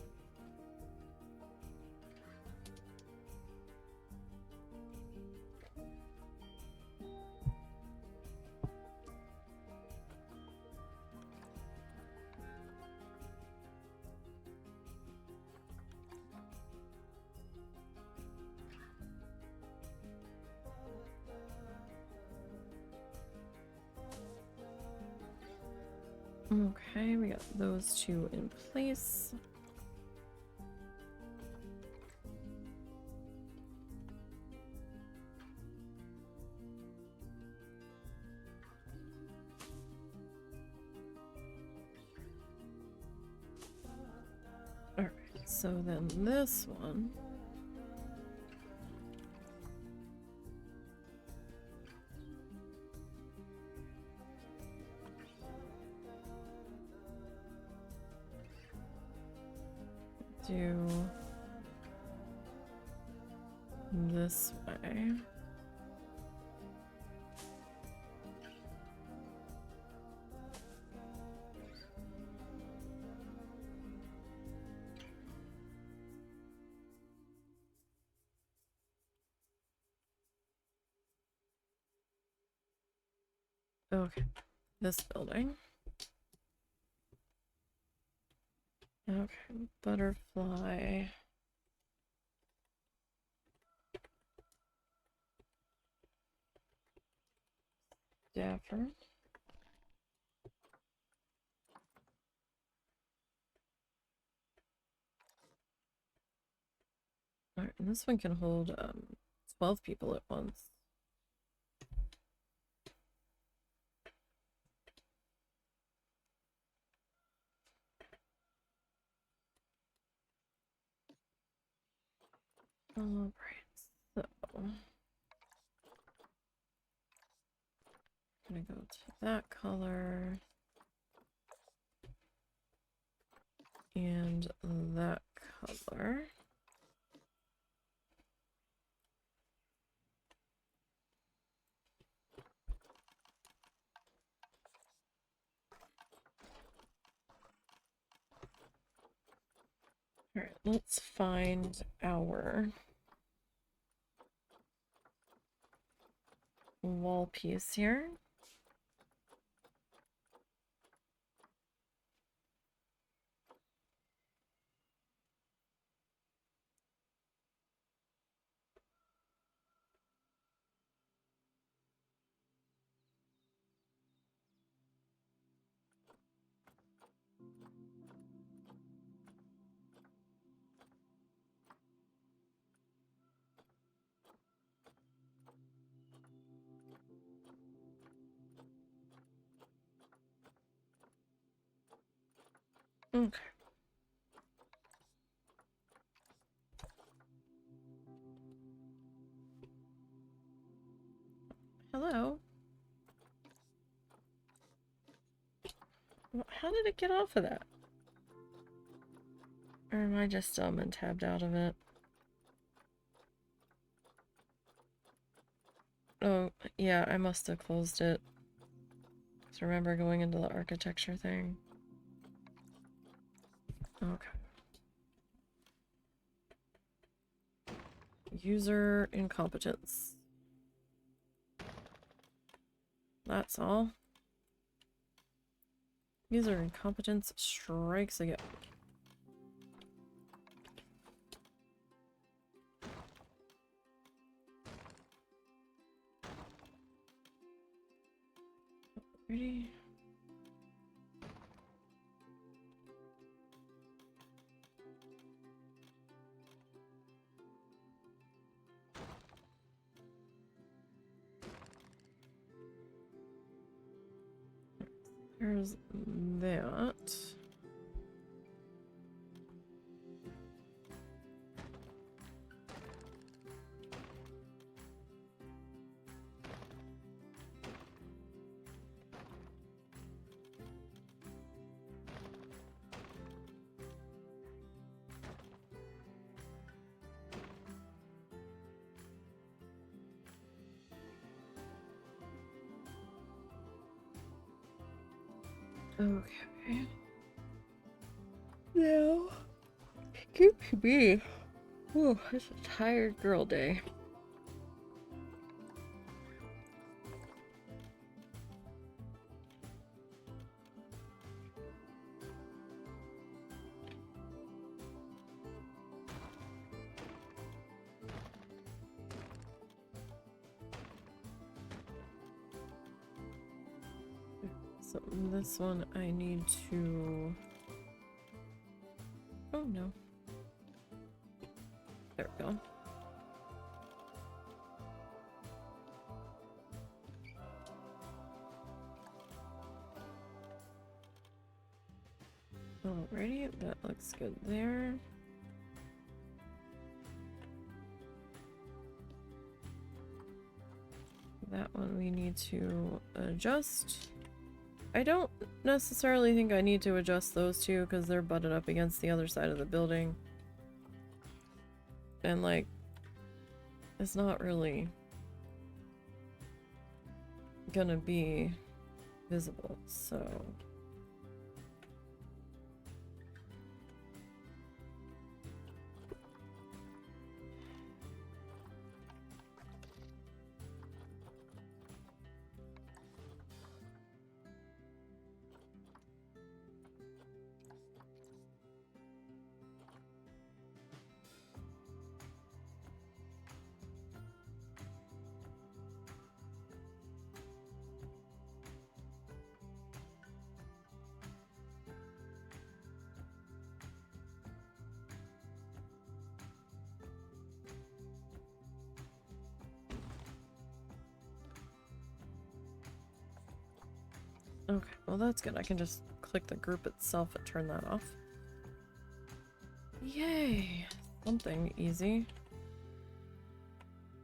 Okay, we got those two in place. Alright, so then this one. Do this way. Okay, this building. Okay, butterfly. Dapper. Alright, and this one can hold 12 people at once. Alright, so I'm gonna go to that color and that color. Alright, let's find our wall piece here. Okay. Hello. How did it get off of that? Or am I just dumb and tabbed out of it? Oh, yeah, I must have closed it. Because remember going into the architecture thing. Okay. User incompetence. That's all. User incompetence strikes again. Ready? There's that. Okay. Now, keep me. Ooh, it's a tired girl day. So this one I need to... Oh no. There we go. Alrighty, that looks good there. That one we need to adjust. I don't necessarily think I need to adjust those two because they're butted up against the other side of the building. And like, it's not really gonna be visible, so... Okay, well that's good. I can just click the group itself and turn that off. Yay! Something easy.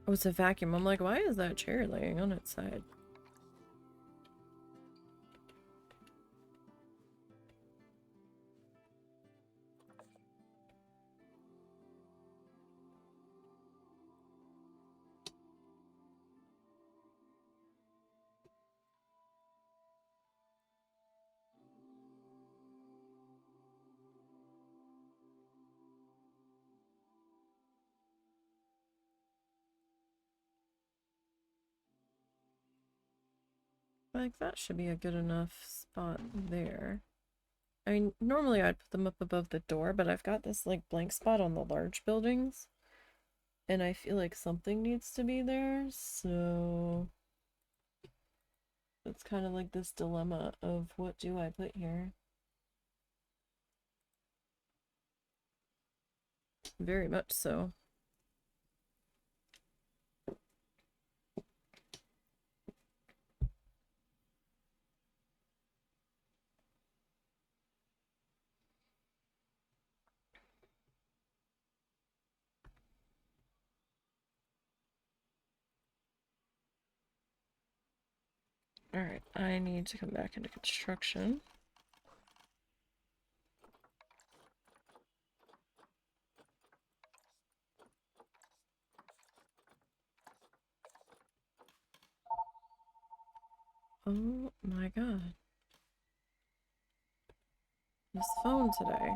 Oh, it's a vacuum. I'm like, why is that chair laying on its side? Like, that should be a good enough spot there. I mean, normally I'd put them up above the door, but I've got this, like, blank spot on the large buildings. And I feel like something needs to be there, so... It's kind of like this dilemma of what do I put here? Very much so. Alright, I need to come back into construction. Oh my god. This phone today.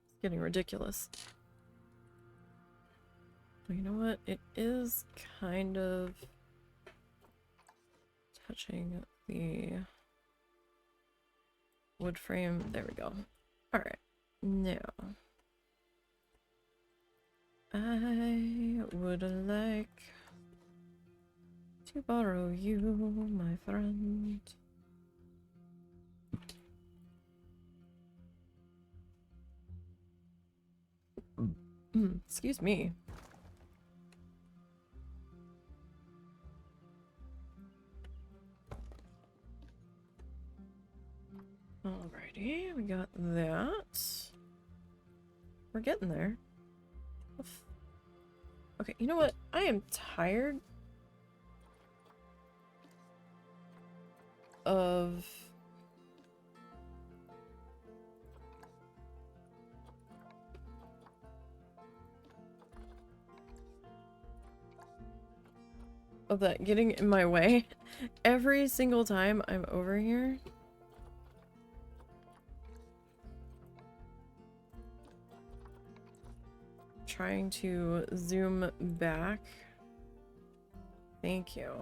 It's getting ridiculous. You know what? It is kind of touching the wood frame. There we go. Alright. Now, I would like to borrow you, my friend. Excuse me. Alrighty, we got that. We're getting there. Okay, you know what? I am tired of of that getting in my way every single time I'm over here. Trying to zoom back. Thank you.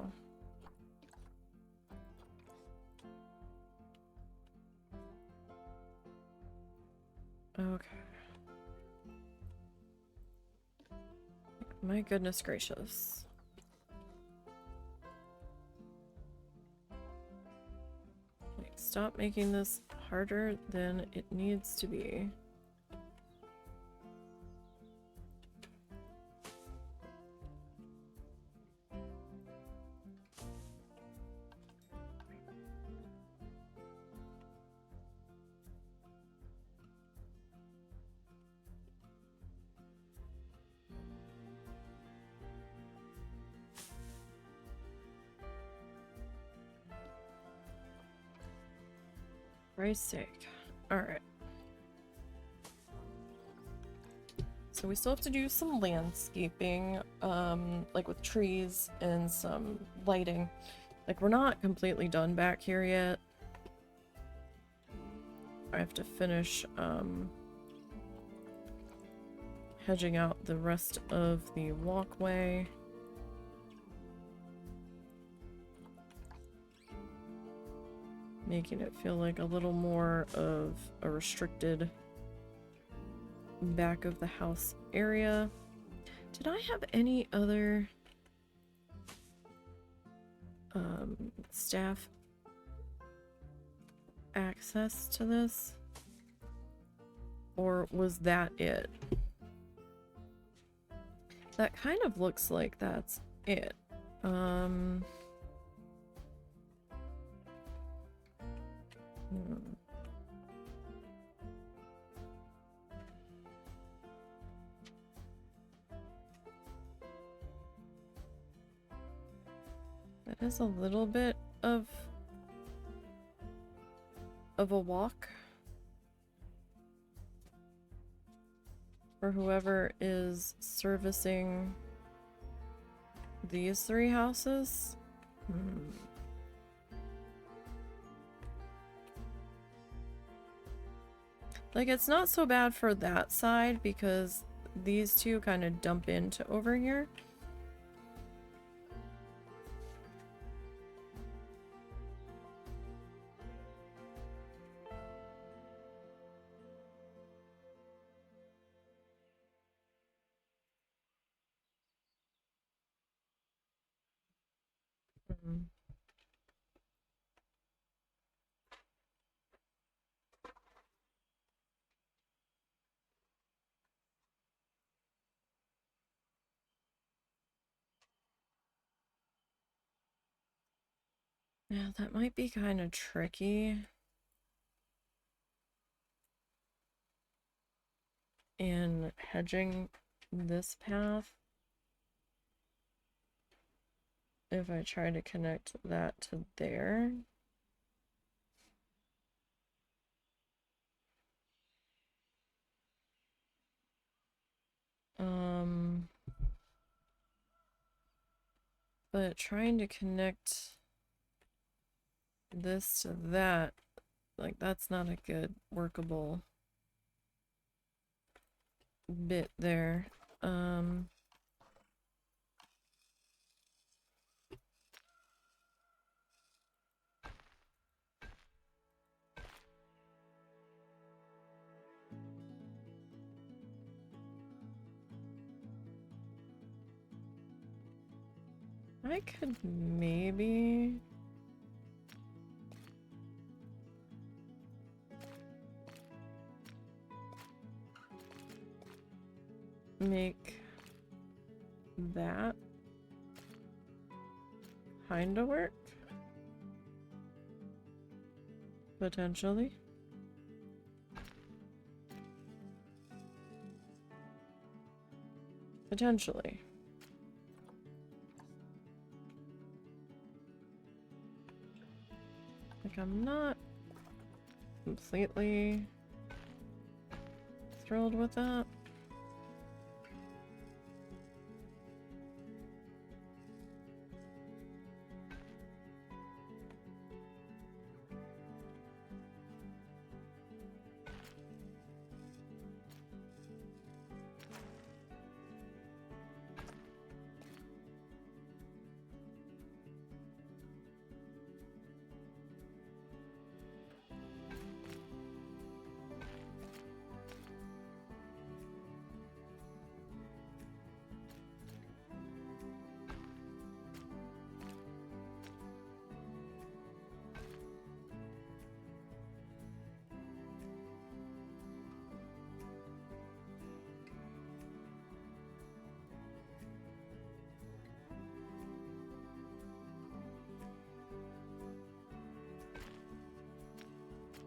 Okay. My goodness gracious. Like, stop making this harder than it needs to be. Christ's sake. Alright. So we still have to do some landscaping, like with trees and some lighting. Like, we're not completely done back here yet. I have to finish, hedging out the rest of the walkway. Making it feel like a little more of a restricted back of the house area. Did I have any other staff access to this? Or was that it? That kind of looks like that's it. That is a little bit of a walk for whoever is servicing these three houses. Like, it's not so bad for that side because these two kind of dump into over here. Yeah, that might be kind of tricky. In hedging this path. If I try to connect that to there. But trying to connect this to that, like, that's not a good workable bit there. I could maybe make that kinda work. Potentially. Potentially. Like, I'm not completely thrilled with that.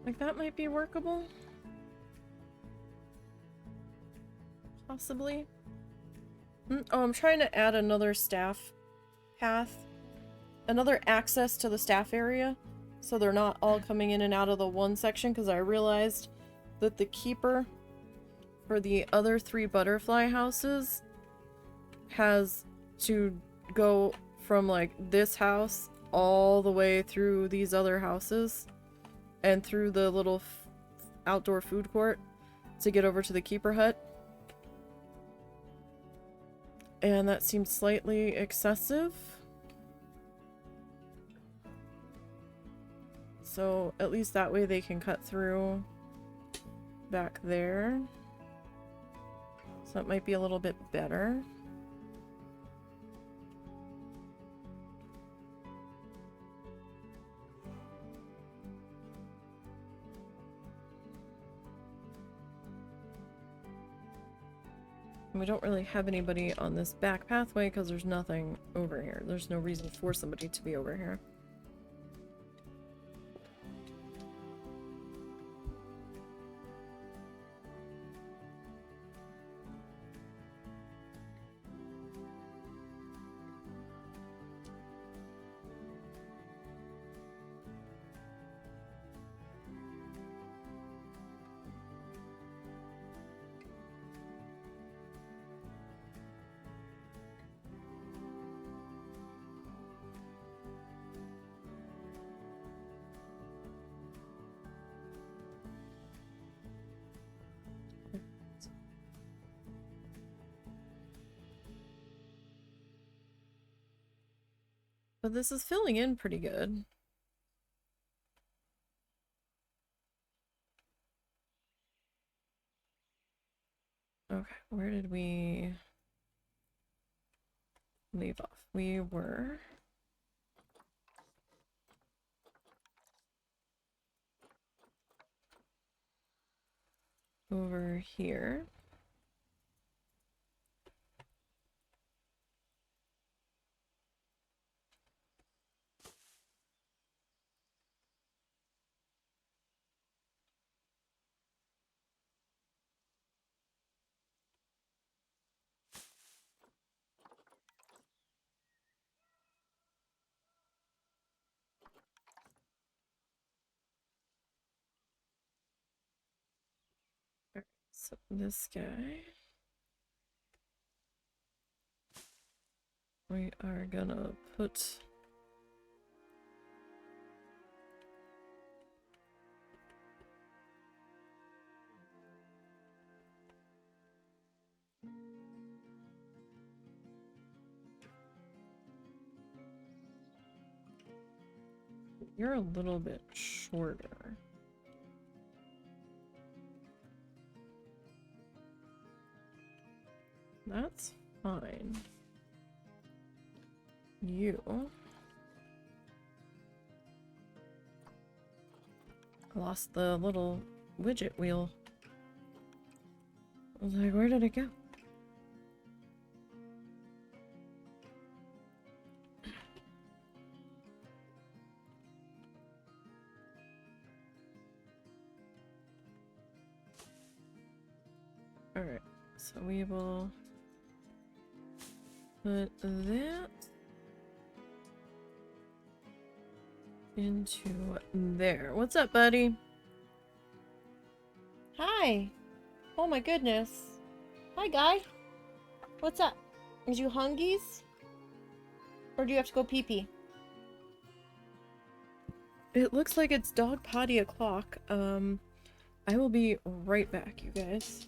Like, that might be workable. Possibly. Oh, I'm trying to add another staff path. Another access to the staff area. So they're not all coming in and out of the one section, because I realized that the keeper for the other 3 butterfly houses has to go from, like, this house all the way through these other houses and through the little outdoor food court to get over to the keeper hut. And that seems slightly excessive. So at least that way they can cut through back there. So that might be a little bit better. We don't really have anybody on this back pathway because there's nothing over here. There's no reason for somebody to be over here. But this is filling in pretty good. Okay, where did we leave off? We were over here. Alright, so this guy. We are gonna put you're a little bit shorter. That's fine. You lost the little widget wheel. I was like, where did it go? Alright, so we will put that into there. What's up, buddy? Hi. Oh my goodness. Hi, guy. What's up? Is you hungies? Or do you have to go pee-pee? It looks like it's dog potty o'clock. I will be right back, you guys.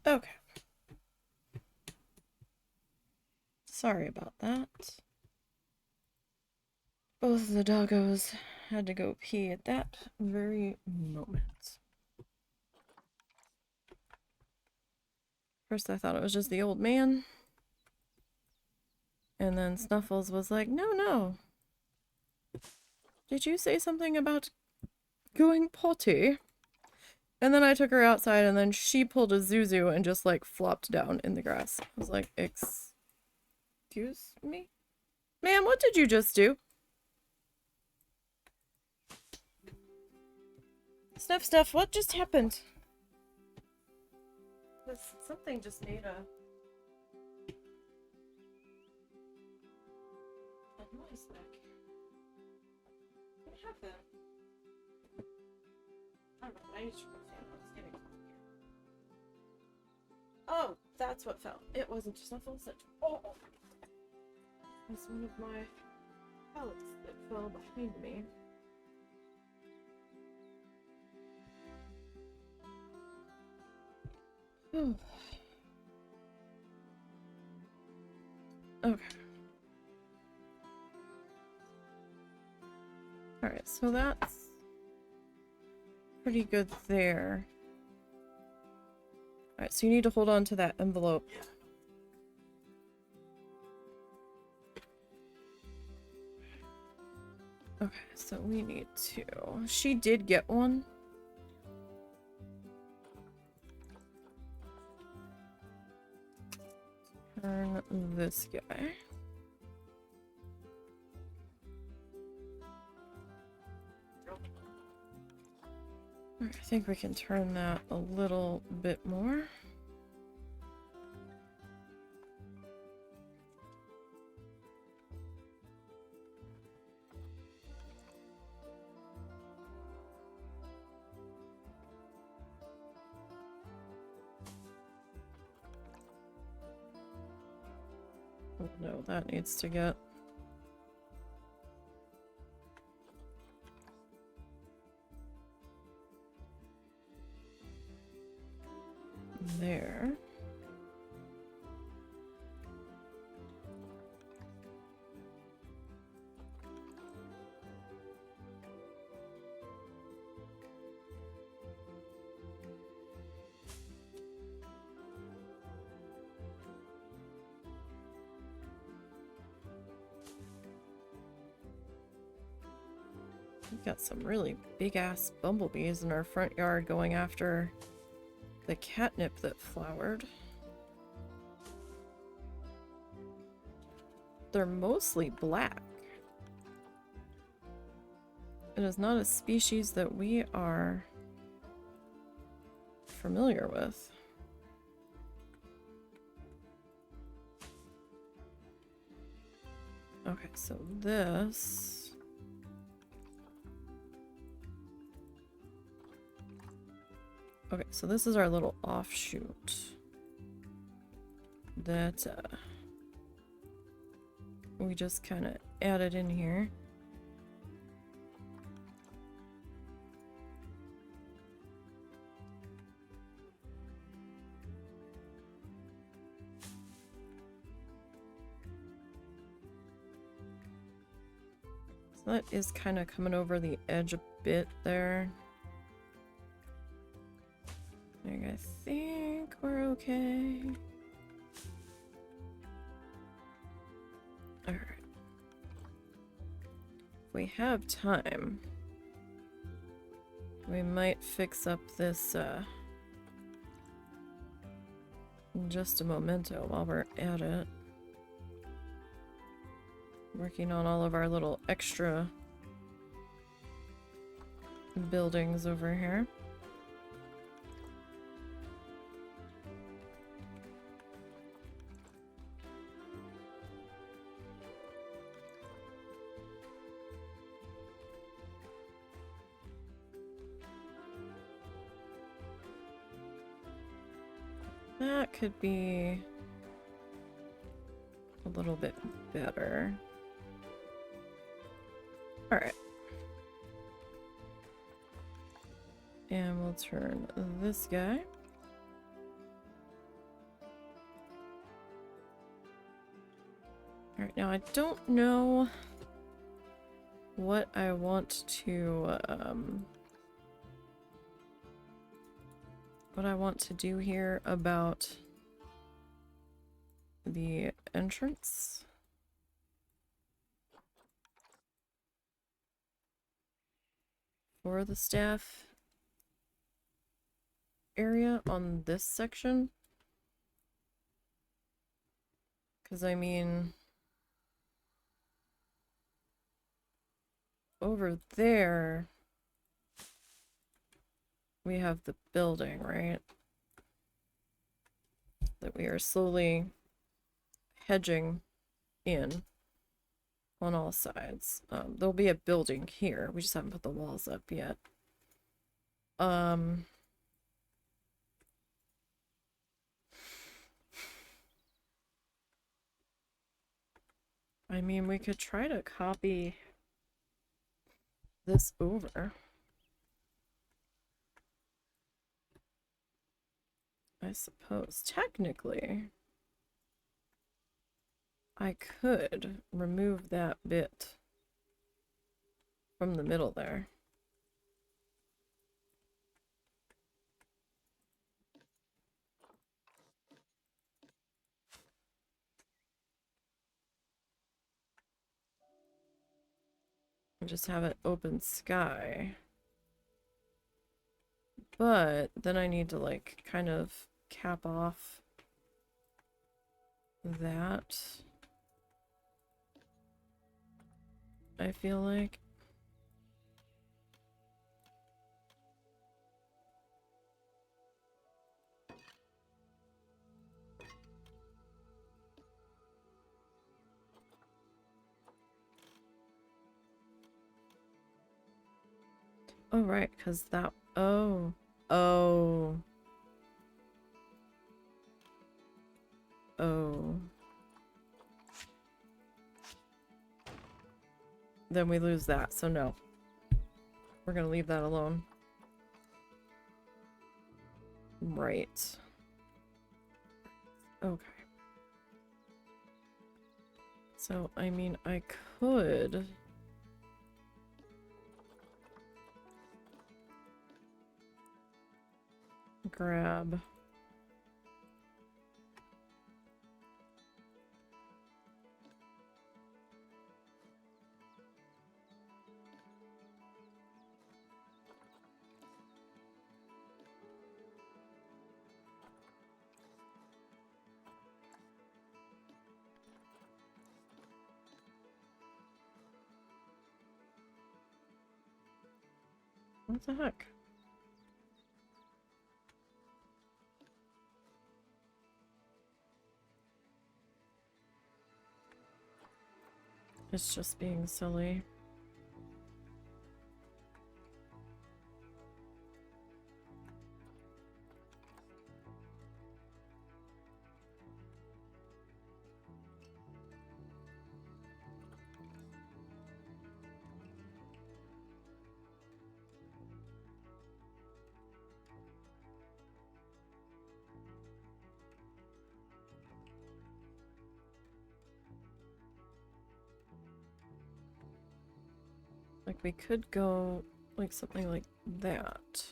Okay. Sorry about that. Both of the doggos had to go pee at that very moment. First I thought it was just the old man. And then Snuffles was like, no. Did you say something about going potty? And then I took her outside and then she pulled a Zuzu and just like flopped down in the grass. I was like, excuse me? Ma'am, what did you just do? Snuff, what just happened? Something just made a noise back. What happened? I don't know, I need to turn the fan on. It's getting cold here. Oh, that's what fell. It wasn't just Snuffles. Oh! That's one of my pellets that fell behind me. Okay. Alright, so that's pretty good there. Alright, so you need to hold on to that envelope. Okay, so we need to... She did get one. Turn this guy. I think we can turn that a little bit more. Oh, no, that needs to get... there. We've got some really big-ass bumblebees in our front yard going after the catnip that flowered. They're mostly black. It is not a species that we are familiar with. Okay, so this... Okay, so this is our little offshoot that we just kind of added in here. So that is kind of coming over the edge a bit there. I think we're okay. Alright. If we have time, we might fix up this in just a momento while we're at it. Working on all of our little extra buildings over here. That could be a little bit better. Alright. And we'll turn this guy. Alright, now I don't know what I want to, what I want to do here about the entrance. For the staff area on this section. Because, I mean, over there, we have the building, right? That we are slowly hedging in on all sides. There'll be a building here. We just haven't put the walls up yet. I mean, we could try to copy this over. I suppose. Technically, I could remove that bit from the middle there. And just have it open sky. But then I need to, like, kind of cap off that. I feel like. Oh, right, because that... Oh. Oh. Oh. Then we lose that, so no. We're gonna leave that alone. Right. Okay. So, I mean, I could... grab... What the heck? It's just being silly. Like, we could go, like, something like that.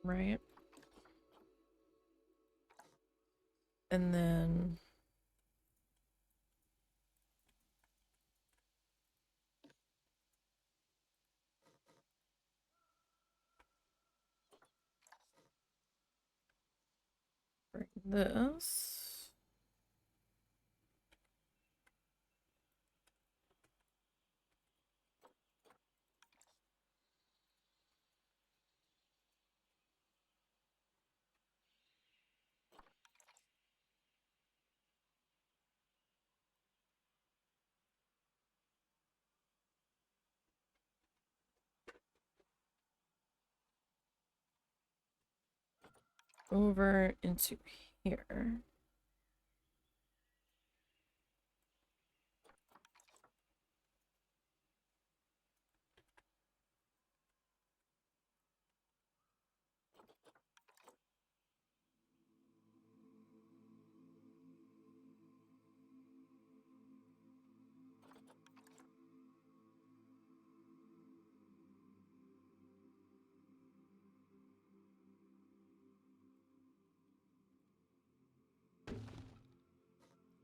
Right? And then... bring this... over into here.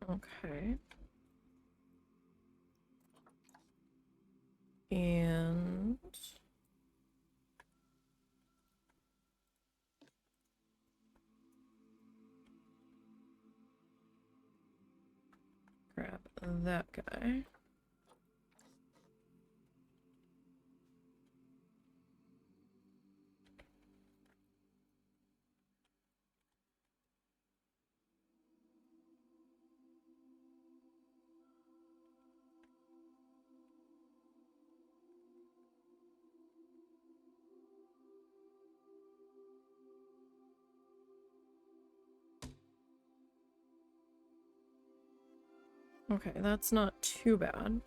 Okay. And grab that guy. Okay, that's not too bad.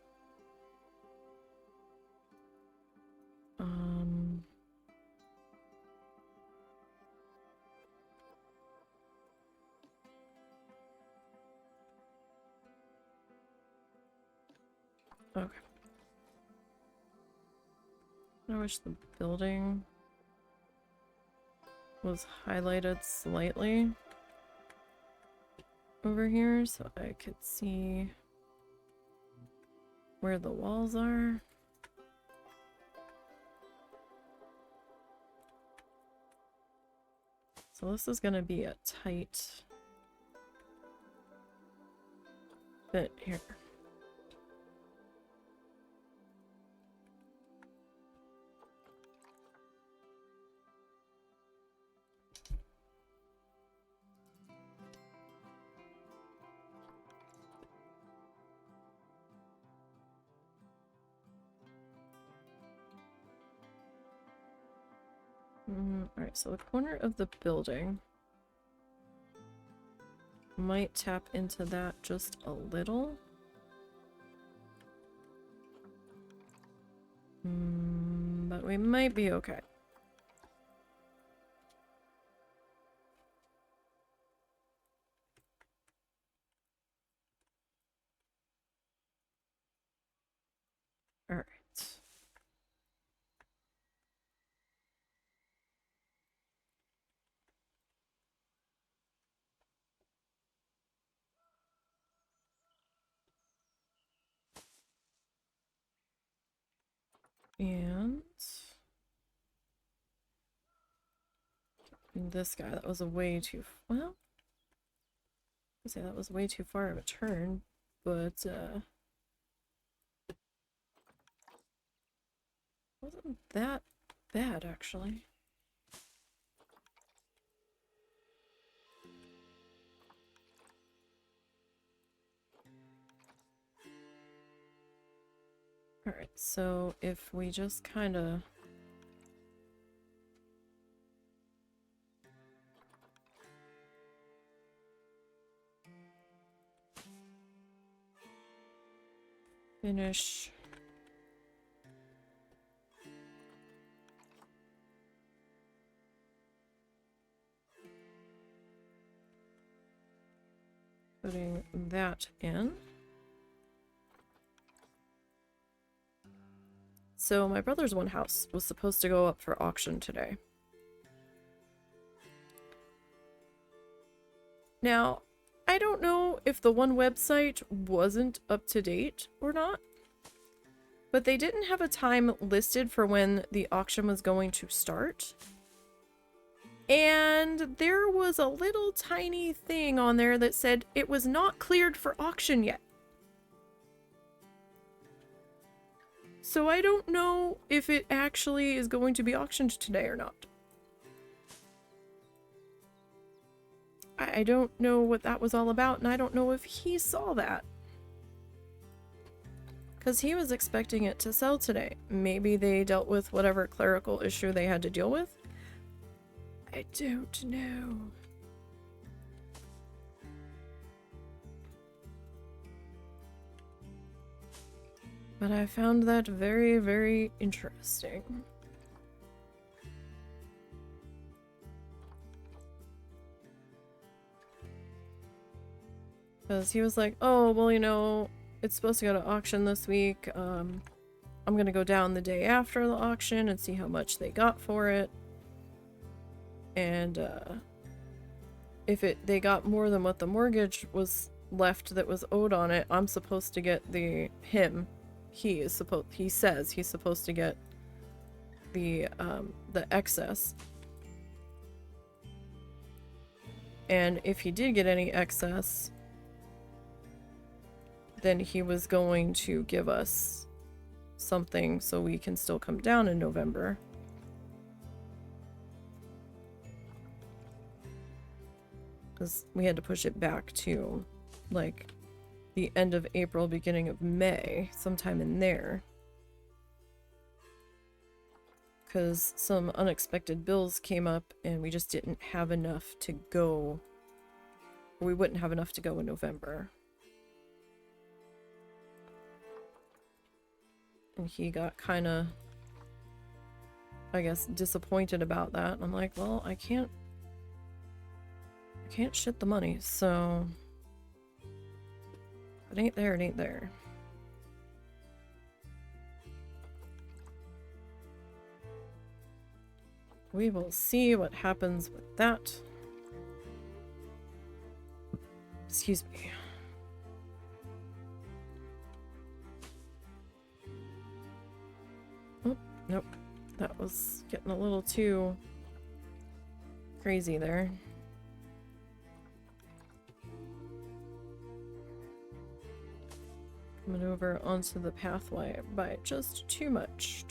Okay. I wish the building was highlighted slightly over here so I could see where the walls are. So this is gonna be a tight fit here. Alright, so the corner of the building might tap into that just a little. But we might be okay. Alright. And this guy, that was a way too, well, I'd say that was way too far of a turn, but wasn't that bad actually. Alright, so if we just kind of finish putting that in. So my brother's one house was supposed to go up for auction today. Now, I don't know if the one website wasn't up to date or not, but they didn't have a time listed for when the auction was going to start. And there was a little tiny thing on there that said it was not cleared for auction yet. So I don't know if it actually is going to be auctioned today or not. I don't know what that was all about, and I don't know if he saw that. Because he was expecting it to sell today. Maybe they dealt with whatever clerical issue they had to deal with. I don't know. But I found that very, very interesting. Because he was like, oh, well, you know, it's supposed to go to auction this week. I'm gonna go down the day after the auction and see how much they got for it. And if they got more than what the mortgage was left that was owed on it, I'm supposed to get he says he's supposed to get the excess. And if he did get any excess, then he was going to give us something so we can still come down in November. Because we had to push it back to, like, the end of April, beginning of May, sometime in there. Because some unexpected bills came up and we just didn't have enough to go. We wouldn't have enough to go in November. And he got kind of, I guess, disappointed about that. And I'm like, well, I can't shit the money, so if it ain't there, it ain't there. We will see what happens with that. Excuse me. Oh, nope. That was getting a little too crazy there. Coming over onto the pathway by just too much.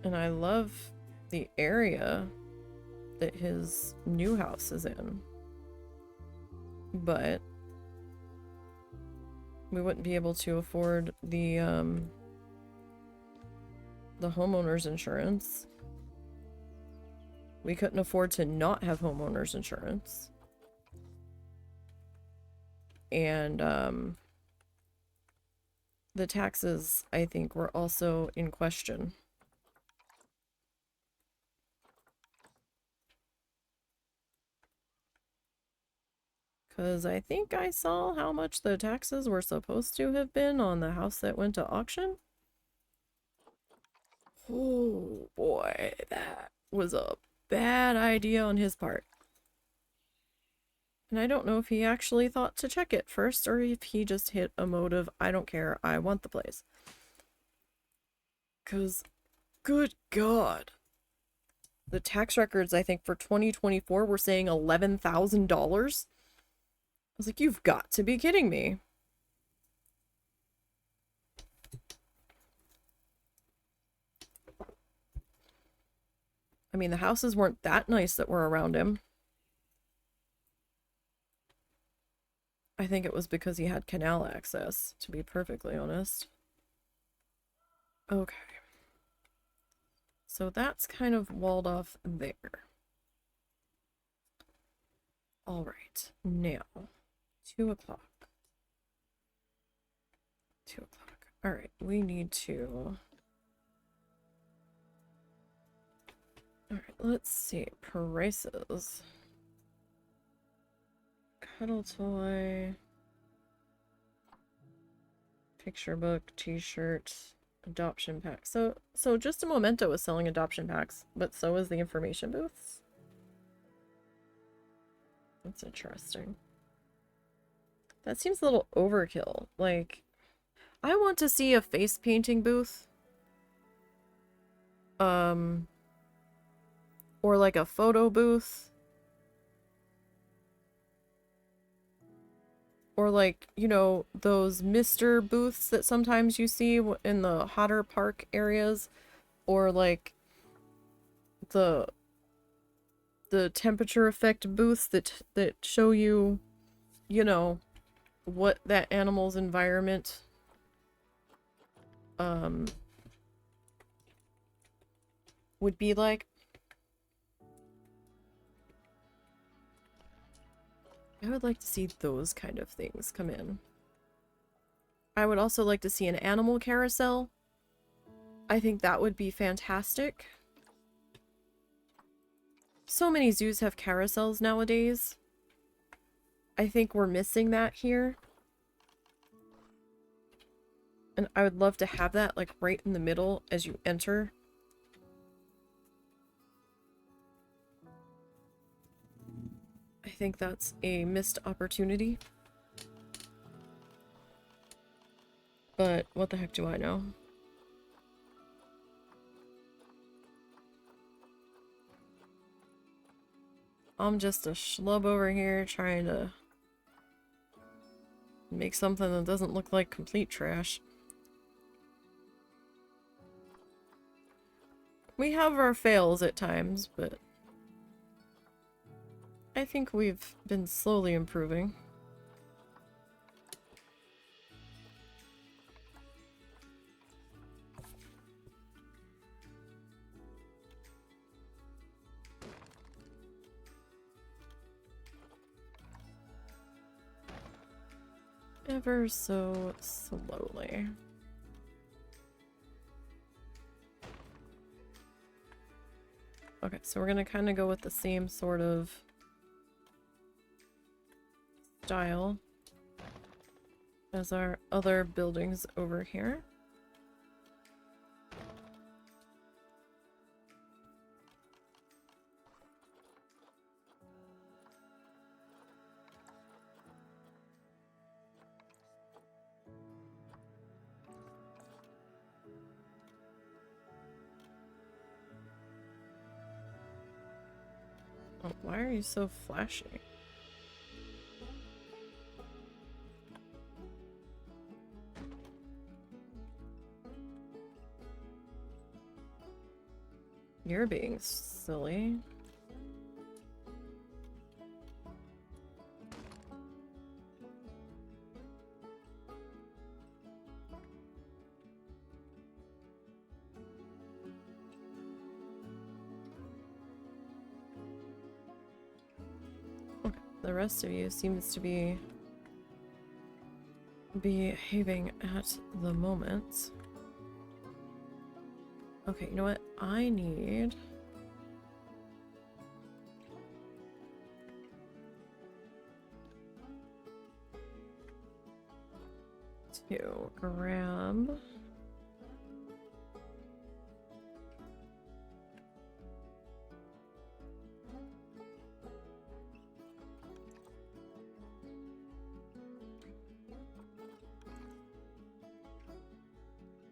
And I love the area that his new house is in. But we wouldn't be able to afford the homeowner's insurance. We couldn't afford to not have homeowner's insurance. And the taxes, I think, were also in question. Because I think I saw how much the taxes were supposed to have been on the house that went to auction. Oh boy, that was a bad idea on his part. And I don't know if he actually thought to check it first or if he just hit a mode of, I don't care, I want the place. Because, good God. The tax records, I think, for 2024 were saying $11,000. I was like, you've got to be kidding me. I mean, the houses weren't that nice that were around him. I think it was because he had canal access, to be perfectly honest. Okay. So that's kind of walled off there. Alright, now, 2 o'clock. 2 o'clock. Alright, we need to... Alright, let's see. Prices. Cuddle toy. Picture book, t-shirt, adoption pack. So just a Memento is selling adoption packs, but so is the information booths. That's interesting. That seems a little overkill. Like, I want to see a face painting booth. Or like a photo booth. Or like, you know, those Mr. booths that sometimes you see in the hotter park areas. Or like the temperature effect booths that show you, you know, what that animal's environment would be like. I would like to see those kind of things come in. I would also like to see an animal carousel. I think that would be fantastic. So many zoos have carousels nowadays. I think we're missing that here. And I would love to have that like right in the middle as you enter. I think that's a missed opportunity. But what the heck do I know? I'm just a schlub over here trying to make something that doesn't look like complete trash. We have our fails at times, but I think we've been slowly improving. Ever so slowly. Okay, so we're gonna kind of go with the same sort of style as our other buildings over here. Oh, why are you so flashy? You're being silly. Okay, the rest of you seems to be behaving at the moment. Okay, you know what? I need to grab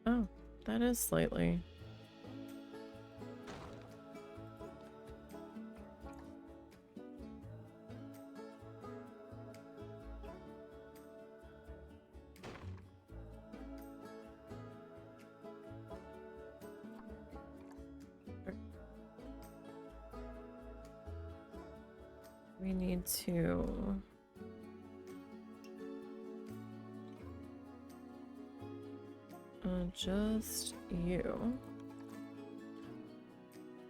oh, that is slightly. We need to adjust you.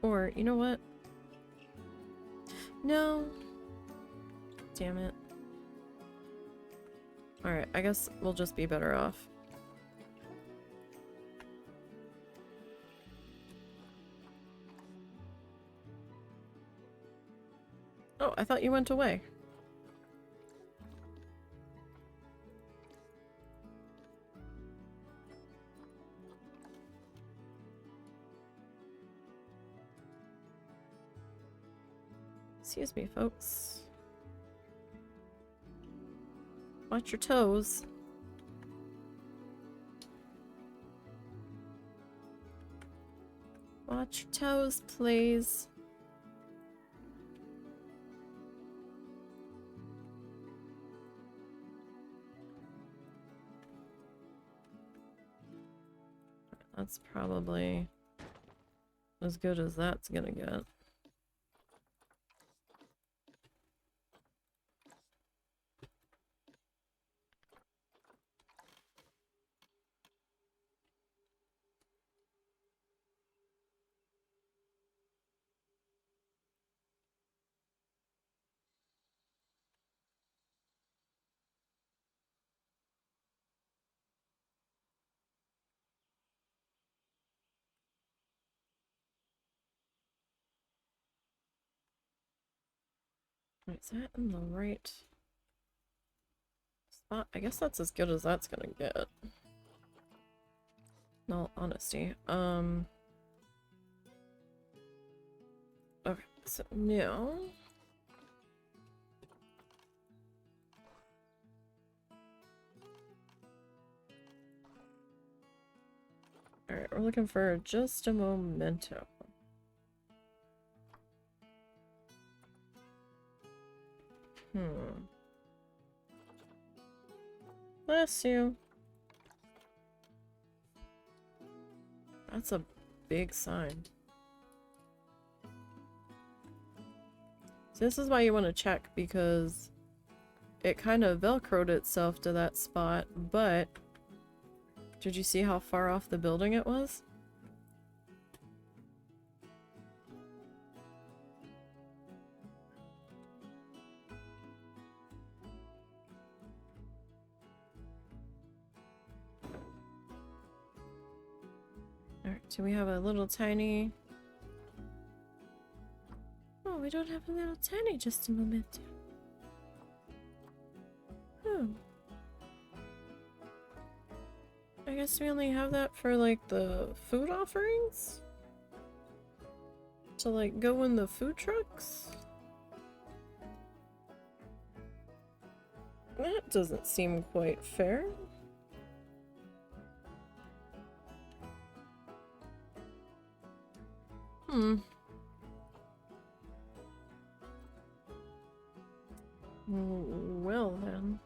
Or, you know what? No. Damn it. Alright, I guess we'll just be better off. Oh, I thought you went away. Excuse me, folks. Watch your toes. Watch your toes, please. That's probably as good as that's gonna get. Wait, is that in the right spot? I guess that's as good as that's gonna get. in all honesty. Okay, so now... Alright, we're looking for just a memento. Bless you. That's a big sign. So this is why you want to check, because it kind of velcroed itself to that spot, but did you see how far off the building it was? Alright, so we have a little tiny... Oh, we don't have a little tiny just a moment. I guess we only have that for, like, the food offerings? To, like, go in the food trucks? That doesn't seem quite fair. Well then.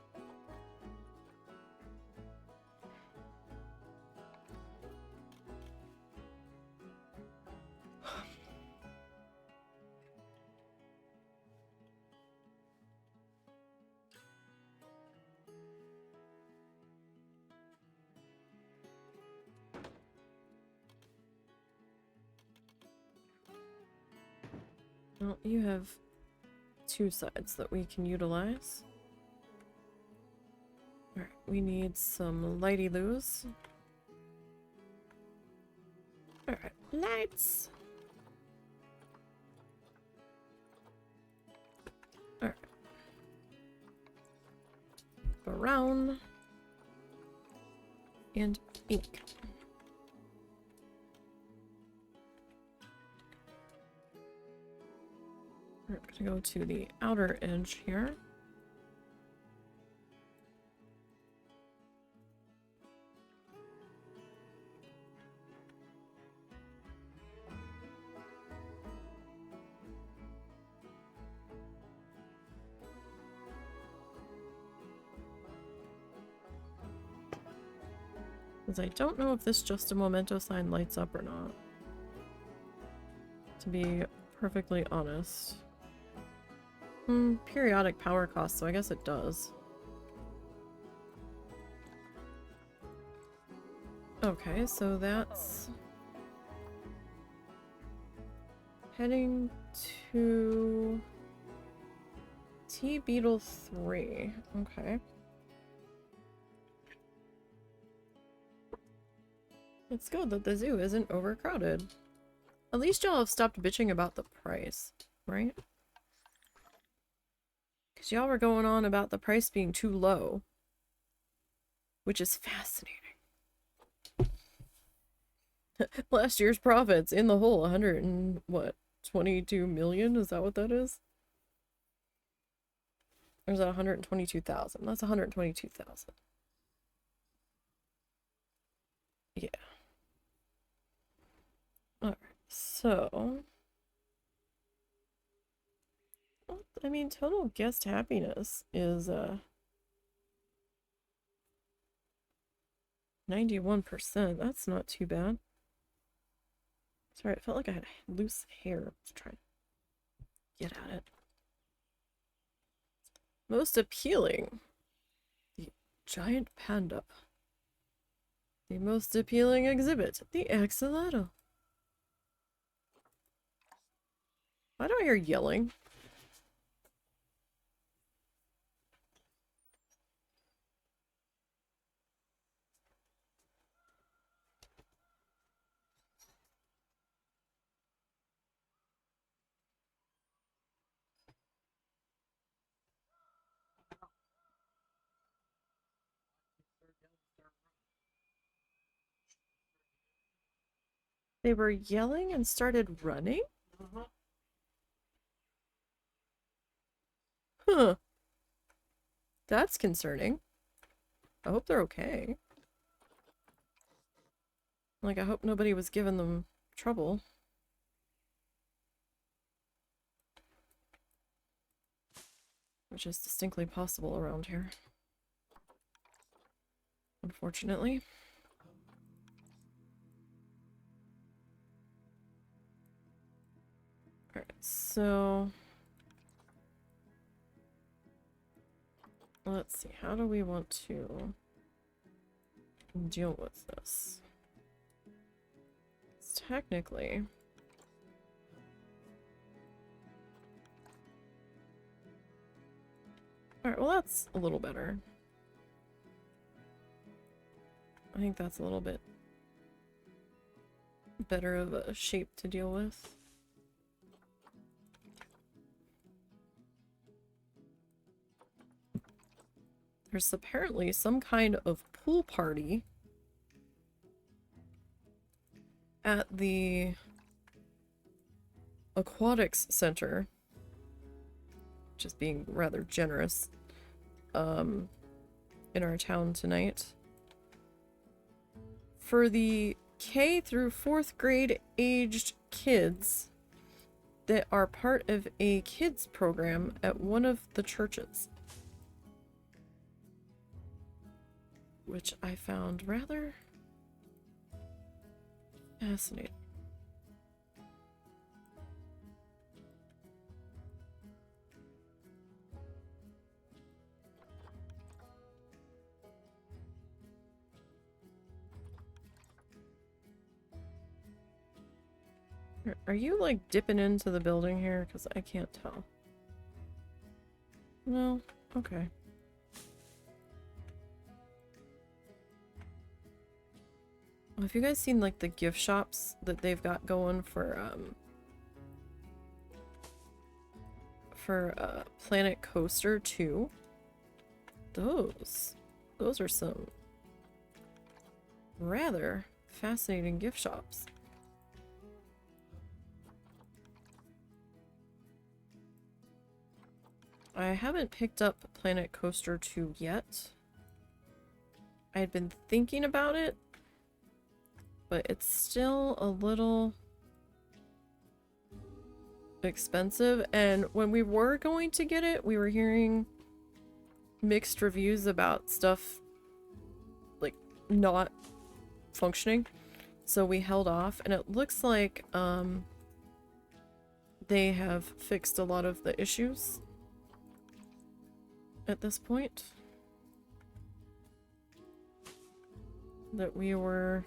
Well, you have two sides that we can utilize. Alright, we need some lighty-loos. Alright, lights! Alright. Brown. And pink. We're gonna go to the outer edge here. Because I don't know if this just a memento sign lights up or not. To be perfectly honest. Periodic power cost, so I guess it does. Okay, so that's heading to T-Beetle 3. Okay. It's good that the zoo isn't overcrowded. At least y'all have stopped bitching about the price, right? Because y'all were going on about the price being too low. Which is fascinating. Last year's profits in the hole, 100 and what? 22 million? Is that what that is? Or is that 122,000? That's 122,000. Yeah. Alright, so... Well, I mean, total guest happiness is, 91%. That's not too bad. Sorry, it felt like I had loose hair. I was trying to get at it. Most appealing. The giant panda. The most appealing exhibit. The axolotl. Why do I hear yelling? They were yelling and started running? Huh. That's concerning. I hope they're okay. Like, I hope nobody was giving them trouble. Which is distinctly possible around here. Unfortunately. Alright, so... let's see, how do we want to deal with this? Technically... alright, well that's a little better. I think that's a little bit better of a shape to deal with. There's apparently some kind of pool party at the aquatics center, just being rather generous, in our town tonight. For the K through 4th grade aged kids that are part of a kids program at one of the churches. Which I found rather fascinating. Are you like dipping into the building here? Because I can't tell. No? Okay. Well, have you guys seen like the gift shops that they've got going for Planet Coaster 2? Those are some rather fascinating gift shops. I haven't picked up Planet Coaster 2 yet. I had been thinking about it, but it's still a little expensive, and when we were going to get it, we were hearing mixed reviews about stuff like not functioning, so we held off, and it looks like they have fixed a lot of the issues at this point that we were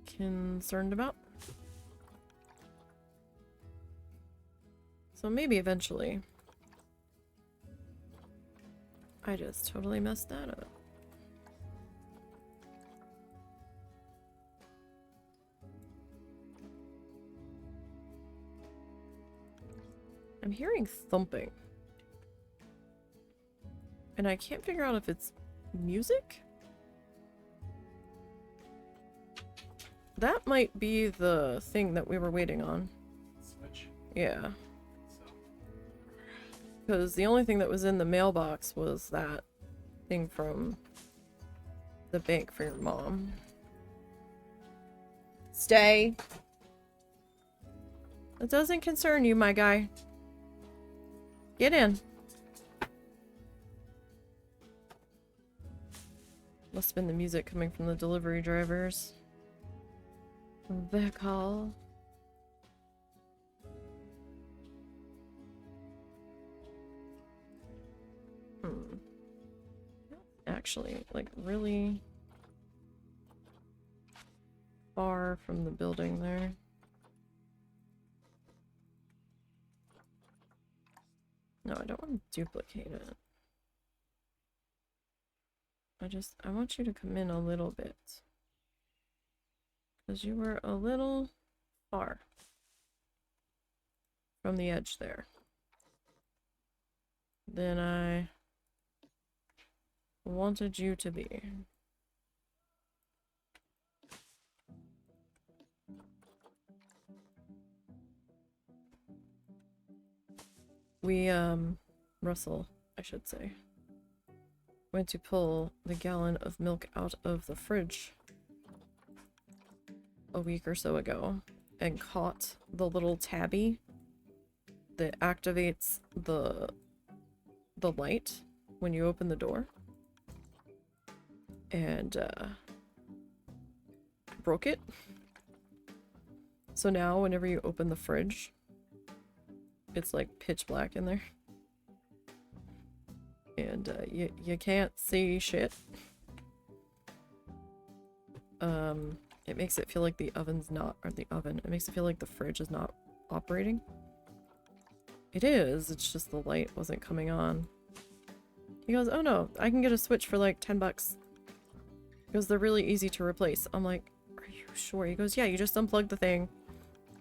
concerned about. So maybe eventually. I just totally messed that up. I'm hearing thumping. And I can't figure out if it's music? That might be the thing that we were waiting on. Switch. Yeah. So. Because the only thing that was in the mailbox was that thing from the bank for your mom. Stay. That doesn't concern you, my guy. Get in. Must have been the music coming from the delivery drivers. Vehicle. Actually, like, really far from the building there. No, I don't want to duplicate it. I want you to come in a little bit. Because you were a little far from the edge there than I wanted you to be. We, Russell, I should say, went to pull the gallon of milk out of the fridge a week or so ago and caught the little tabby that activates the light when you open the door, and broke it. So now whenever you open the fridge, it's like pitch black in there, and you can't see shit. It makes it feel like the oven's not, or the oven, it makes it feel like the fridge is not operating. It is, it's just the light wasn't coming on. He goes, oh no, I can get a switch for like 10 bucks. He goes, they're really easy to replace. I'm like, are you sure? He goes, yeah, you just unplug the thing,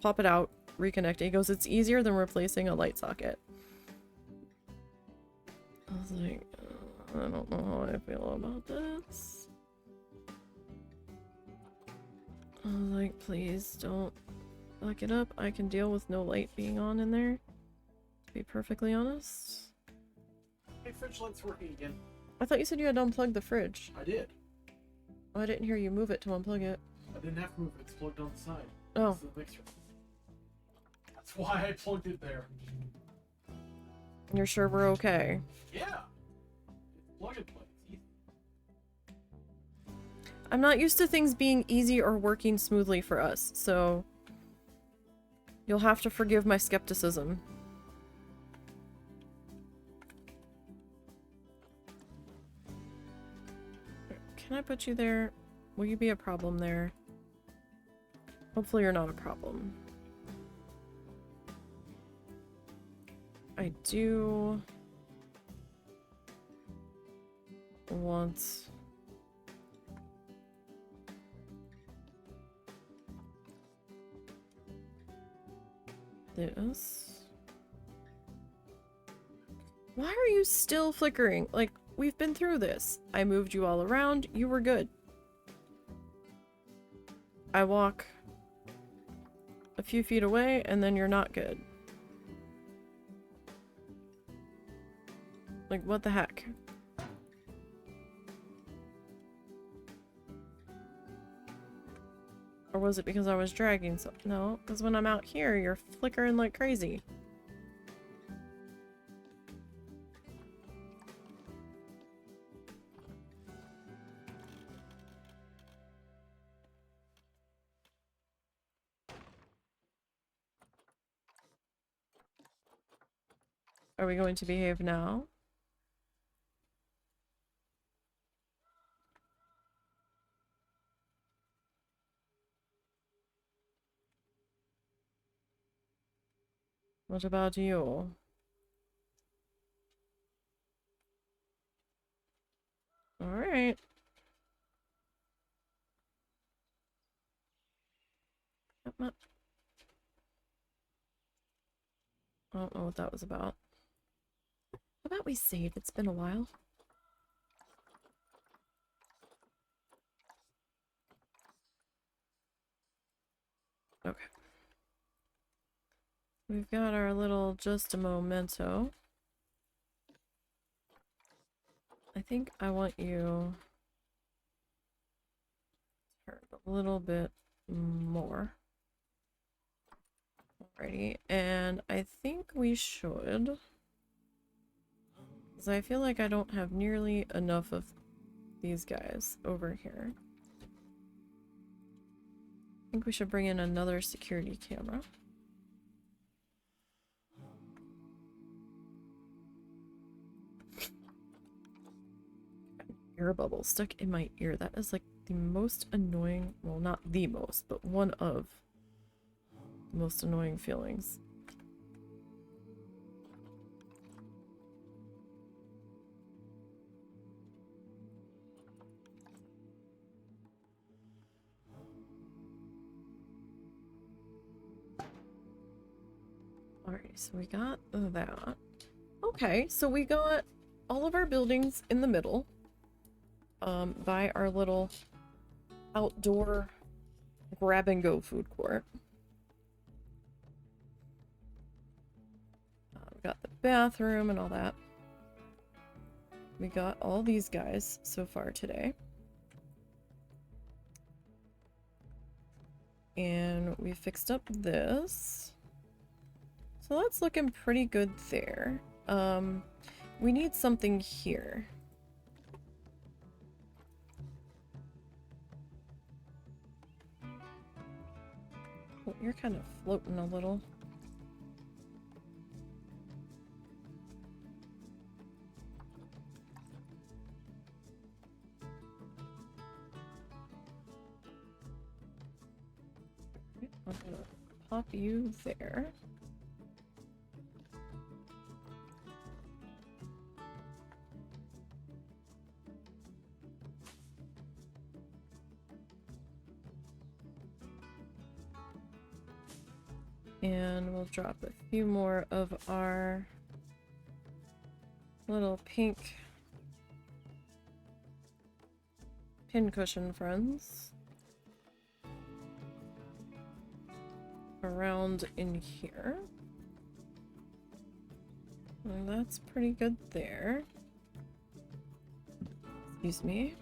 pop it out, reconnect it. He goes, it's easier than replacing a light socket. I was like, I don't know how I feel about this. I was like, please don't fuck it up. I can deal with no light being on in there, to be perfectly honest. Hey, fridge light's working again. I thought you said you had to unplug the fridge. I did. Oh, I didn't hear you move it to unplug it. I didn't have to move it. It's plugged on the side. Oh. It's the mixer. That's why I plugged it there. You're sure we're okay? Yeah. It's plug and play. It's easy. I'm not used to things being easy or working smoothly for us, so you'll have to forgive my skepticism. Can I put you there? Will you be a problem there? Hopefully you're not a problem. I do want this. Why are you still flickering? Like, we've been through this. I moved you all around. You were good. I walk a few feet away and then you're not good. Like, what the heck? Or was it because I was dragging so— no, because when I'm out here, you're flickering like crazy. Are we going to behave now? What about you? Alright. I don't know what that was about. How about we save? It's been a while. Okay. We've got our little just a memento. I think I want you turn a little bit more. Alrighty, and I think we should, because I feel like I don't have nearly enough of these guys over here. I think we should bring in another security camera. Air bubble stuck in my ear. That is like the most annoying, well, not the most, but one of the most annoying feelings. Alright, so we got that. Okay, so we got all of our buildings in the middle. By our little outdoor grab-and-go food court. got the bathroom and all that. We got all these guys so far today. And we fixed up this. So that's looking pretty good there. We need something here. Oh, you're kind of floating a little. I'm gonna pop you there. And we'll drop a few more of our little pink pincushion friends around in here. And that's pretty good there. Excuse me.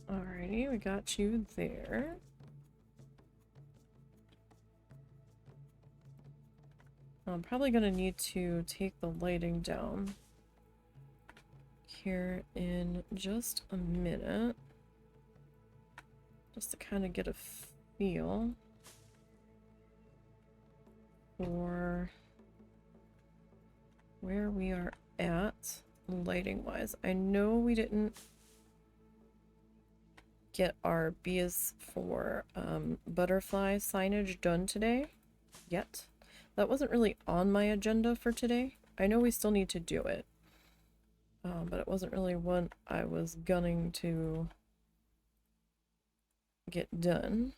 Alrighty, we got you there. I'm probably gonna need to take the lighting down here in just a minute, just to kind of get a feel for where we are at lighting wise. I know we didn't get our bees for butterfly signage done today yet. That wasn't really on my agenda for today. I know we still need to do it, but it wasn't really what I was gunning to get done.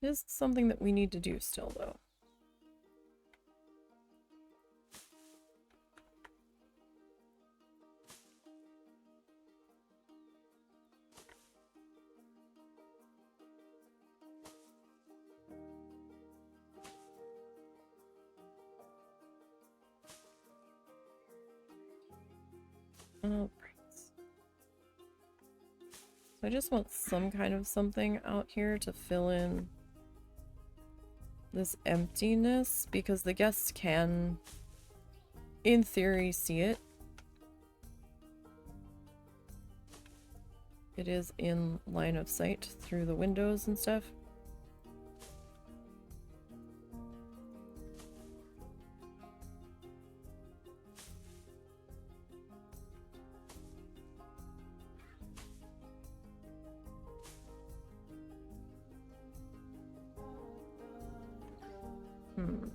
It is something that we need to do still, though. Alright. So I just want some kind of something out here to fill in this emptiness, because the guests can, in theory, see it. It is in line of sight through the windows and stuff.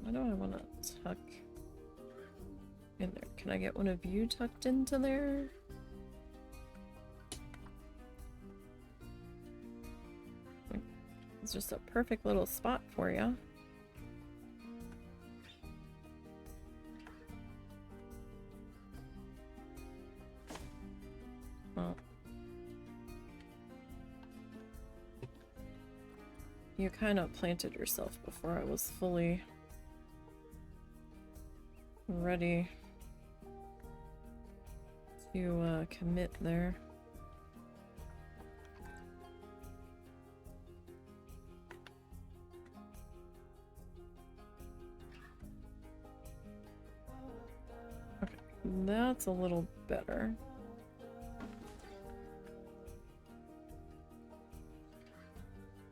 What do I want to tuck in there? Can I get one of you tucked into there? It's just a perfect little spot for you. Well, you kind of planted yourself before I was fully ready to commit there. Okay, that's a little better.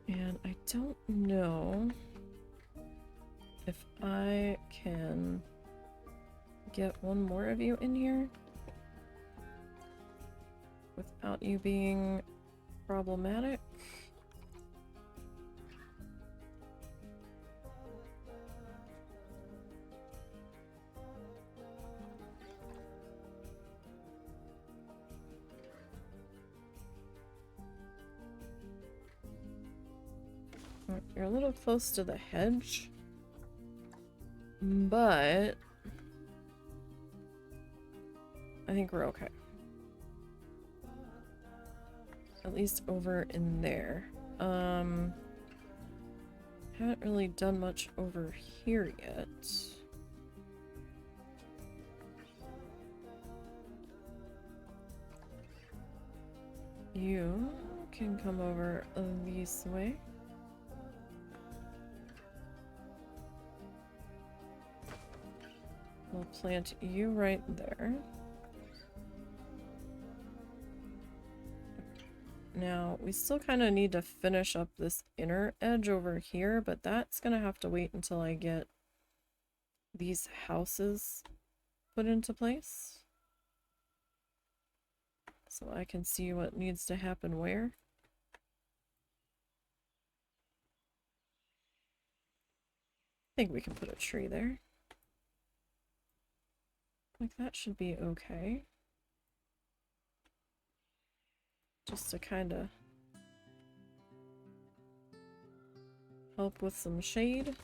And I don't know if I can get one more of you in here without you being problematic. You're a little close to the hedge, but I think we're okay. At least over in there. Haven't really done much over here yet. You can come over this way. We'll plant you right there. Now, we still kind of need to finish up this inner edge over here, but that's gonna have to wait until I get these houses put into place. So I can see what needs to happen where. I think we can put a tree there. Like, that should be okay. Just to kind of help with some shade.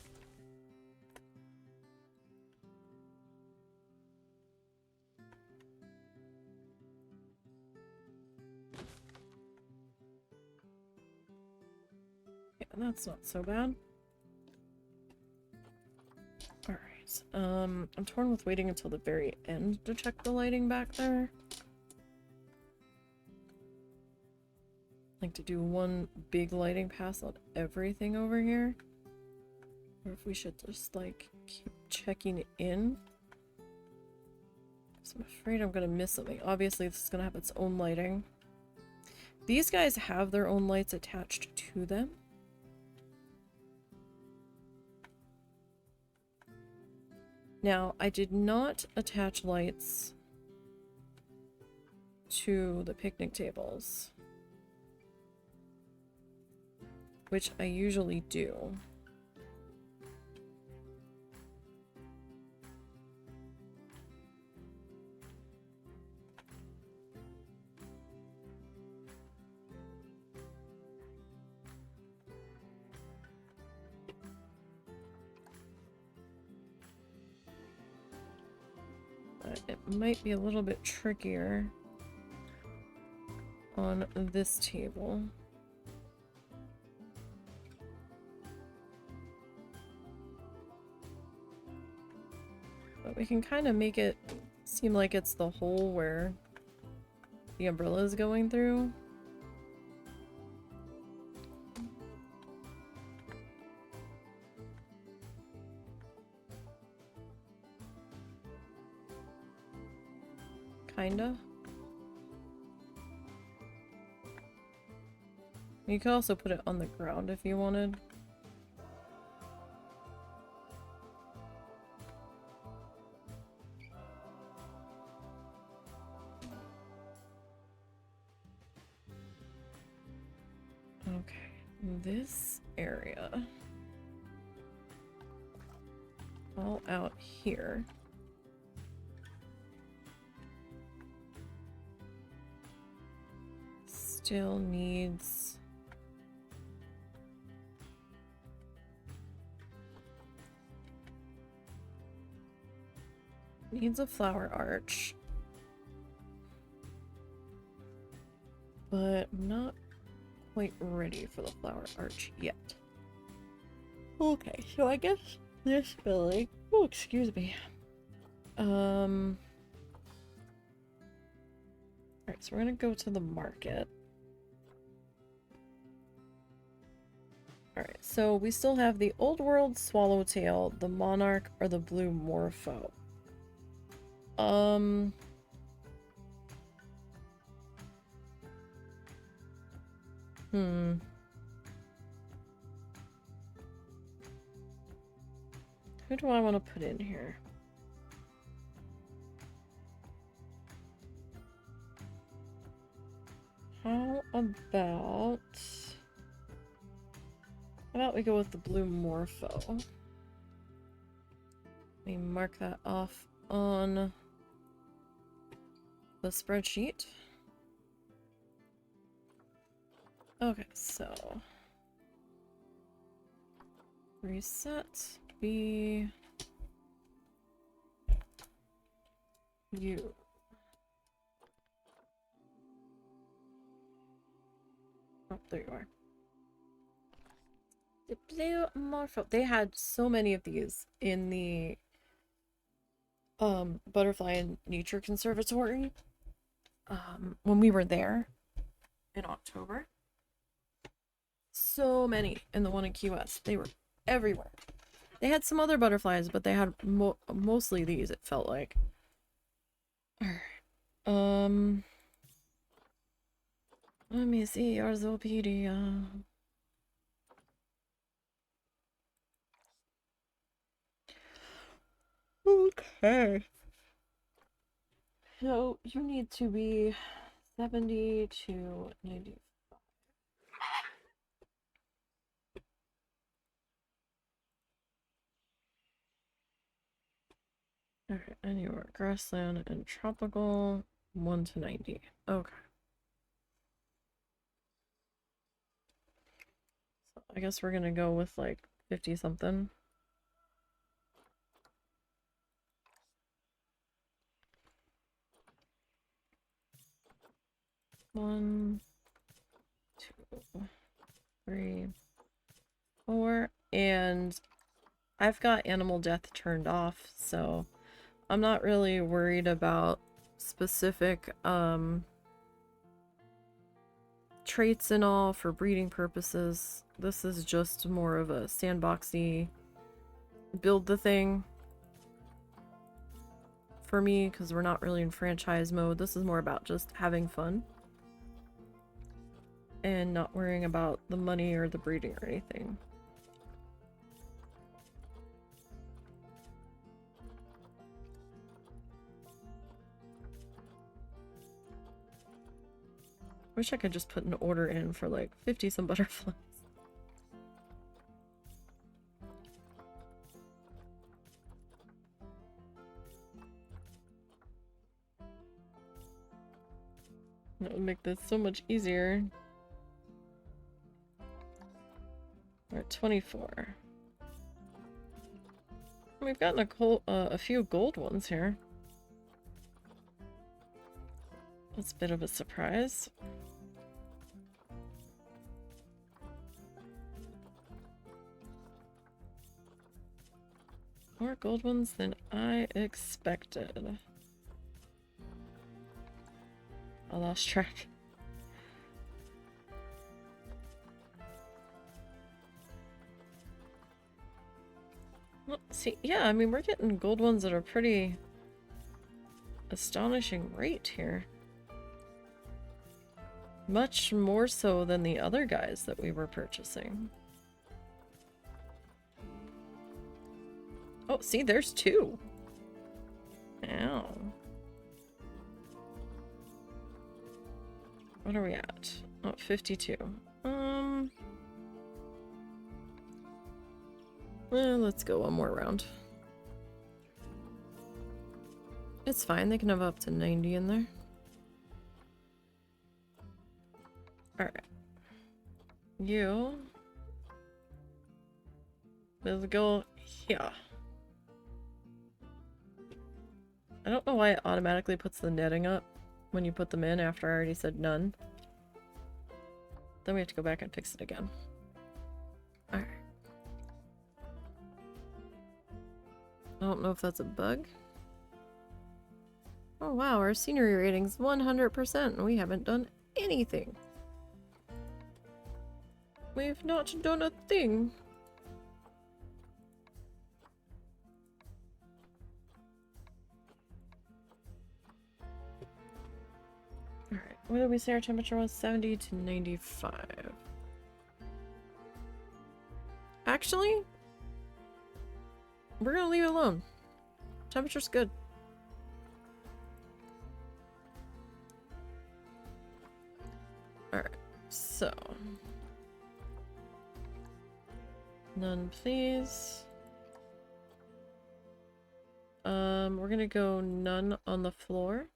Yeah, that's not so bad. Alright, I'm torn with waiting until the very end to check the lighting back there. Like to do one big lighting pass on everything over here. Or if we should just like keep checking in. So I'm afraid I'm gonna miss something. Obviously this is gonna have its own lighting. These guys have their own lights attached to them. Now, I did not attach lights to the picnic tables, which I usually do. It might be a little bit trickier on this table. But we can kind of make it seem like it's the hole where the umbrella is going through. Kinda. You could also put it on the ground if you wanted. Okay, this area. All out here. Still needs a flower arch, but I'm not quite ready for the flower arch yet. Okay, so I guess this building, oh excuse me, alright, so we're gonna go to the market. Alright, so we still have the Old World Swallowtail, the Monarch, or the Blue Morpho. Who do I want to put in here? How about we go with the Blue Morpho? Let me mark that off on the spreadsheet. Okay, so Reset. B. U. Oh, there you are. The blue morpho. They had so many of these in the Butterfly and Nature Conservatory when we were there in October. So many in the one in Key West. They were everywhere. They had some other butterflies, but they had mostly these, it felt like. Alright. Let me see your Zoopedia. Okay. So you need to be 70 to 90. Okay, and you are grassland and tropical 1 to 90. Okay. So I guess we're gonna go with like 50 something. One, two, three, four, and I've got animal death turned off, so I'm not really worried about specific traits and all for breeding purposes. This is just more of a sandboxy build the thing for me because we're not really in franchise mode. This is more about just having fun and not worrying about the money or the breeding or anything. Wish I could just put an order in for like 50 some butterflies. That would make this so much easier. We're at 24. We've gotten a few gold ones here. That's a bit of a surprise. More gold ones than I expected. I lost track. Well, see, yeah, I mean, we're getting gold ones at a pretty astonishing rate here. Much more so than the other guys that we were purchasing. Oh, see, there's two. Ow. What are we at? Oh, 52. Well, let's go one more round. It's fine, they can have up to 90 in there. Alright. You will go here. I don't know why it automatically puts the netting up when you put them in after I already said none. Then we have to go back and fix it again. Alright. I don't know if that's a bug. Oh wow, our scenery rating's 100% and we haven't done anything. We've not done a thing. Alright, what did we say our temperature was? 70 to 95. Actually, we're gonna leave it alone. Temperature's good. Alright, so. None, please. We're gonna go none on the floor.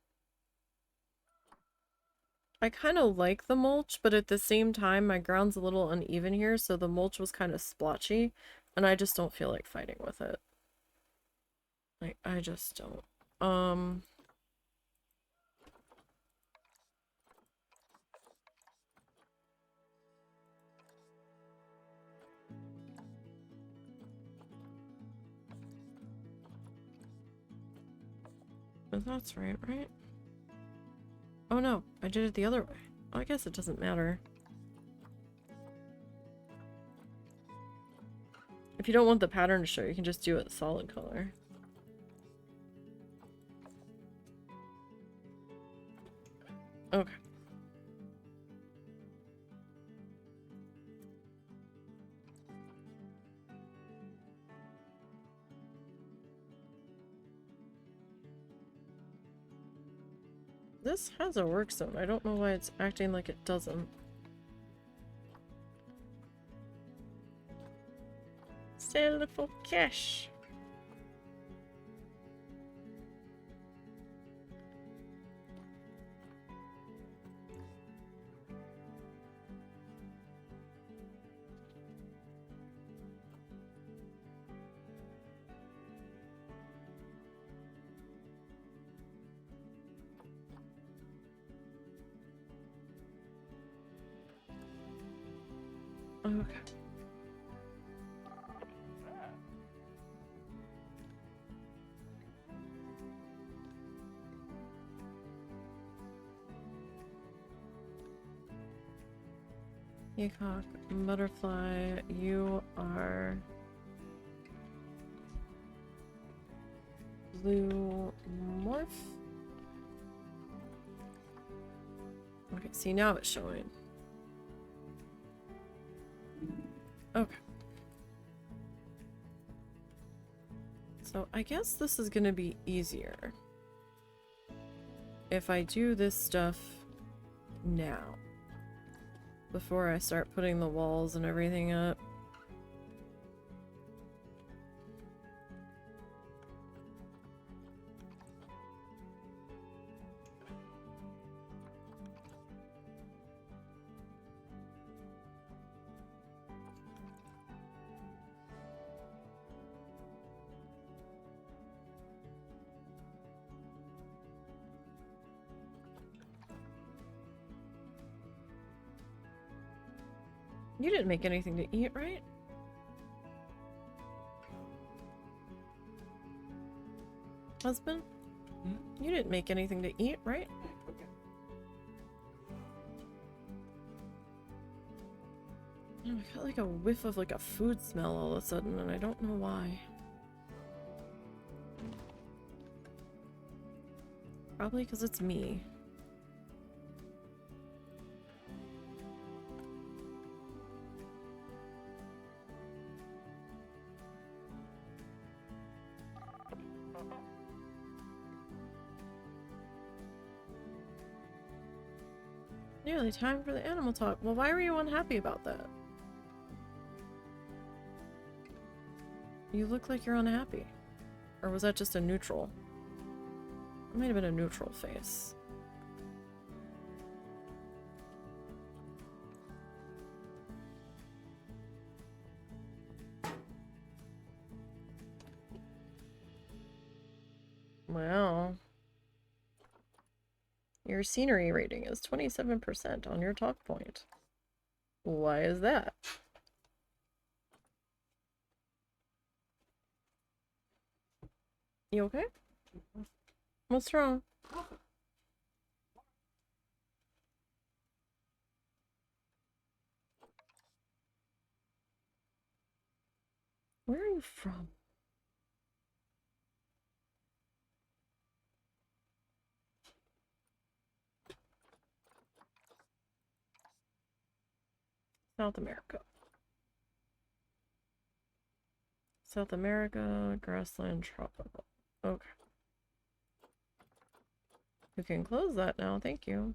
I kind of like the mulch, but at the same time, my ground's a little uneven here, so the mulch was kind of splotchy. And I just don't feel like fighting with it. Like, I just don't. But that's right, right? Oh no, I did it the other way. Oh, I guess it doesn't matter. If you don't want the pattern to show, you can just do it solid color. Okay. This has a work zone. I don't know why it's acting like it doesn't. Sell it for cash. Okay. Peacock, butterfly, you are blue morph. Okay, see now it's showing. Okay. So I guess this is gonna be easier if I do this stuff now. Before I start putting the walls and everything up. You didn't make anything to eat, right? Husband? You didn't make anything to eat, right? Oh, I got like a whiff of like a food smell all of a sudden, and I don't know why. Probably because it's me. Nearly time for the animal talk. Well, why were you unhappy about that? You look like you're unhappy. Or was that just a neutral? It might have been a neutral face. Well, your scenery rating is 27% on your talk point. Why is that? You okay? What's wrong? Where are you from? South America. South America, grassland, tropical. Okay. We can close that now, thank you.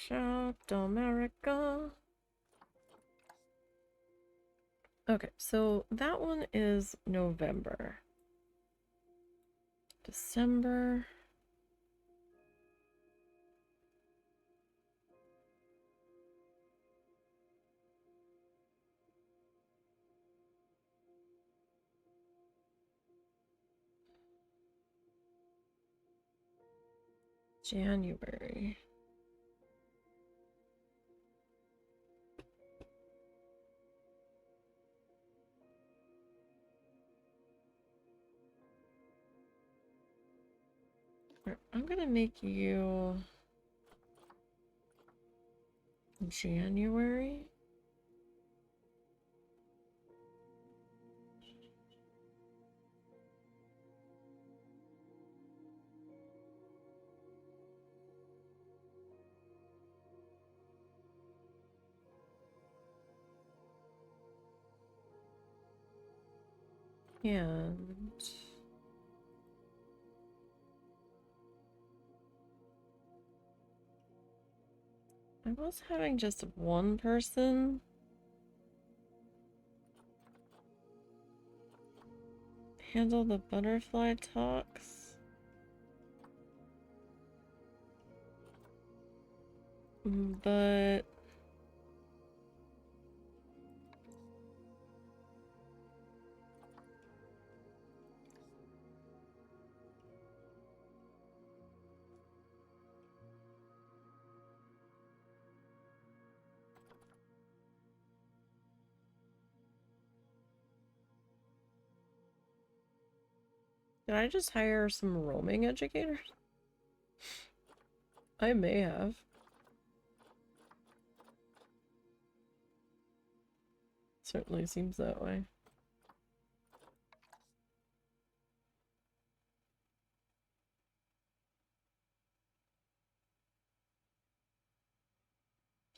South America. Okay, so that one is November. December. January. I'm gonna make you January. And I was having just one person handle the butterfly talks. But did I just hire some roaming educators? I may have. Certainly seems that way.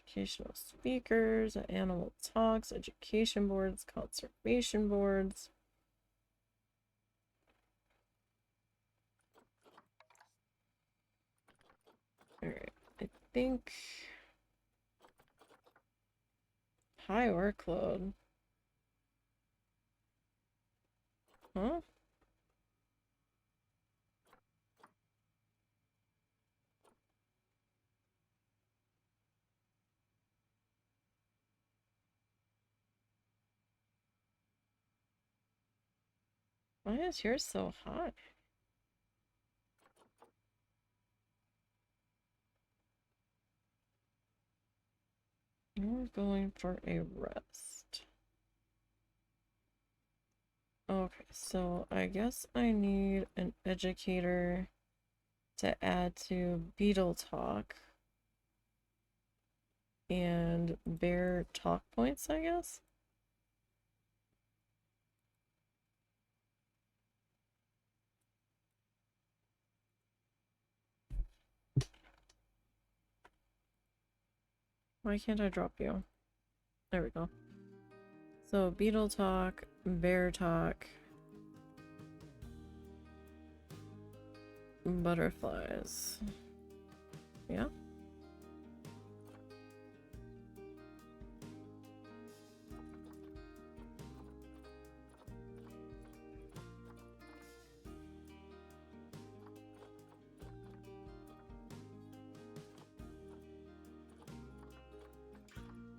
Educational speakers, animal talks, education boards, conservation boards. Alright, I think high workload. Huh? Why is yours so high? You're going for a rest. Okay, so I guess I need an educator to add to Beetle Talk and Bear Talk points, I guess. Why can't I drop you? There we go. So Beetle Talk, Bear Talk, butterflies. Yeah.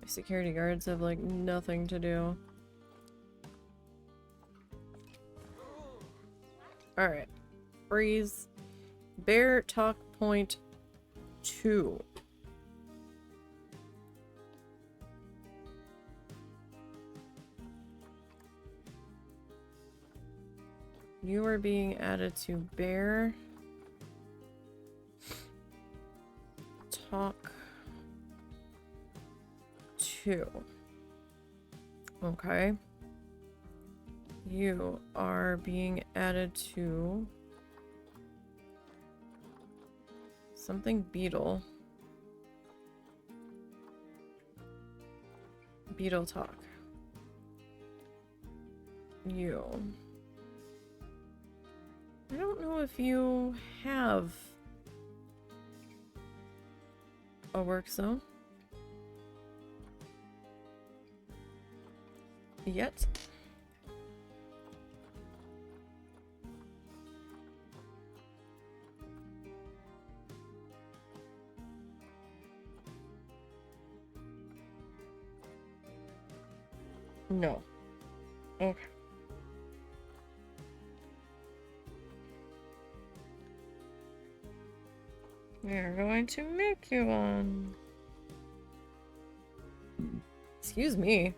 Security guards have like nothing to do. Alright. Freeze. Bear Talk Point 2. You are being added to Bear Talk 2. Okay. You are being added to something Beetle. Beetle Talk. You. I don't know if you have a work zone. yet. No. Okay. We're going to make you one. Excuse me.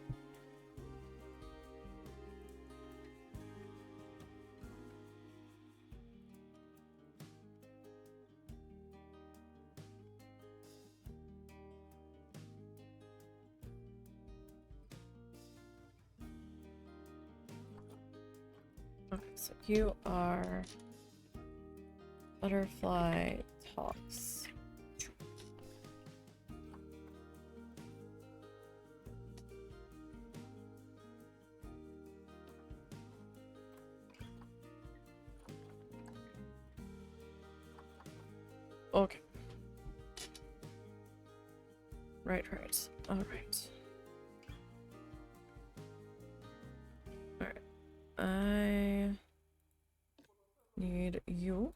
Okay, so you are Butterfly Talks. Okay. Right. Alright. Alright. I need you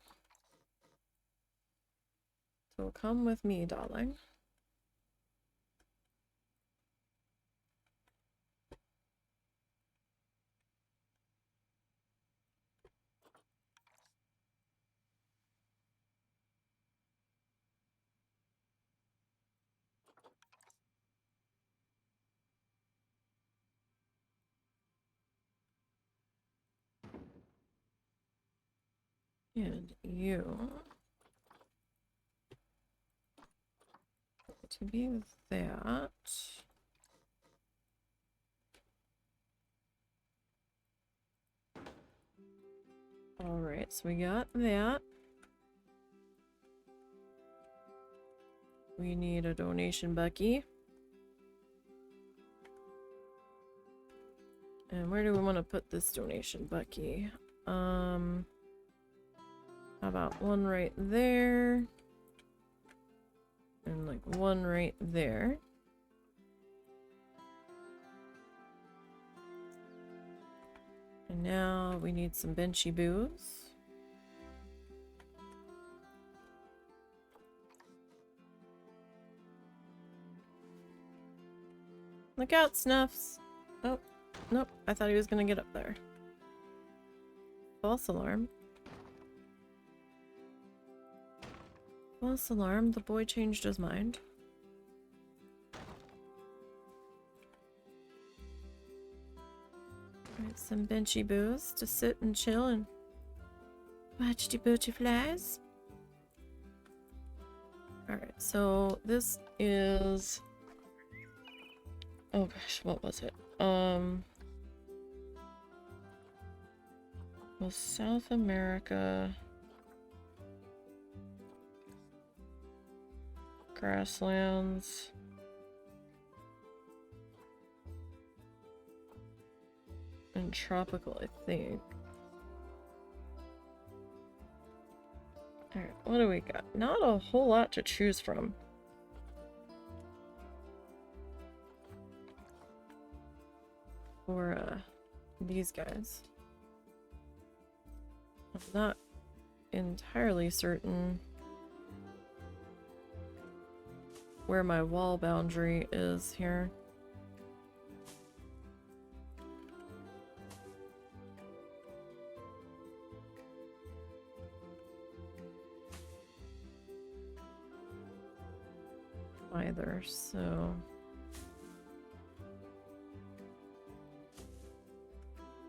to come with me, darling. And you to be that. Alright, so we got that. We need a donation bucky. And where do we want to put this donation bucky? How about one right there? And like one right there. And now we need some benchy boos. Look out, Snuffs! Oh, nope, I thought he was gonna get up there. False alarm. False alarm, the boy changed his mind. Alright, some benchy boos to sit and chill and watch the butterflies. Alright, so this is... oh gosh, what was it? Well, South America... grasslands... and tropical, I think. Alright, what do we got? Not a whole lot to choose from. For, these guys. I'm not entirely certain where my wall boundary is here. Either, so...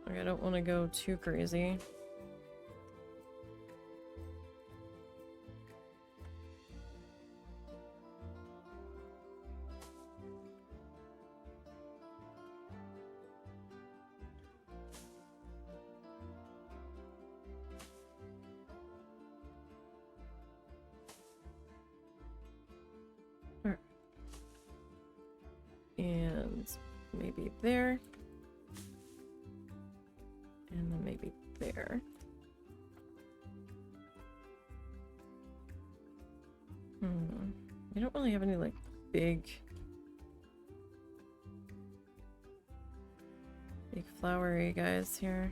I don't want to go too crazy. And maybe there. And then maybe there. We don't really have any, like, big... flowery guys here.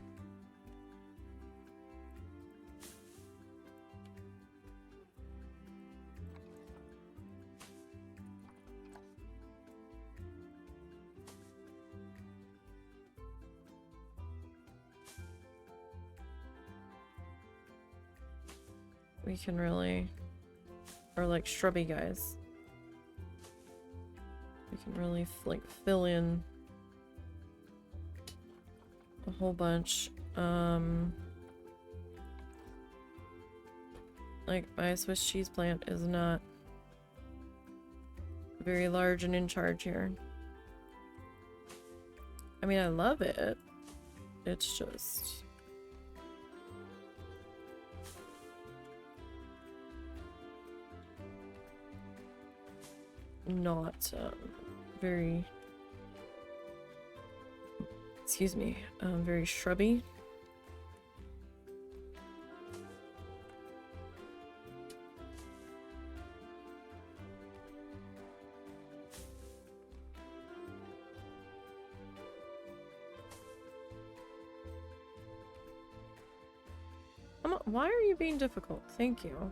We can really, or like shrubby guys. We can really like fill in a whole bunch. Like my Swiss cheese plant is not very large and in charge here. I mean, I love it. It's just not very, excuse me, very shrubby. Why are you being difficult? Thank you.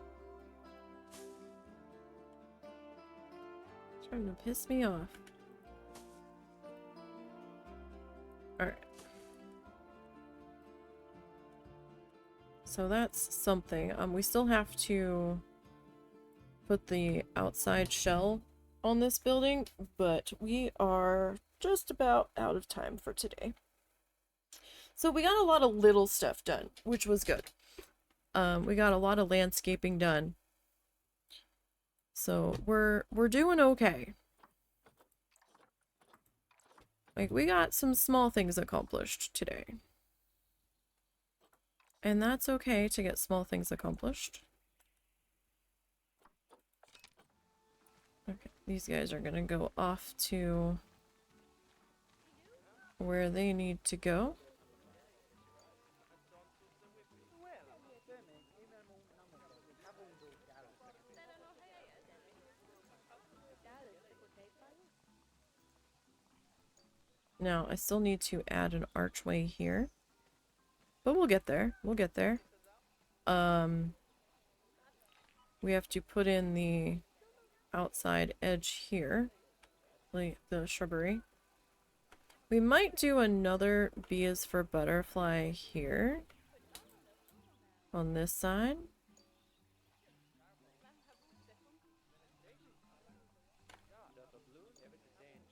Trying to piss me off. Alright. So that's something. We still have to put the outside shell on this building, but we are just about out of time for today. So we got a lot of little stuff done, which was good. We got a lot of landscaping done. So we're doing okay. Like, we got some small things accomplished today. And that's okay to get small things accomplished. Okay, these guys are gonna go off to where they need to go. Now, I still need to add an archway here. But we'll get there. We'll get there. We have to put in the outside edge here. Like the shrubbery. We might do another B is for butterfly here. On this side.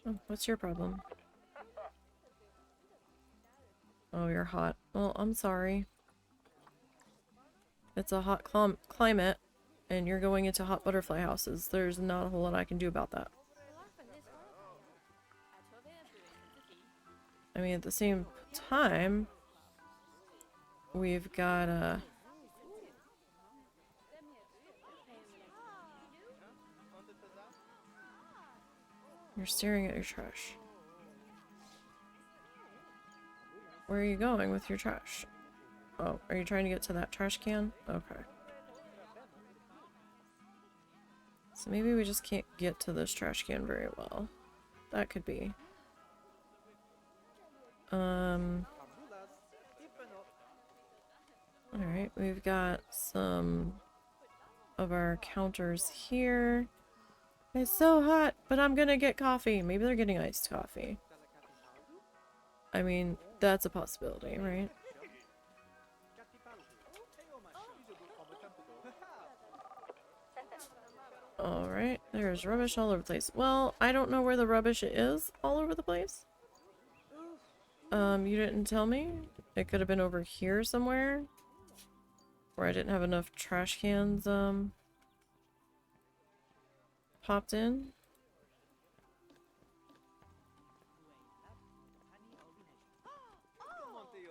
Oh, what's your problem? Oh, you're hot. Well, I'm sorry. It's a hot climate, and you're going into hot butterfly houses. There's not a whole lot I can do about that. I mean, at the same time, we've got You're staring at your trash. Where are you going with your trash? Oh, are you trying to get to that trash can? Okay. So maybe we just can't get to this trash can very well. That could be. Alright, we've got some of our counters here. It's so hot, but I'm gonna get coffee. Maybe they're getting iced coffee. I mean, that's a possibility, right? Alright, there's rubbish all over the place. Well, I don't know where the rubbish is all over the place. You didn't tell me? It could have been over here somewhere. Where I didn't have enough trash cans, popped in.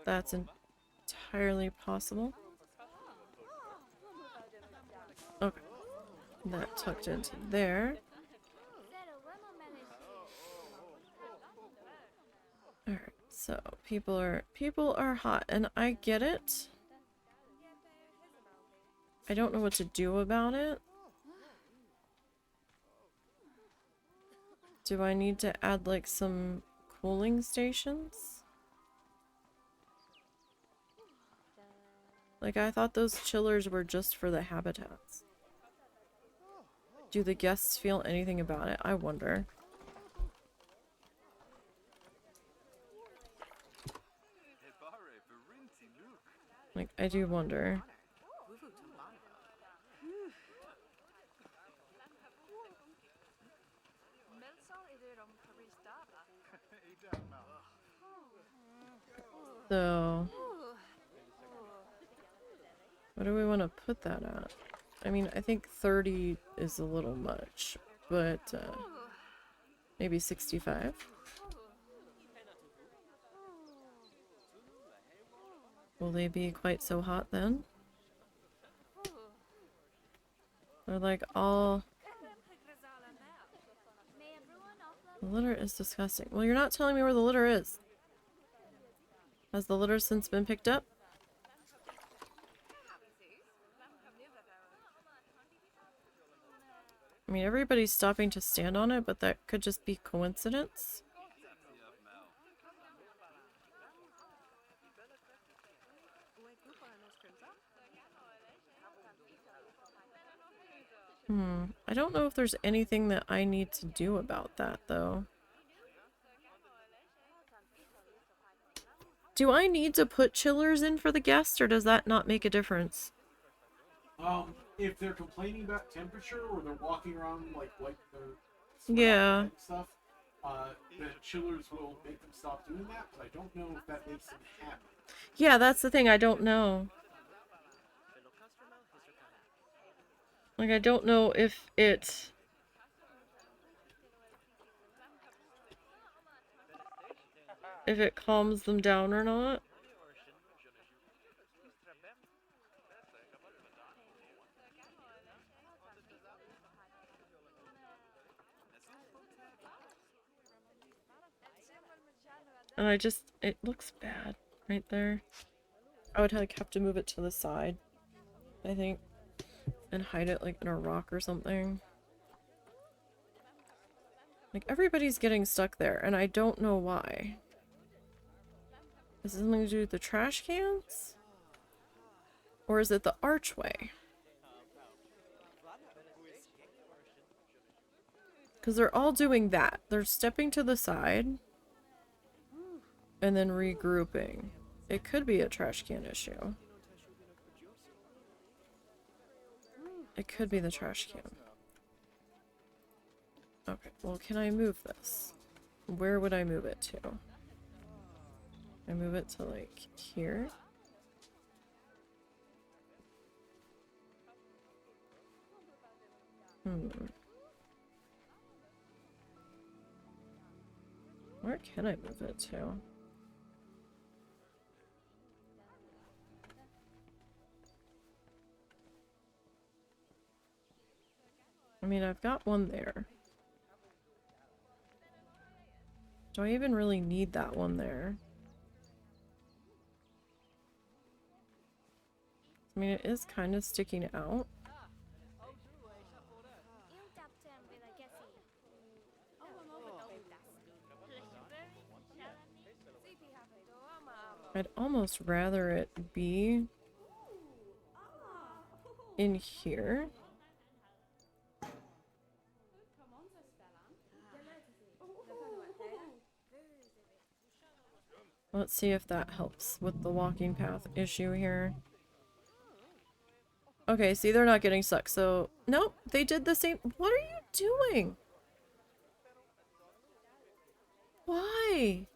That's entirely possible. Okay. That tucked into there. Alright, so people are hot, and I get it. I don't know what to do about it. Do I need to add like some cooling stations? Like, I thought those chillers were just for the habitats. Do the guests feel anything about it? I wonder. Like, I do wonder. So, what do we want to put that at? I mean, I think 30 is a little much, but maybe 65? Will they be quite so hot then? They're like all... The litter is disgusting. Well, you're not telling me where the litter is. Has the litter since been picked up? I mean, everybody's stopping to stand on it, but that could just be coincidence. I don't know if there's anything that I need to do about that, though. Do I need to put chillers in for the guests, or does that not make a difference? If they're complaining about temperature or they're walking around like they're Yeah. stuff, the chillers will make them stop doing that, but I don't know if that makes them happy. Yeah, that's the thing, I don't know. Like, I don't know if it... if it calms them down or not. And it looks bad right there. I would like have to move it to the side, I think, and hide it like in a rock or something. Like, everybody's getting stuck there, and I don't know why. Is it something to do with the trash cans? Or is it the archway? Because they're all doing that. They're stepping to the side and then regrouping. It could be a trash can issue. It could be the trash can. Okay, well, can I move this? Where would I move it to? I move it to, like, here? Where can I move it to? I mean, I've got one there. Do I even really need that one there? I mean, it is kind of sticking out. I'd almost rather it be in here. Let's see if that helps with the walking path issue here. Okay, see, they're not getting stuck, so... Nope, they did the same... What are you doing? Why?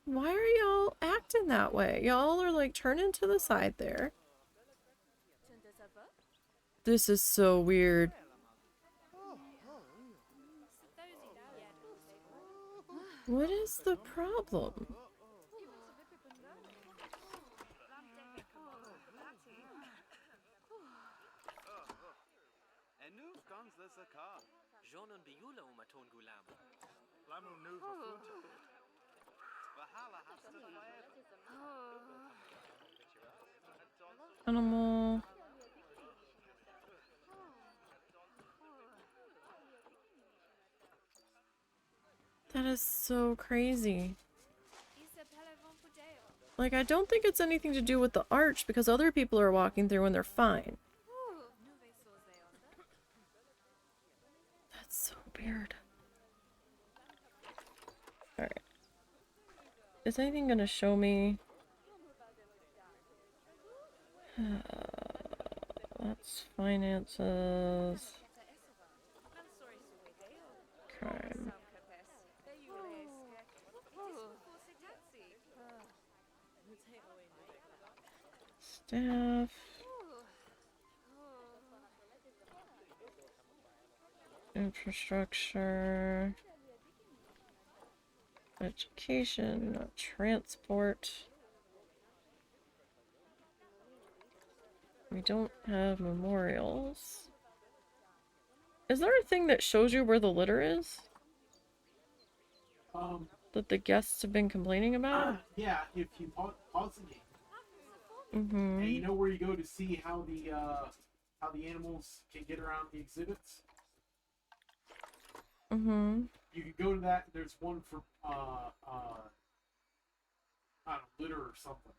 Why are y'all acting that way? Y'all are, like, turning to the side there. This is so weird. What is the problem? Animal. That is so crazy. Like, I don't think it's anything to do with the arch, because other people are walking through and they're fine. That's so weird. Alright. Is anything gonna show me? That's finances. Crime. Staff. Infrastructure. Education. Transport. We don't have memorials. Is there a thing that shows you where the litter is? That the guests have been complaining about? Yeah, if you pause the game. Mm-hmm. And you know where you go to see how the animals can get around the exhibits? Mm-hmm. You could go to that. There's one for I don't know, litter or something.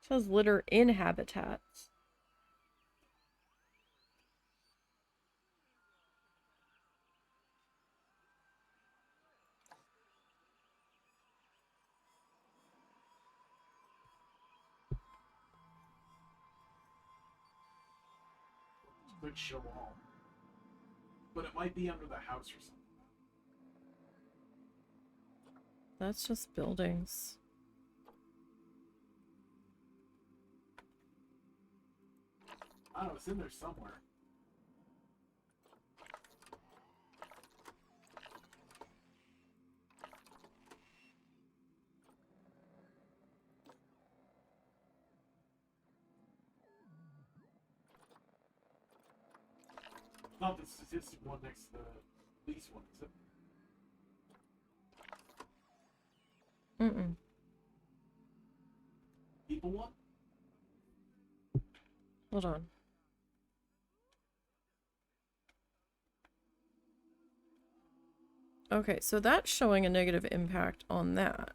It says litter in habitats. Could show all, but it might be under the house or something. That's just buildings. I don't know, it's in there somewhere. Not the statistic one next to the police one, is it? Mm-mm. People one? Hold on. Okay, so that's showing a negative impact on that.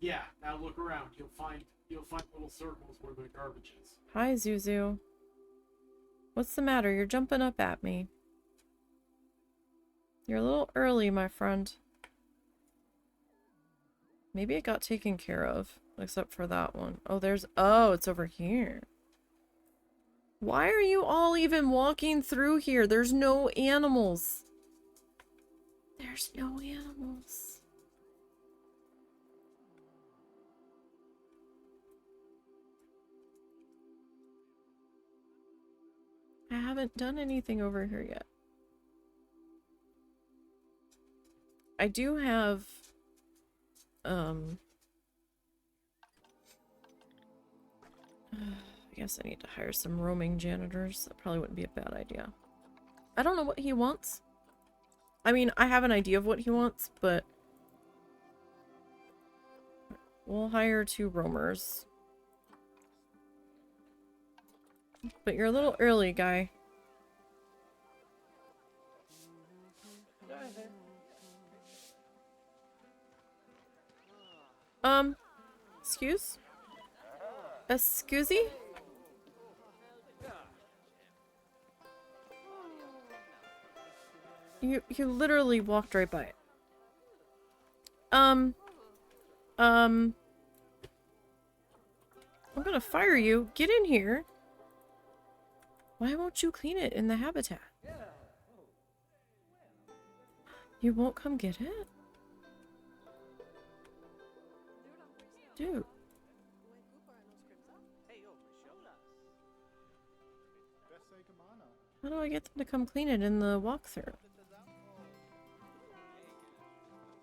Yeah, now look around. You'll find little circles where the garbage is. Hi, Zuzu. What's the matter? You're jumping up at me. You're a little early, my friend. Maybe it got taken care of, except for that one. Oh, oh, it's over here. Why are you all even walking through here? There's no animals. There's no animals. I haven't done anything over here yet. I do have, I guess I need to hire some roaming janitors. That probably wouldn't be a bad idea. I don't know what he wants. I mean, I have an idea of what he wants, but we'll hire 2 roamers. But you're a little early, guy. Excuse? Excusey? You literally walked right by it. I'm gonna fire you. Get in here. Why won't you clean it in the habitat? You won't come get it? Dude. How do I get them to come clean it in the walkthrough?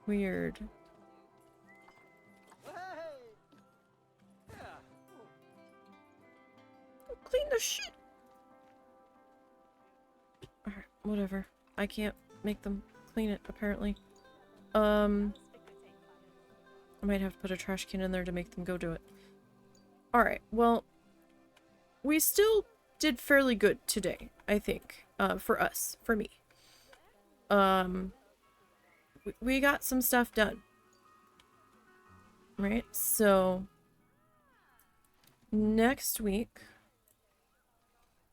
Weird. Clean the shit! Alright, whatever. I can't make them clean it, apparently. I might have to put a trash can in there to make them go do it. Alright, well, we still did fairly good today, I think. for us, for me. We got some stuff done. Right? So next week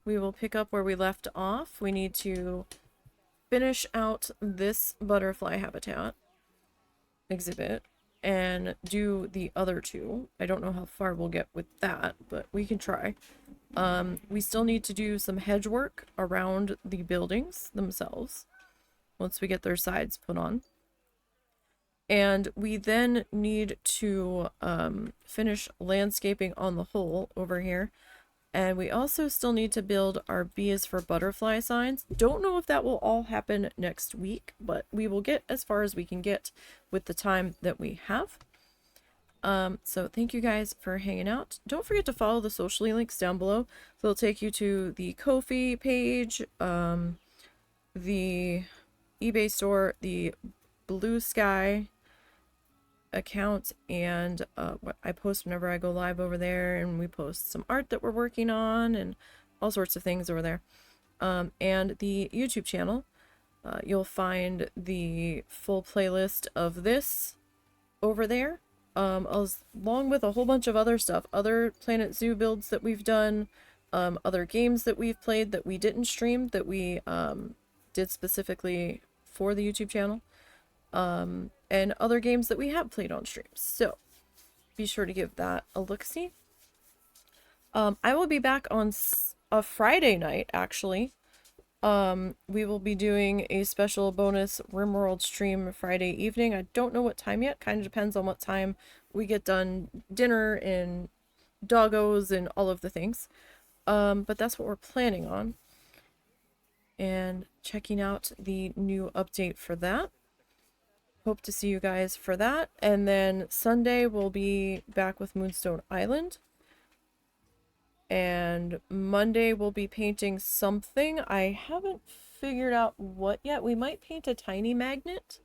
we will pick up where we left off. We need to finish out this butterfly habitat exhibit and do the other two. I don't know how far we'll get with that, but we can try. We still need to do some hedge work around the buildings themselves once we get their sides put on. And we then need to finish landscaping on the whole over here. And we also still need to build our B is for butterfly signs. Don't know if that will all happen next week, but we will get as far as we can get with the time that we have. So thank you guys for hanging out. Don't forget to follow the socially links down below. They'll take you to the Ko-fi page, the eBay store, the Blue Sky account, and what I post whenever I go live over there, and we post some art that we're working on and all sorts of things over there. And the YouTube channel, you'll find the full playlist of this over there, along with a whole bunch of other stuff, other Planet Zoo builds that we've done, other games that we've played that we didn't stream, that we did specifically for the YouTube channel, and other games that we have played on streams. So be sure to give that a look-see. I will be back on a Friday night, actually. We will be doing a special bonus RimWorld stream Friday evening. I don't know what time yet. Kind of depends on what time we get done dinner and doggos and all of the things. But that's what we're planning on. And checking out the new update for that. Hope to see you guys for that. And then Sunday we'll be back with Moonstone Island. And Monday we'll be painting something. I haven't figured out what yet. We might paint a tiny magnet.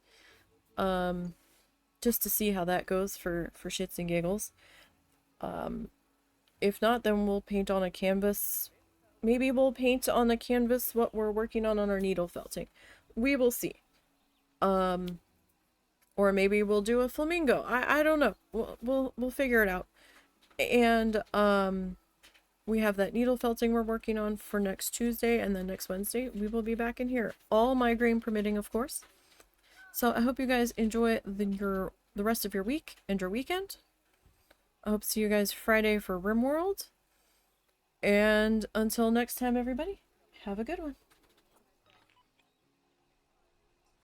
Just to see how that goes for shits and giggles. If not, then we'll paint on a canvas. Maybe we'll paint on the canvas what we're working on our needle felting. We will see. Or maybe we'll do a flamingo. I don't know. We'll figure it out. And we have that needle felting we're working on for next Tuesday, and then next Wednesday we will be back in here. All migraine permitting, of course. So I hope you guys enjoy the rest of your week and your weekend. I hope to see you guys Friday for RimWorld. And until next time, everybody, have a good one.